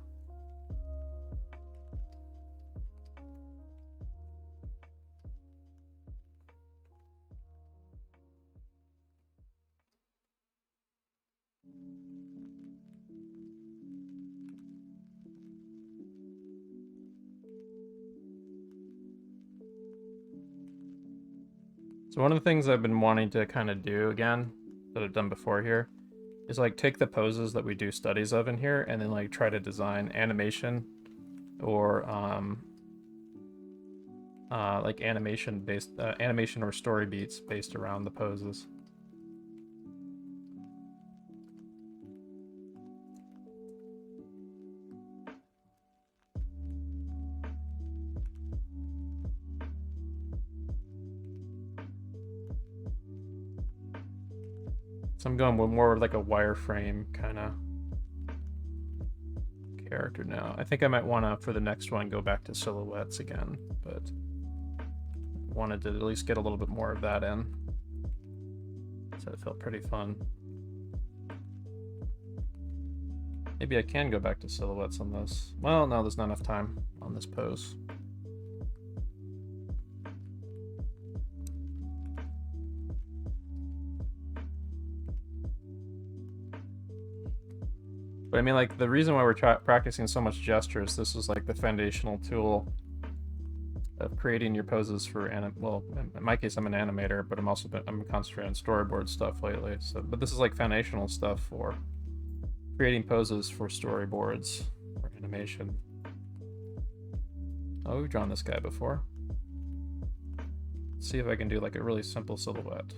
So one of the things I've been wanting to kind of do again, that I've done before here, is like take the poses that we do studies of in here and then like try to design animation or like animation or story beats based around the poses. So I'm going with more of like a wireframe kind of character now. I think I might want to, for the next one, go back to silhouettes again, but wanted to at least get a little bit more of that in. So it felt pretty fun. Maybe I can go back to silhouettes on this. Well, no, there's not enough time on this pose. But I mean, like, the reason why we're practicing so much gestures, this is like the foundational tool of creating your poses for well, in my case, I'm an animator, but I'm concentrating on storyboard stuff lately. So, but this is like foundational stuff for creating poses for storyboards or animation. Oh, we've drawn this guy before. Let's see if I can do like a really simple silhouette.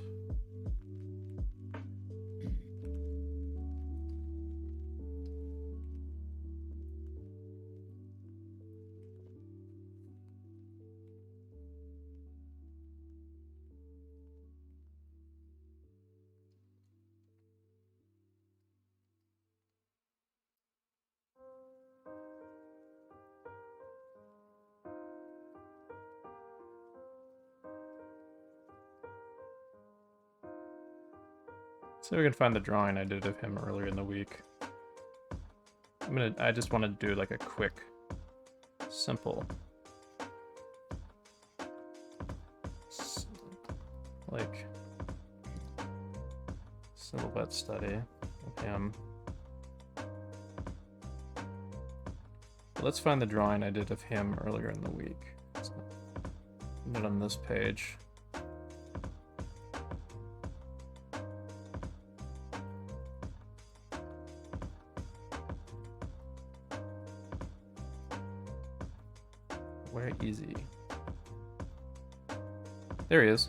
So we can find the drawing I did of him earlier in the week. I just want to do like a quick, simple, like silhouette study of him. Let's find the drawing I did of him earlier in the week. It's not on this page. Where easy. There he is.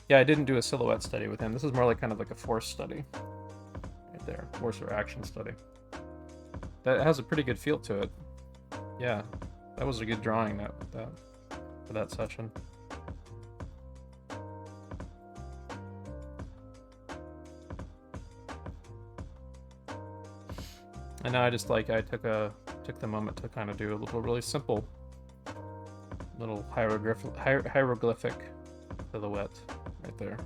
Yeah, I didn't do a silhouette study with him. This is more like kind of like a force study. Right there. Force or action study. That has a pretty good feel to it. Yeah. That was a good drawing for that session. And now I just like I took the moment to kind of do a little really simple little hieroglyphic silhouette right there.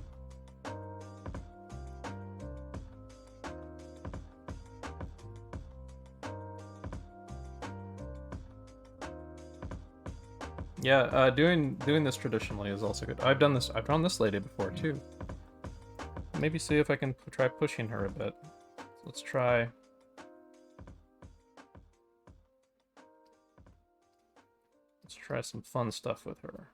Yeah, doing this traditionally is also good. I've drawn this lady before too. Maybe see if I can try pushing her a bit. Let's try. Let's try some fun stuff with her.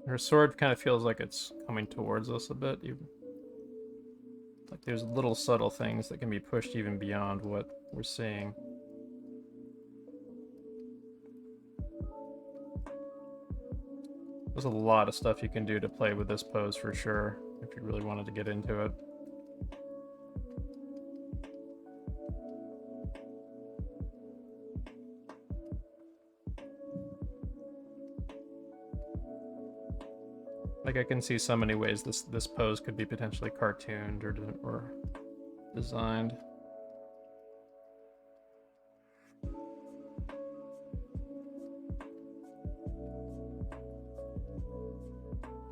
Her sword kind of feels like it's coming towards us a bit. Like there's little subtle things that can be pushed even beyond what we're seeing. There's a lot of stuff you can do to play with this pose for sure, if you really wanted to get into it. Like I can see so many ways this pose could be potentially cartooned or designed.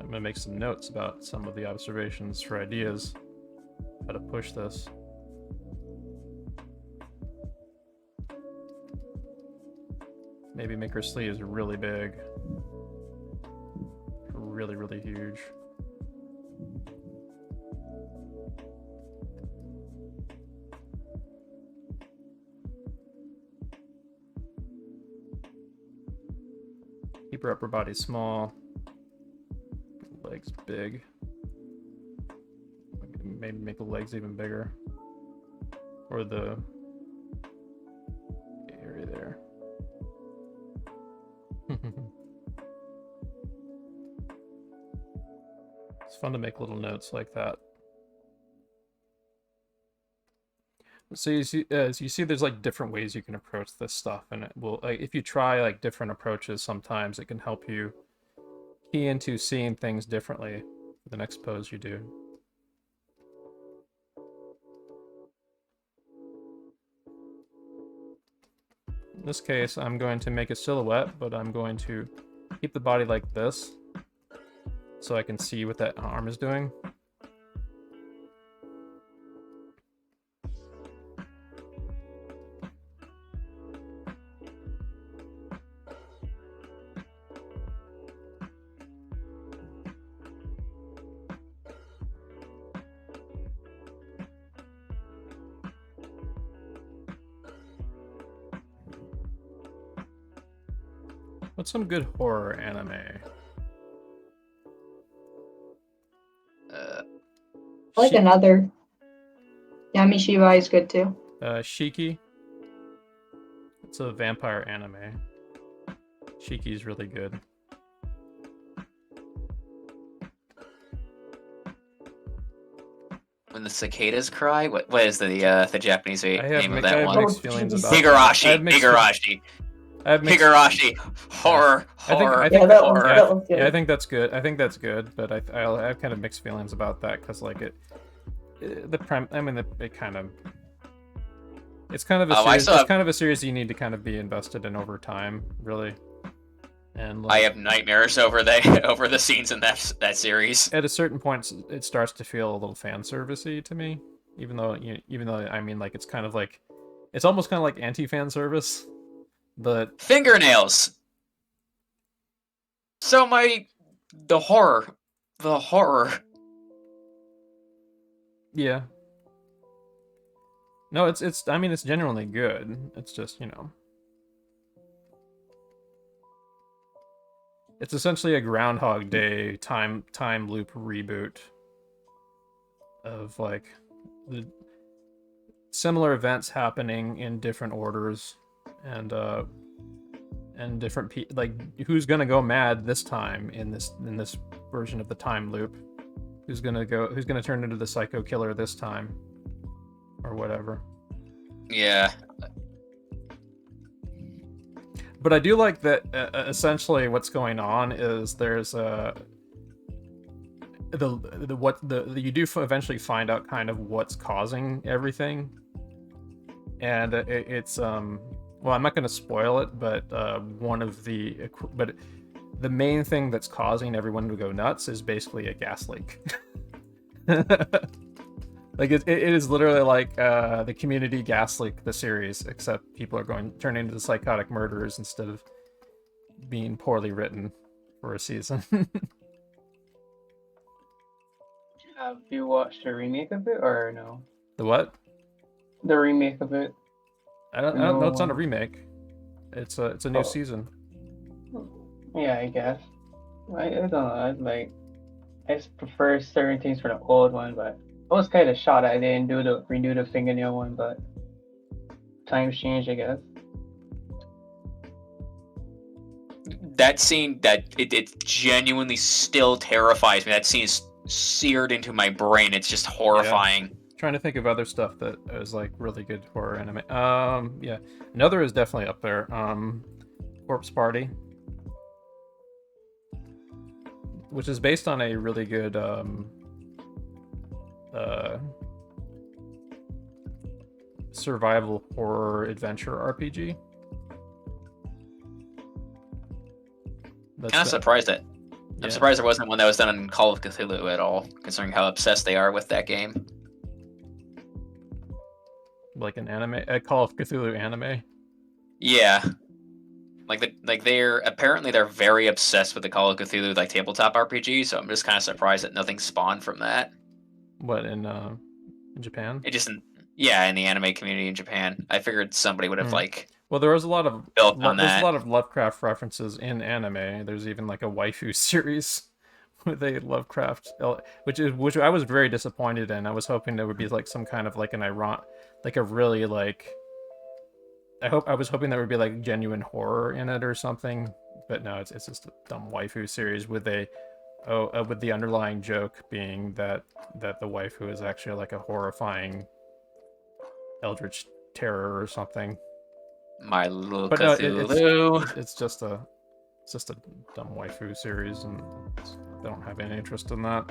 I'm gonna make some notes about some of the observations for ideas, how to push this. Maybe make her sleeves really big. Really, really huge. Keep her upper body small. Legs big. Maybe make the legs even bigger. Or the area there. It's fun to make little notes like that. So you see, there's like different ways you can approach this stuff, and it will, like, if you try like different approaches, sometimes it can help you key into seeing things differently for the next pose you do. In this case, I'm going to make a silhouette, but I'm going to keep the body like this, so I can see what that arm is doing. What's some good horror anime? I like another. Yami Shiba is good too. Shiki. It's a vampire anime. Shiki's really good. When the cicadas cry, what is the Japanese name of that I have one? mixed feelings about Higurashi. Higurashi. Horror. I think that's good. I think that's good, but I have kind of mixed feelings about that because like it kind of. It's kind of a series, it's kind of a series you need to kind of be invested in over time, really. And like, I have nightmares over the scenes in that series. At a certain point, it starts to feel a little fan servicey to me, even though I mean like it's kind of like it's almost kind of like anti-fan service, but fingernails. So the horror. Yeah. No, it's I mean it's genuinely good. It's just, you know. It's essentially a Groundhog Day time loop reboot of like the similar events happening in different orders and different like who's gonna go mad this time in this version of the time loop, who's gonna turn into the psycho killer this time or whatever. Yeah. But I do like that essentially what's going on is there's you do eventually find out kind of what's causing everything, and it's well, I'm not going to spoil it, but the main thing that's causing everyone to go nuts is basically a gas leak. Like it is literally like the Community gas leak, the series, except people are turning into psychotic murderers instead of being poorly written for a season. Have you watched the remake of it or no? The what? The remake of it. I don't know. It's not a remake. It's a new season. Yeah, I guess. I don't know. I just prefer certain things from the old one, but I was kind of shocked I didn't redo the fingernail one, but times change, I guess. That scene, it genuinely still terrifies me. That scene is seared into my brain. It's just horrifying. Yeah. Trying to think of other stuff that is like really good horror anime. Yeah, another is definitely up there. Corpse Party, which is based on a really good survival horror adventure RPG. Kind of surprised that. I'm surprised there wasn't one that was done in Call of Cthulhu at all, considering how obsessed they are with that game. Like an anime, a Call of Cthulhu anime. Yeah, they're very obsessed with the Call of Cthulhu like tabletop RPG. So I'm just kind of surprised that nothing spawned from that. What in Japan? It just in the anime community in Japan. I figured somebody would have Well, there was a lot of built on that. There's a lot of Lovecraft references in anime. There's even like a waifu series with a Lovecraft, which I was very disappointed in. I was hoping there would be like some kind of like an ironic, like a really like. I was hoping there would be like genuine horror in it or something, but no, it's just a dumb waifu series with with the underlying joke being that the waifu is actually like a horrifying eldritch terror or something. My little but Cthulhu. It's just a dumb waifu series, and I don't have any interest in that.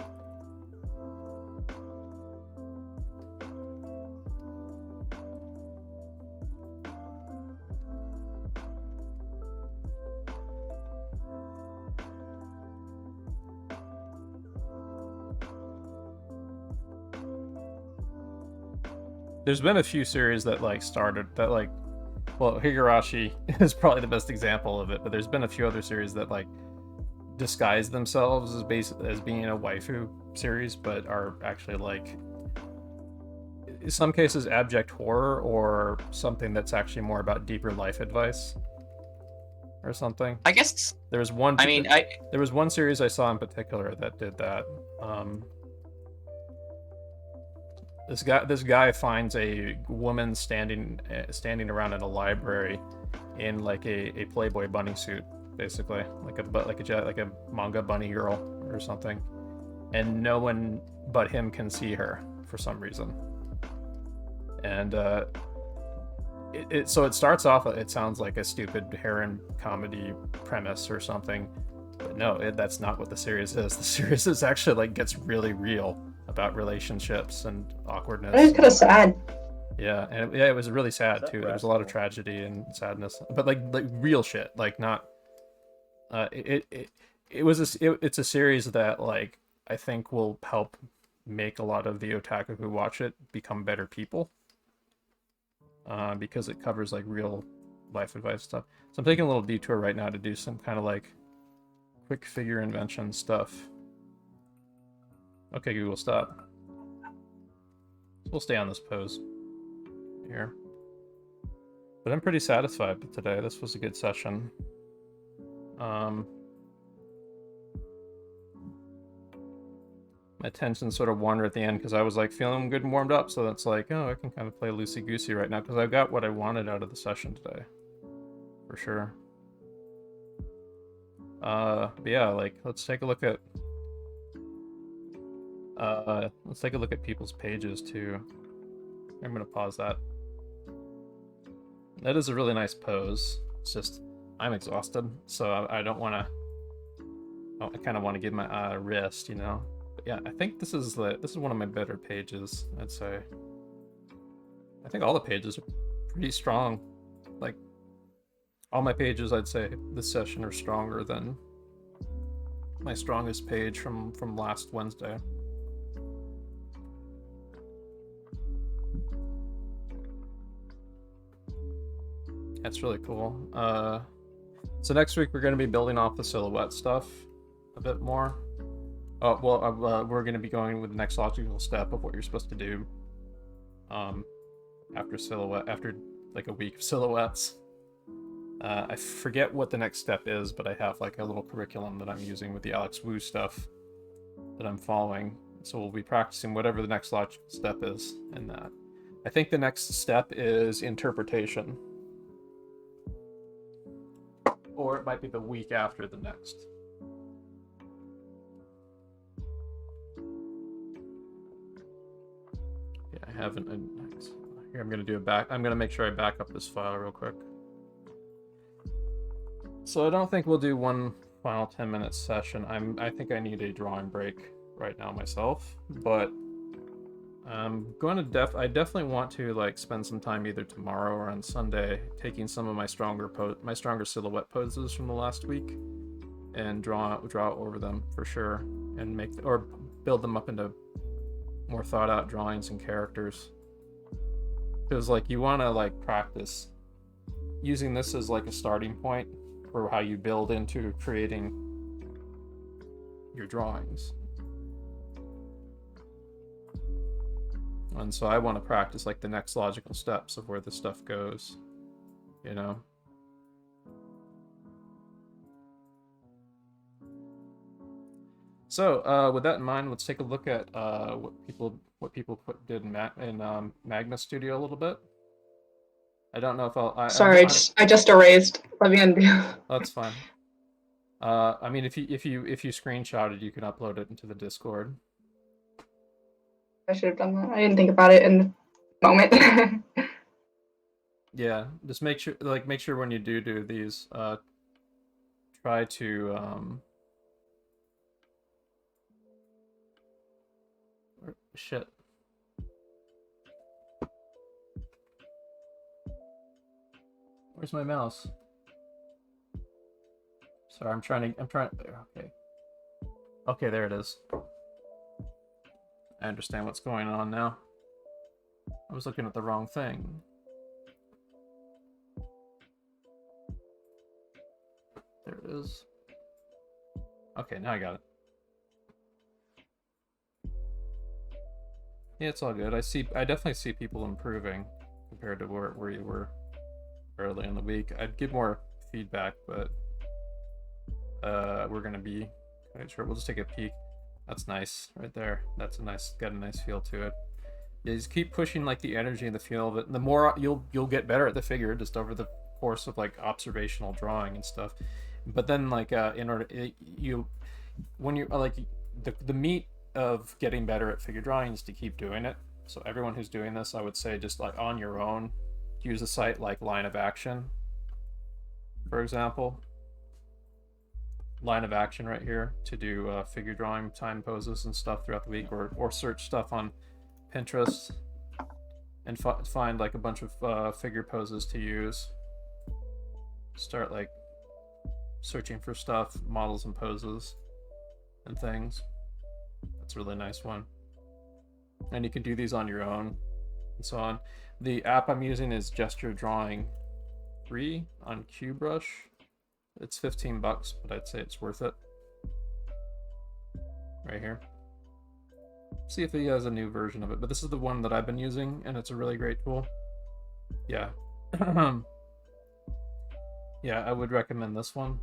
There's been a few series that started that well, Higurashi is probably the best example of it, but there's been a few other series that disguise themselves as being a waifu series, but are actually in some cases abject horror or something that's actually more about deeper life advice or something. I guess there was one. There was one series I saw in particular that did that. This guy finds a woman standing around in a library in a Playboy bunny suit, basically like a manga bunny girl or something, and no one but him can see her for some reason. And so it starts off. It sounds like a stupid harem comedy premise or something, but no, that's not what the series is. The series is actually gets really real about relationships and awkwardness. It was kind of sad. Yeah, and it was really sad too. There was a lot of tragedy and sadness, but like real shit. Not. It's a series that I think will help make a lot of the otaku who watch it become better people. Because it covers real life advice stuff. So I'm taking a little detour right now to do some kind of quick figure invention stuff. Okay, Google, stop. We'll stay on this pose. here. But I'm pretty satisfied with today. This was a good session. My attention sort of wandered at the end because I was like feeling good and warmed up, so that's like, oh, I can kind of play loosey-goosey right now because I got what I wanted out of the session today. For sure. But yeah, like, let's take a look at people's pages too. I'm gonna pause that. That is a really nice pose. It's just, I'm exhausted, so I don't want to. I kind of want to give my wrist, you know. But yeah, I think this is one of my better pages. I'd say. I think all the pages are pretty strong. Like, all my pages, I'd say this session are stronger than my strongest page from last Wednesday. That's really cool. So next week we're going to be building off the silhouette stuff a bit more. We're going to be going with the next logical step of what you're supposed to do after like a week of silhouettes. I forget what the next step is, but I have like a little curriculum that I'm using with the Alex Wu stuff that I'm following. So we'll be practicing whatever the next logical step is in that. I think the next step is interpretation. Or it might be the week after the next. Yeah, I haven't. Here, I'm gonna make sure I back up this file real quick. So I don't think we'll do one final 10-minute session. I think I need a drawing break right now myself, but I'm going to I definitely want to like spend some time either tomorrow or on Sunday taking some of my stronger silhouette poses from the last week and draw over them for sure and build them up into more thought out drawings and characters. Because like you want to like practice using this as like a starting point for how you build into creating your drawings. And so I want to practice like the next logical steps of where this stuff goes, you know? So with that in mind, let's take a look at what people did in Magna Studio a little bit. I don't know if Sorry, I just erased. Let me undo. That's fine. I mean, if you screenshot it, you can upload it into the Discord. I should have done that. I didn't think about it in the moment. Yeah, just make sure when you do these, try to shit. Where's my mouse? Sorry, I'm trying. Okay, there it is. I understand what's going on now. I was looking at the wrong thing. There it is. Okay, now I got it. Yeah, it's all good. I definitely see people improving compared to where you were early in the week. I'd give more feedback, but we're gonna be sure. We'll just take a peek. That's nice right there. That's got a nice feel to it. Yeah, just keep pushing like the energy and the feel of it. And the more you'll get better at the figure just over the course of like observational drawing and stuff. But then like when you're like the meat of getting better at figure drawing is to keep doing it. So everyone who's doing this, I would say just like on your own, use a site like Line of Action, for example. Line of Action right here to do figure drawing time poses and stuff throughout the week, or search stuff on Pinterest and find like a bunch of figure poses to use. Start like searching for stuff, models and poses and things. That's a really nice one. And you can do these on your own and so on. The app I'm using is Gesture Drawing 3 on QBrush. It's $15, but I'd say it's worth it. Right here. See if he has a new version of it, but this is the one that I've been using, and it's a really great tool. Yeah. Yeah, I would recommend this one.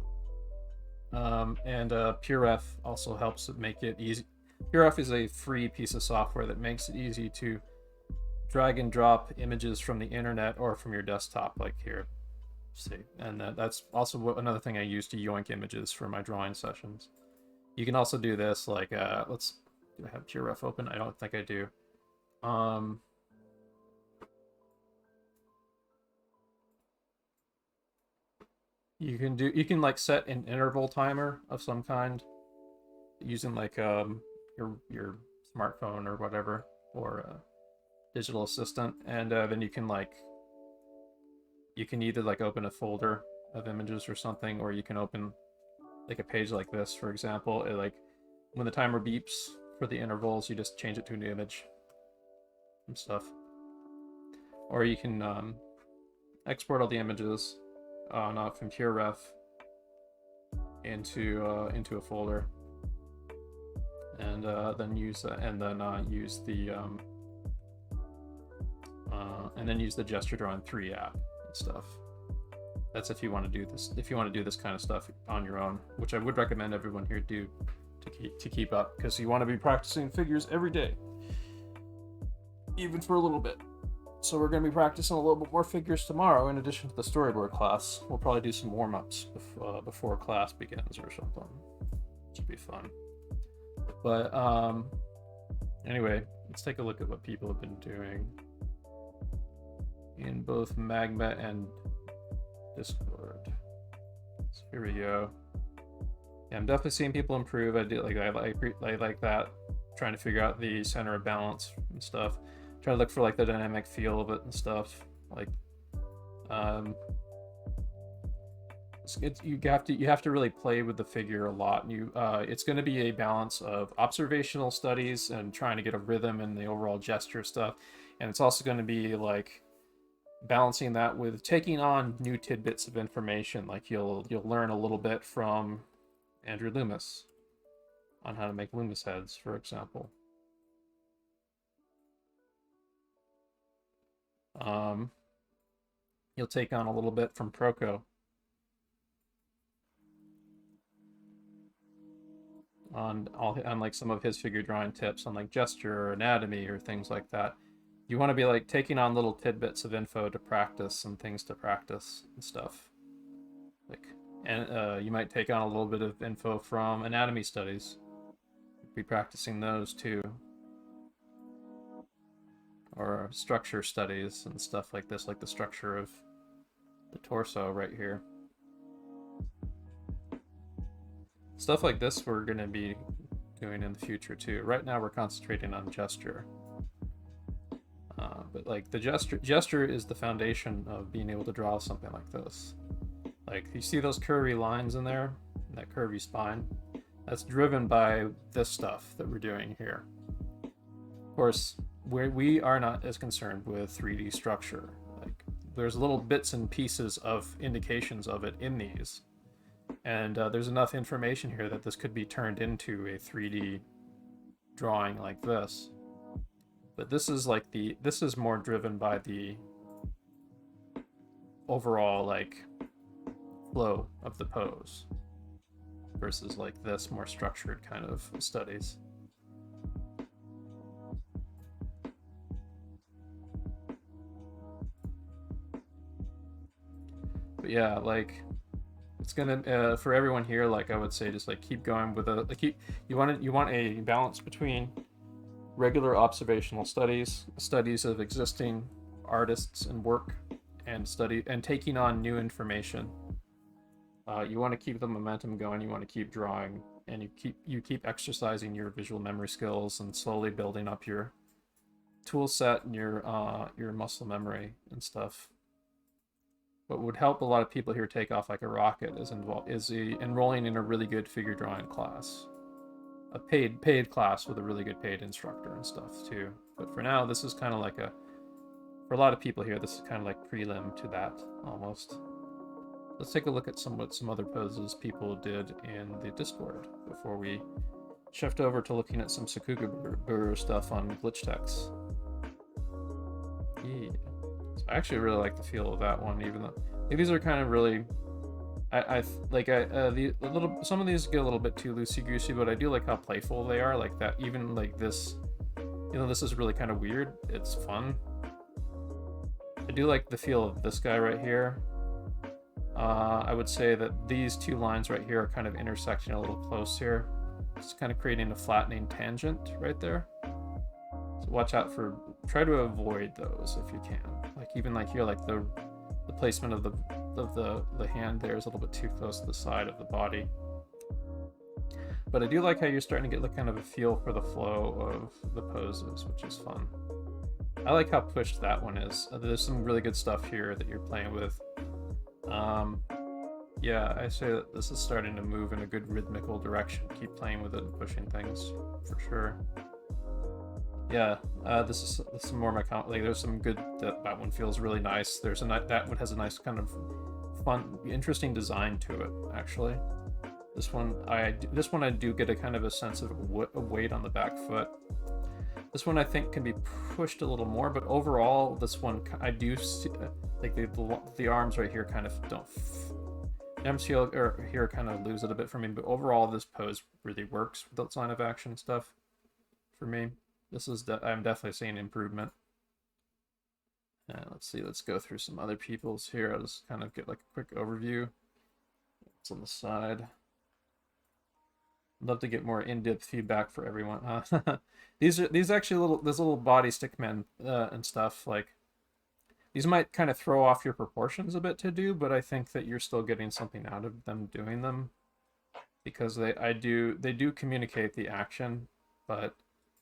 And PureRef also helps make it easy. PureRef is a free piece of software that makes it easy to drag and drop images from the internet or from your desktop, like here. See, and that's also another thing I use to yoink images for my drawing sessions. You can also do this, like, do I have PureRef open? I don't think I do. You can like set an interval timer of some kind using like your smartphone or whatever, or a digital assistant, and then you can either like open a folder of images or something, or you can open like a page like this, for example. Like when the timer beeps for the intervals, you just change it to a new image and stuff. Or you can export all the images not from PureRef into a folder, and then use the Gesture Drawing 3 app and stuff. That's if you want to do this. If you want to do this kind of stuff on your own, which I would recommend everyone here do to keep up, because you want to be practicing figures every day, even for a little bit. So we're going to be practicing a little bit more figures tomorrow, in addition to the storyboard class. We'll probably do some warm-ups before class begins or something. Should be fun. But anyway, let's take a look at what people have been doing in both Magma and Discord. So here we go. Yeah, I'm definitely seeing people improve. I like that. Trying to figure out the center of balance and stuff. Try to look for like the dynamic feel of it and stuff. Like, you have to really play with the figure a lot. And it's going to be a balance of observational studies and trying to get a rhythm in the overall gesture stuff, and it's also going to be like balancing that with taking on new tidbits of information. Like you'll learn a little bit from Andrew Loomis on how to make Loomis heads, for example. You'll take on a little bit from Proco on like some of his figure drawing tips on like gesture or anatomy or things like that. You want to be like taking on little tidbits of info to practice and things to practice and stuff. Like, and you might take on a little bit of info from anatomy studies. Be practicing those too. Or structure studies and stuff like this, like the structure of the torso right here. Stuff like this we're going to be doing in the future too. Right now we're concentrating on gesture. But like the gesture is the foundation of being able to draw something like this. Like you see those curvy lines in there, that curvy spine? That's driven by this stuff that we're doing here. Of course, we are not as concerned with 3D structure. Like there's little bits and pieces of indications of it in these, and there's enough information here that this could be turned into a 3D drawing like this. But this is like this is more driven by the overall like flow of the pose versus like this more structured kind of studies. But yeah, like it's gonna for everyone here, like I would say, just like keep going with you want a balance between regular observational studies of existing artists and work, and taking on new information. You want to keep the momentum going. You want to keep drawing, and you keep exercising your visual memory skills and slowly building up your tool set and your muscle memory and stuff. What would help a lot of people here take off like a rocket is enrolling in a really good figure drawing class, a paid class with a really good paid instructor and stuff too. But for now, this is kind of like for a lot of people here, this is kind of like prelim to that almost. Let's take a look at some other poses people did in the Discord before we shift over to looking at some Sakuga Buru stuff on glitch text. Yeah, let's I actually really like the feel of that one, even though these are kind of really. Some of these get a little bit too loosey goosey, but I do like how playful they are. Like that, even like this, this is really kind of weird. It's fun. I do like the feel of this guy right here. I would say that these two lines right here are kind of intersecting a little close here. It's kind of creating a flattening tangent right there. So watch out for, try to avoid those if you can. Like even like here, like the placement of the hand there is a little bit too close to the side of the body. But I do like how you're starting to get like kind of a feel for the flow of the poses, which is fun. I like how pushed that one is. There's some really good stuff here that you're playing with. Yeah, I say that this is starting to move in a good rhythmical direction. Keep playing with it and pushing things for sure. Yeah, this is more my comment. Like, there's some good. That one feels really nice. That one has a nice kind of fun, interesting design to it. Actually, this one I do get a kind of a sense of a weight on the back foot. This one I think can be pushed a little more, but overall, this one I do see, like the arms right here kind of don't. Arms here kind of lose it a bit for me, but overall, this pose really works with that line of action stuff for me. This is I'm definitely seeing improvement. Let's see. Let's go through some other people's here. I'll just kind of get like a quick overview. It's on the side. I'd love to get more in-depth feedback for everyone. These actually those little body stickmen and stuff, like these might kind of throw off your proportions a bit to do, but I think that you're still getting something out of them doing them, because they do communicate the action, but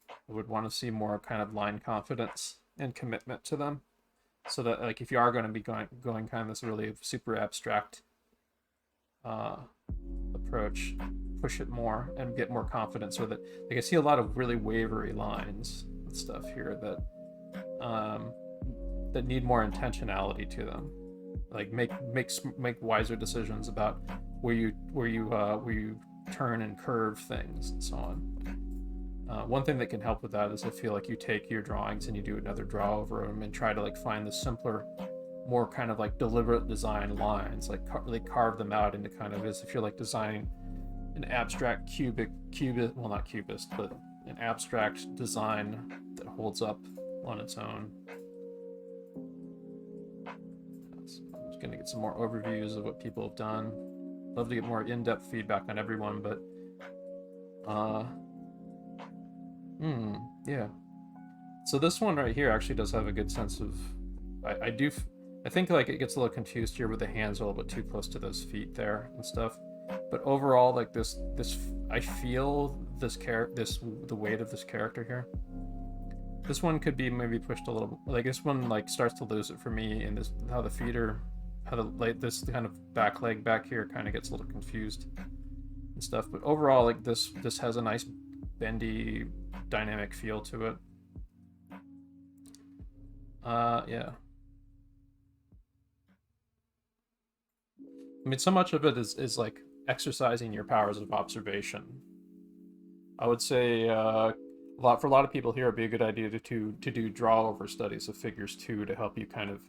I would want to see more kind of line confidence and commitment to them, so that like if you are going to be going kind of this really super abstract approach, push it more and get more confidence with it. Like I see a lot of really wavery lines and stuff here that that need more intentionality to them. Like make wiser decisions about where you turn and curve things and so on. One thing that can help with that is I feel like you take your drawings and you do another draw over them and try to like find the simpler, more kind of like deliberate design lines, like really carve them out into kind of as if you're like designing an abstract well, not cubist, but an abstract design that holds up on its own. I'm just gonna get some more overviews of what people have done. Love to get more in-depth feedback on everyone, but yeah. So this one right here actually does have a good sense of, I think like it gets a little confused here with the hands are a little bit too close to those feet there and stuff. But overall, like this I feel the weight of this character here. This one could be maybe pushed a little, like this one like starts to lose it for me, and this how the feet are, how the like this kind of back leg back here kind of gets a little confused and stuff. But overall, like this has a nice bendy dynamic feel to it. Yeah. I mean, so much of it is like exercising your powers of observation. I would say for a lot of people here, it'd be a good idea to do draw over studies of figures too, to help you kind of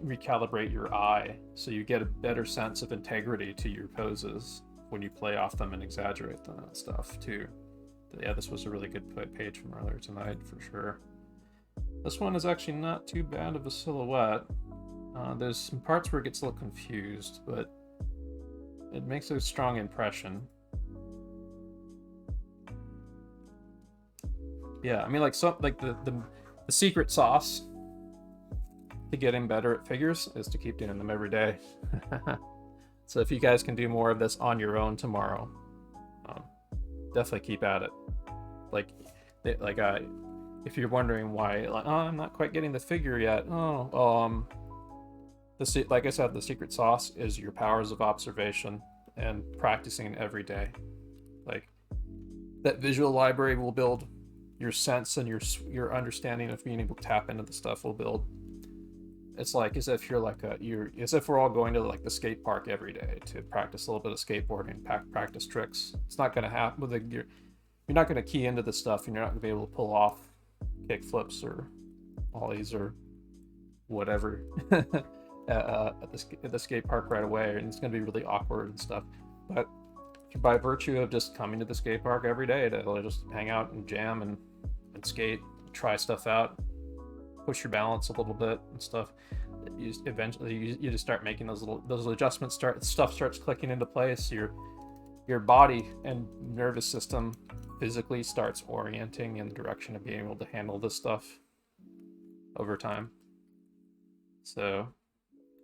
recalibrate your eye so you get a better sense of integrity to your poses when you play off them and exaggerate them and stuff too. Yeah, this was a really good page from earlier tonight for sure. This one is actually not too bad of a silhouette. There's some parts where it gets a little confused, but it makes a strong impression. Yeah, I mean, like the secret sauce to getting better at figures is to keep doing them every day. So if you guys can do more of this on your own tomorrow, definitely keep at it. If you're wondering why, like, oh, I'm not quite getting the figure yet. Like I said, the secret sauce is your powers of observation and practicing every day. Like that visual library will build your sense, and your understanding of being able to tap into the stuff will build. It's like as if as if we're all going to like the skate park every day to practice a little bit of skateboarding, practice tricks. It's not going to happen with you're not going to key into the stuff, and you're not going to be able to pull off kick flips or ollies or whatever at the skate park right away, and it's going to be really awkward and stuff. But by virtue of just coming to the skate park every day to just hang out and jam and skate, try stuff out, push your balance a little bit and stuff, you eventually you just start making those adjustments. Stuff starts clicking into place. Your body and nervous system physically starts orienting in the direction of being able to handle this stuff over time. So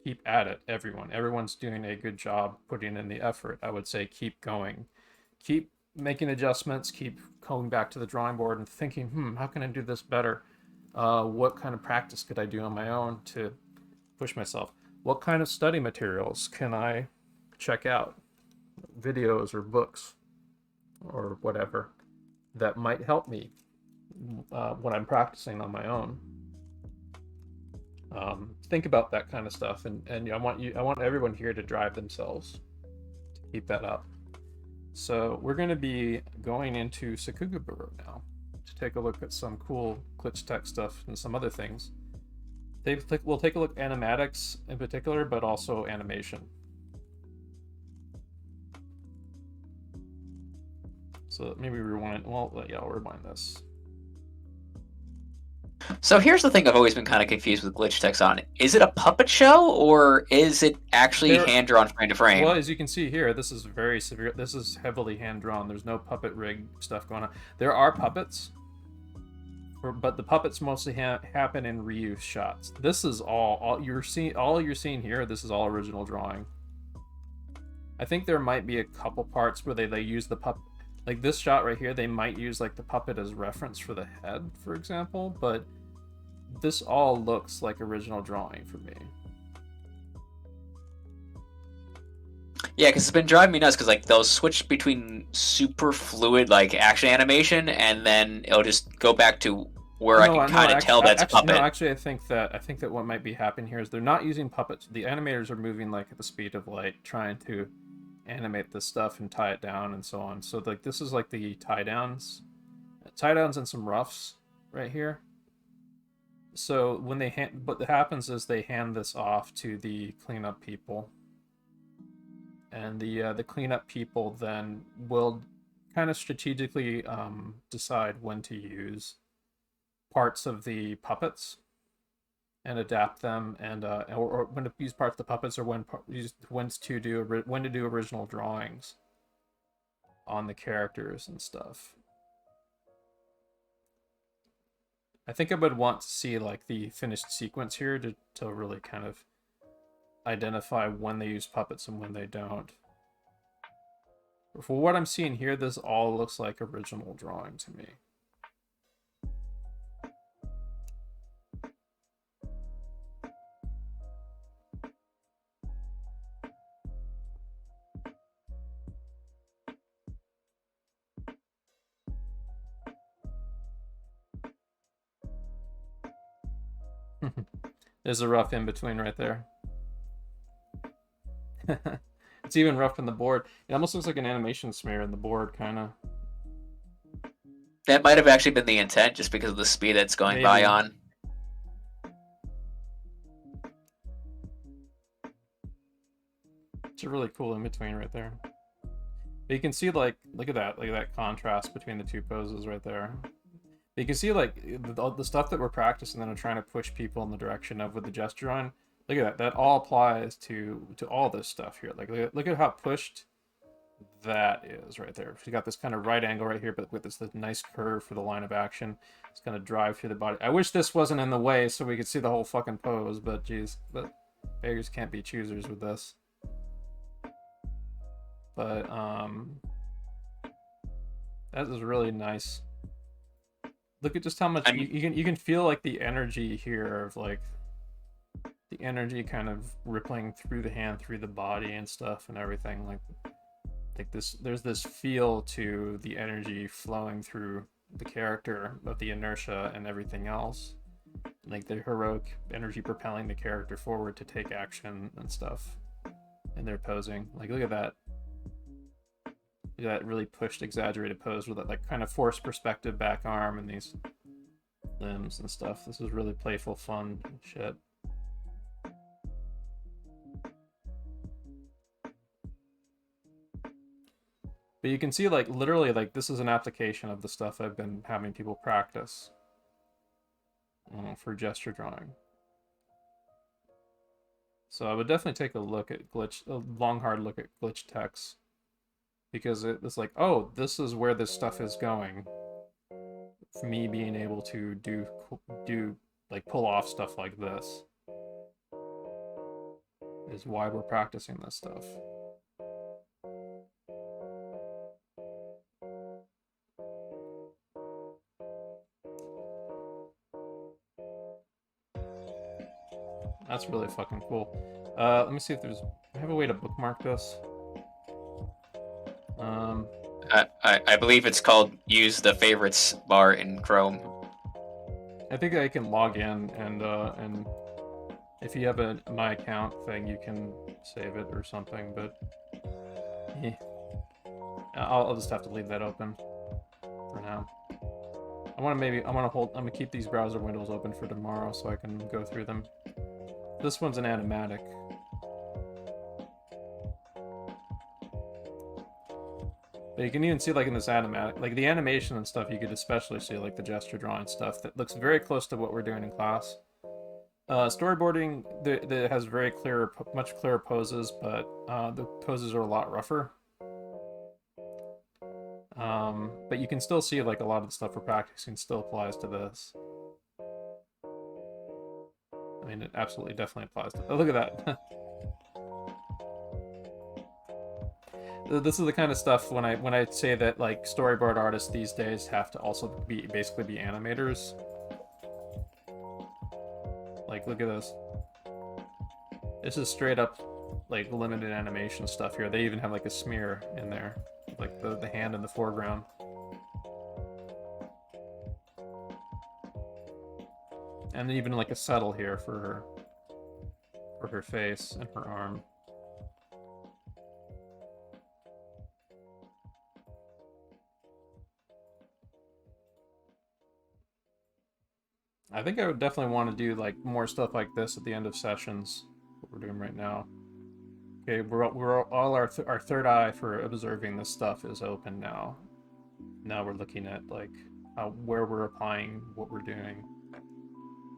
keep at it, everyone. Everyone's doing a good job putting in the effort. I would say keep going. Keep making adjustments. Keep going back to the drawing board and thinking, how can I do this better? What kind of practice could I do on my own to push myself? What kind of study materials can I check out? Videos or books or whatever that might help me when I'm practicing on my own. Think about that kind of stuff, and I want everyone here to drive themselves to keep that up. So we're going to be going into Sakugaburo now to take a look at some cool glitch tech stuff and some other things. We'll take a look at animatics in particular, but also animation. So maybe rewind. Well, yeah, I'll rewind this. So here's the thing I've always been kind of confused with glitch text on. Is it a puppet show, or is it actually hand-drawn frame to frame? Well, as you can see here, this is very severe. This is heavily hand-drawn. There's no puppet rig stuff going on. There are puppets, but the puppets mostly happen in reuse shots. This is all you're seeing here. This is all original drawing. I think there might be a couple parts where they use the puppet. Like this shot right here, they might use like the puppet as reference for the head, for example, but this all looks like original drawing for me. Yeah, because it's been driving me nuts, because like they'll switch between super fluid like action animation, and then it'll just go back to where I can kind of tell that's a puppet. No, actually, I think that what might be happening here is they're not using puppets. The animators are moving like at the speed of light, trying to animate this stuff and tie it down and so on. So like this is like the tie downs and some roughs right here. So when they what happens is they hand this off to the cleanup people, and the cleanup people then will kind of strategically decide when to use parts of the puppets and adapt them, and or when to use parts of the puppets, or when to do original drawings on the characters and stuff. I think I would want to see like the finished sequence here to really kind of identify when they use puppets and when they don't. For what I'm seeing here, this all looks like original drawing to me. There's a rough in between right there. It's even rough in the board. It almost looks like an animation smear in the board, kind of. That might have actually been the intent, just because of the speed that's going by on. It's a really cool in between right there. But you can see, like, look at that contrast between the two poses right there. You can see like the stuff that we're practicing that I'm trying to push people in the direction of with the gesture on. Look at that. That all applies to all this stuff here. Like look at how pushed that is right there. You got this kind of right angle right here, but with this nice curve for the line of action. It's gonna drive through the body. I wish this wasn't in the way so we could see the whole fucking pose, but geez, but beggars can't be choosers with this. But that is really nice. Look at just how much you can feel like the energy here of like the energy kind of rippling through the hand, through the body and stuff and everything. Like this, there's this feel to the energy flowing through the character of the inertia and everything else. Like the heroic energy propelling the character forward to take action and stuff. And they're posing. Like look at that. That really pushed, exaggerated pose with that like kind of forced perspective back arm and these limbs and stuff. This is really playful, fun shit. But you can see, like, literally, like, this is an application of the stuff I've been having people practice for gesture drawing. So I would definitely take a look at a long, hard look at glitch text. Because it's like, oh, this is where this stuff is going. For me being able to do like, pull off stuff like this is why we're practicing this stuff. That's really fucking cool. Let me see if I have a way to bookmark this. I believe it's called use the favorites bar in Chrome. I think I can log in and if you have a my account thing, you can save it or something. But I'll just have to leave that open for now. I'm gonna keep these browser windows open for tomorrow so I can go through them. This one's an animatic. But you can even see, like, in this animatic, like, the animation and stuff, you could especially see, like, the gesture drawing stuff that looks very close to what we're doing in class. Storyboarding that has very clear, much clearer poses, but the poses are a lot rougher. But you can still see, like, a lot of the stuff we're practicing still applies to this. I mean, it absolutely definitely applies to... Oh, look at that. This is the kind of stuff when I say that, like, storyboard artists these days have to also basically be animators. Like, look at this. This is straight up, like, limited animation stuff here. They even have, like, a smear in there, like the hand in the foreground. And even, like, a settle here for her face and her arm. I think I would definitely want to do, like, more stuff like this at the end of sessions. What we're doing right now. Okay, our third eye for observing this stuff is open now. Now we're looking at, like, where we're applying what we're doing,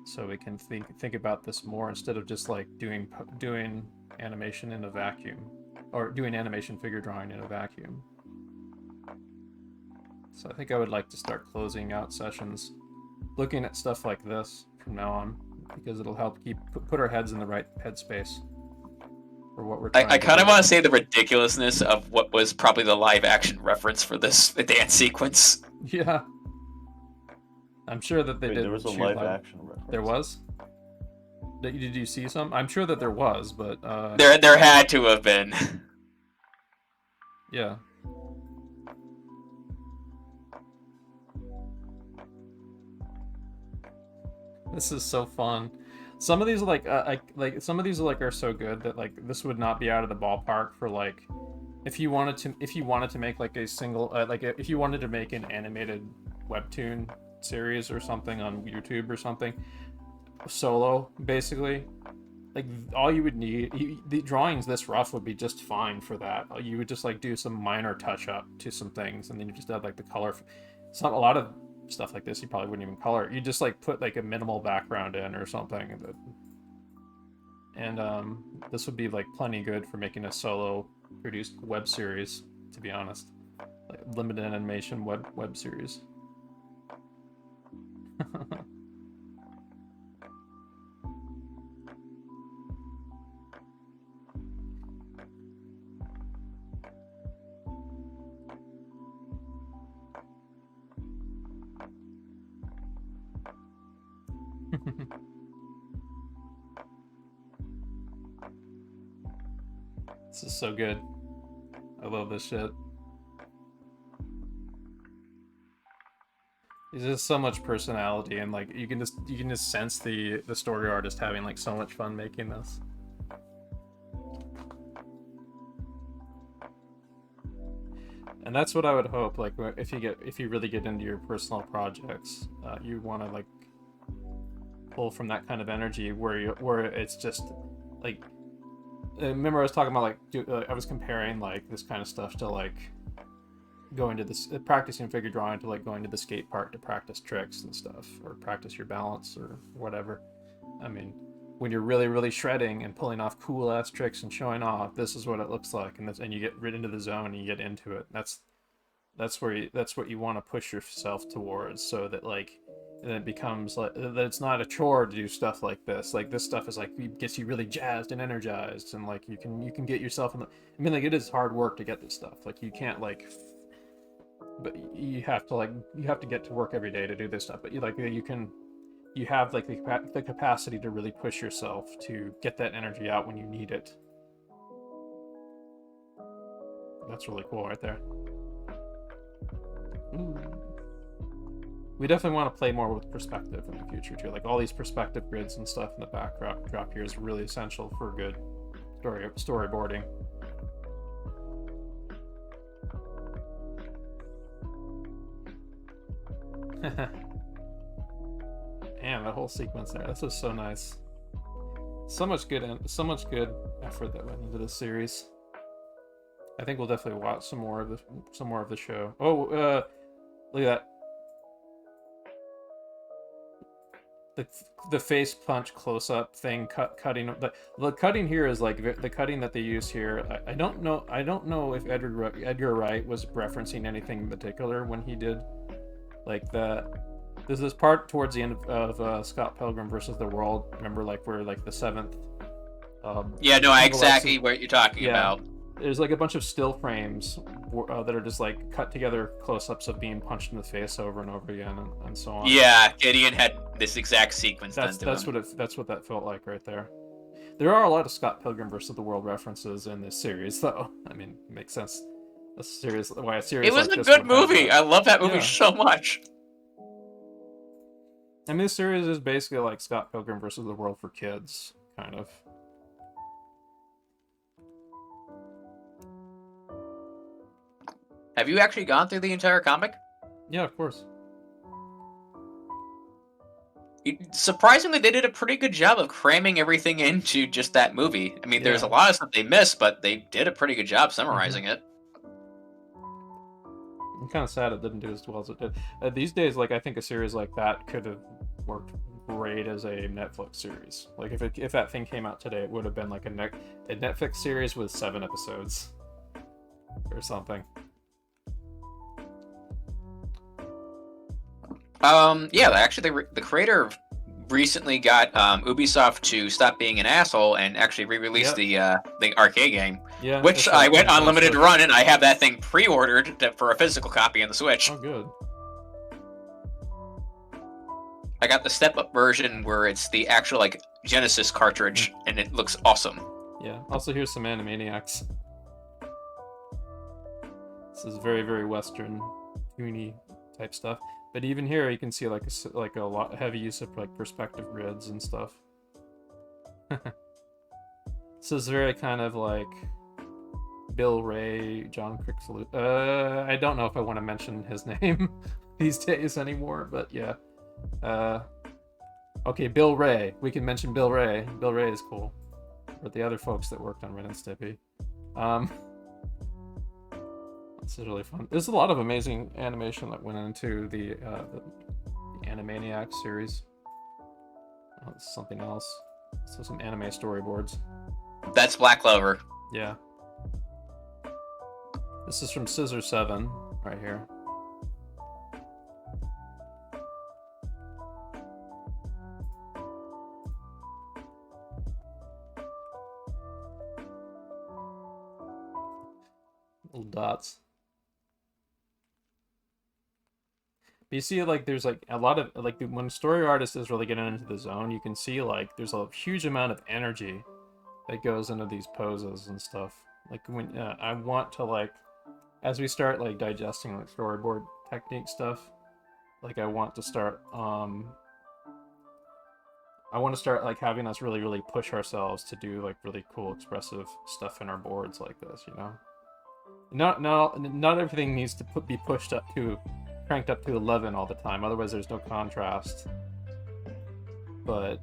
so we can think about this more instead of just, like, doing animation in a vacuum, or doing animation figure drawing in a vacuum. So I think I would like to start closing out sessions looking at stuff like this from now on, because it'll help put our heads in the right headspace for what we're trying to do. I kind of want to say the ridiculousness of what was probably the live action reference for this dance sequence. Yeah. I'm sure that they did. There was a live action reference. There was? Did you see some? I'm sure that there was, but there had to have been. Yeah. This is so fun. Some of these some of these are so good that, like, this would not be out of the ballpark for, like, if you wanted to make, like, a single if you wanted to make an animated webtoon series or something on YouTube or something, solo, basically. Like, all you would need, the drawings this rough would be just fine for that. You would just, like, do some minor touch up to some things, and then you just add, like, the color. A lot of stuff like this you probably wouldn't even color. You just, like, put, like, a minimal background in or something, and this would be, like, plenty good for making a solo produced web series, to be honest, like, limited animation web series. This is so good. I love this shit. There's just so much personality, and, like, you can just sense the story artist having, like, so much fun making this. And that's what I would hope, like, if you really get into your personal projects, you want to, like, pull from that kind of energy where it's just, like, remember I was talking about, like, I was comparing, like, this kind of stuff to, like, going to this practicing figure drawing to like going to the skate park to practice tricks and stuff, or practice your balance or whatever. I mean, when you're really shredding and pulling off cool ass tricks and showing off, this is what it looks like, and you get right into the zone and you get into it. That's what you want to push yourself towards, so that like and it becomes like that it's not a chore to do stuff like this. Like this stuff is like gets you really jazzed and energized, and like you can get yourself in the. I mean, like it is hard work to get this stuff. Like you can't like, but you have to get to work every day to do this stuff. But you have like the capacity to really push yourself to get that energy out when you need it. That's really cool right there. Ooh. We definitely want to play more with perspective in the future too. Like all these perspective grids and stuff in the backdrop here is really essential for good storyboarding. Damn, that whole sequence there. This was so nice. So much good effort that went into this series. I think we'll definitely watch some more of the show. Oh, look at that. The face punch close up thing cutting the cutting here is like the cutting that they use here. I don't know if Edgar Wright was referencing anything in particular when he did like that. There's this part towards the end of Scott Pilgrim versus the World. Remember, like where like the seventh. Yeah, no, exactly what you're talking about. There's like a bunch of still frames that are just like cut together close-ups of being punched in the face over and over again, and so on. Yeah, Gideon had this exact sequence that's done to him. that's what that felt like right there. There are a lot of Scott Pilgrim versus the World references in this series, though. I mean, it makes sense. Why a series It was like a this good would have movie. that. I love that movie Yeah. so much. I mean, this series is basically like Scott Pilgrim versus the World for kids, kind of. Have you actually gone through the entire comic? Yeah, of course. Surprisingly, they did a pretty good job of cramming everything into just that movie. I mean, there's a lot of stuff they missed, but they did a pretty good job summarizing it. I'm kind of sad it didn't do as well as it did. These days, like I think a series like that could have worked great as a Netflix series. Like if that thing came out today, it would have been like a Netflix series with 7 episodes or something. Yeah, actually, the creator recently got Ubisoft to stop being an asshole and actually re-release the arcade game. Yeah, which I went on limited run, and I have that thing pre-ordered for a physical copy on the Switch. Oh, good. I got the step-up version where it's the actual like Genesis cartridge, and it looks awesome. Yeah. Also, here's some Animaniacs. This is very Western, toony type stuff. But even here, you can see like a lot heavy use of like perspective grids and stuff. This is very kind of like Bill Ray, John Cricksalute. I don't know if I want to mention his name these days anymore, but yeah. Okay, Bill Ray. We can mention Bill Ray. Bill Ray is cool. Or the other folks that worked on Ren and Stimpy. This is really fun. There's a lot of amazing animation that went into the Animaniacs series. Oh, this is something else. So some anime storyboards. That's Black Clover. Yeah. This is from Scissor 7, right here. Little dots. But you see, like, there's like a lot of like when a story artist is really getting into the zone, you can see like there's a huge amount of energy that goes into these poses and stuff. Like when I want to like, as we start like digesting like storyboard technique stuff, like I want to start like having us really push ourselves to do like really cool expressive stuff in our boards like this, you know. Not everything needs to be pushed up to. Cranked up to 11 all the time, otherwise there's no contrast. But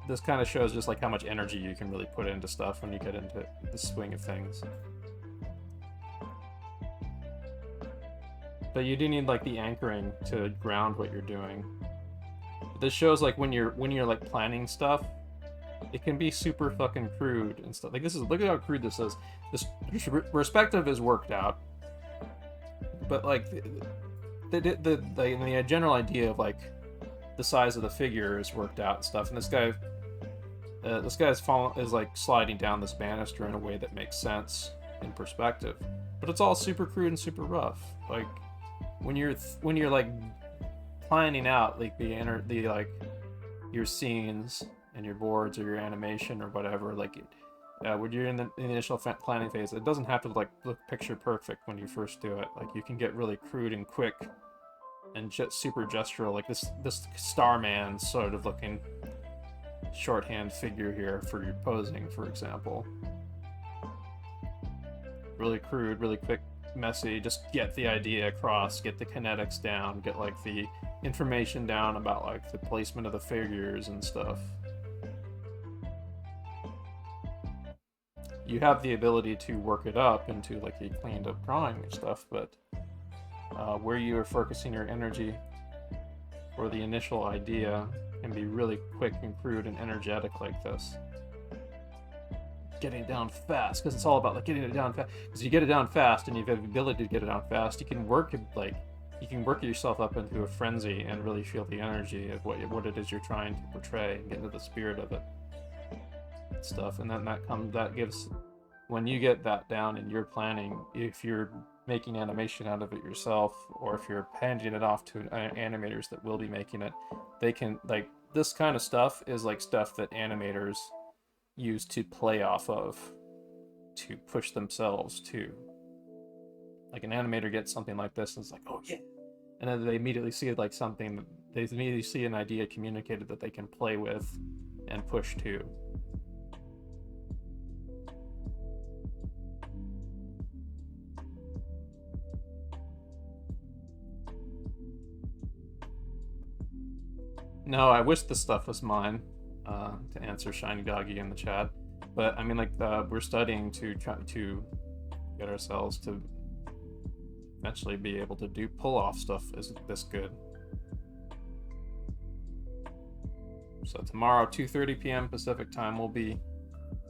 this kind of shows just like how much energy you can really put into stuff when you get into the swing of things. But you do need like the anchoring to ground what you're doing. This shows like when you're like planning stuff, it can be super fucking crude and stuff. Like this is, look at how crude this is. This perspective is worked out, but like the general idea of like the size of the figure is worked out and stuff. And this guy's is like sliding down this banister in a way that makes sense in perspective, but it's all super crude and super rough. Like when you're like planning out like your scenes and your boards or your animation or whatever, like when you're in the initial planning phase, it doesn't have to like look picture perfect when you first do it. Like you can get really crude and quick and just super gestural, like this Starman sort of looking shorthand figure here for your posing, for example. Really crude, really quick, messy, just get the idea across, get the kinetics down, get like the information down about like the placement of the figures and stuff. You have the ability to work it up into like a cleaned up drawing and stuff, but where you are focusing your energy for the initial idea can be really quick and crude and energetic like this. Getting it down fast, because it's all about like getting it down fast. Because you get it down fast and you have the ability to get it down fast, you can work it like you can work yourself up into a frenzy and really feel the energy of what it is you're trying to portray and get into the spirit of it. Stuff, and then that gives, when you get that down in your planning, if you're making animation out of it yourself or if you're handing it off to animators that will be making it, they can, like, this kind of stuff is like stuff that animators use to play off of, to push themselves to. Like an animator gets something like this and it's like, oh yeah, and then they immediately see it like something, they immediately see an idea communicated that they can play with and push to. No, I wish this stuff was mine, to answer Shiny Doggy in the chat. But I mean, like, we're studying to try to get ourselves to eventually be able to pull off stuff this good. So tomorrow, 2:30 p.m. Pacific time, we'll be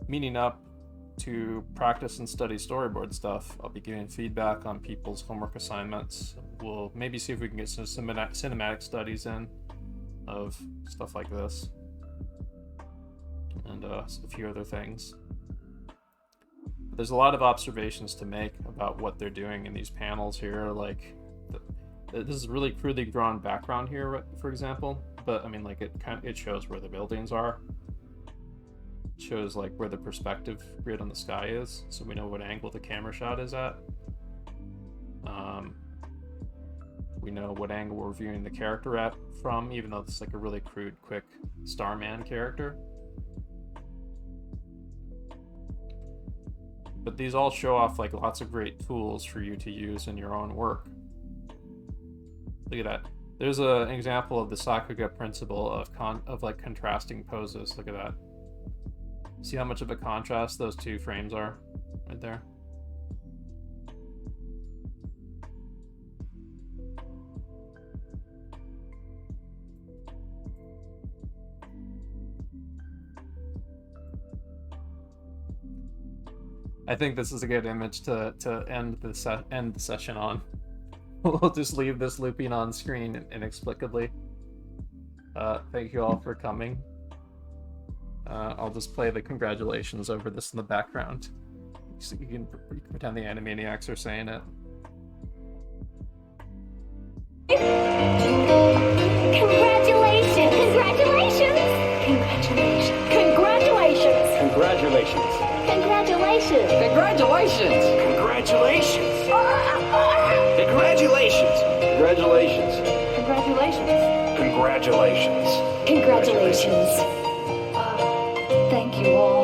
meeting up to practice and study storyboard stuff. I'll be giving feedback on people's homework assignments. We'll maybe see if we can get some cinematic studies in of stuff like this, and a few other things. But there's a lot of observations to make about what they're doing in these panels here. Like, this is really crudely drawn background here, for example. But I mean, like, it shows where the buildings are. It shows like where the perspective grid on the sky is, so we know what angle the camera shot is at. We know what angle we're viewing the character at from, even though it's like a really crude, quick Starman character. But these all show off like lots of great tools for you to use in your own work. Look at that. There's an example of the Sakuga principle of like contrasting poses. Look at that. See how much of a contrast those two frames are right there? I think this is a good image to end the session on. We'll just leave this looping on screen inexplicably. Thank you all for coming. I'll just play the congratulations over this in the background, so you can pretend the Animaniacs are saying it. Congratulations! Congratulations! Congratulations! Congratulations! Congratulations! Congratulations! Congratulations! Congratulations! Congratulations! Congratulations! Congratulations! Congratulations! Congratulations! Thank you all.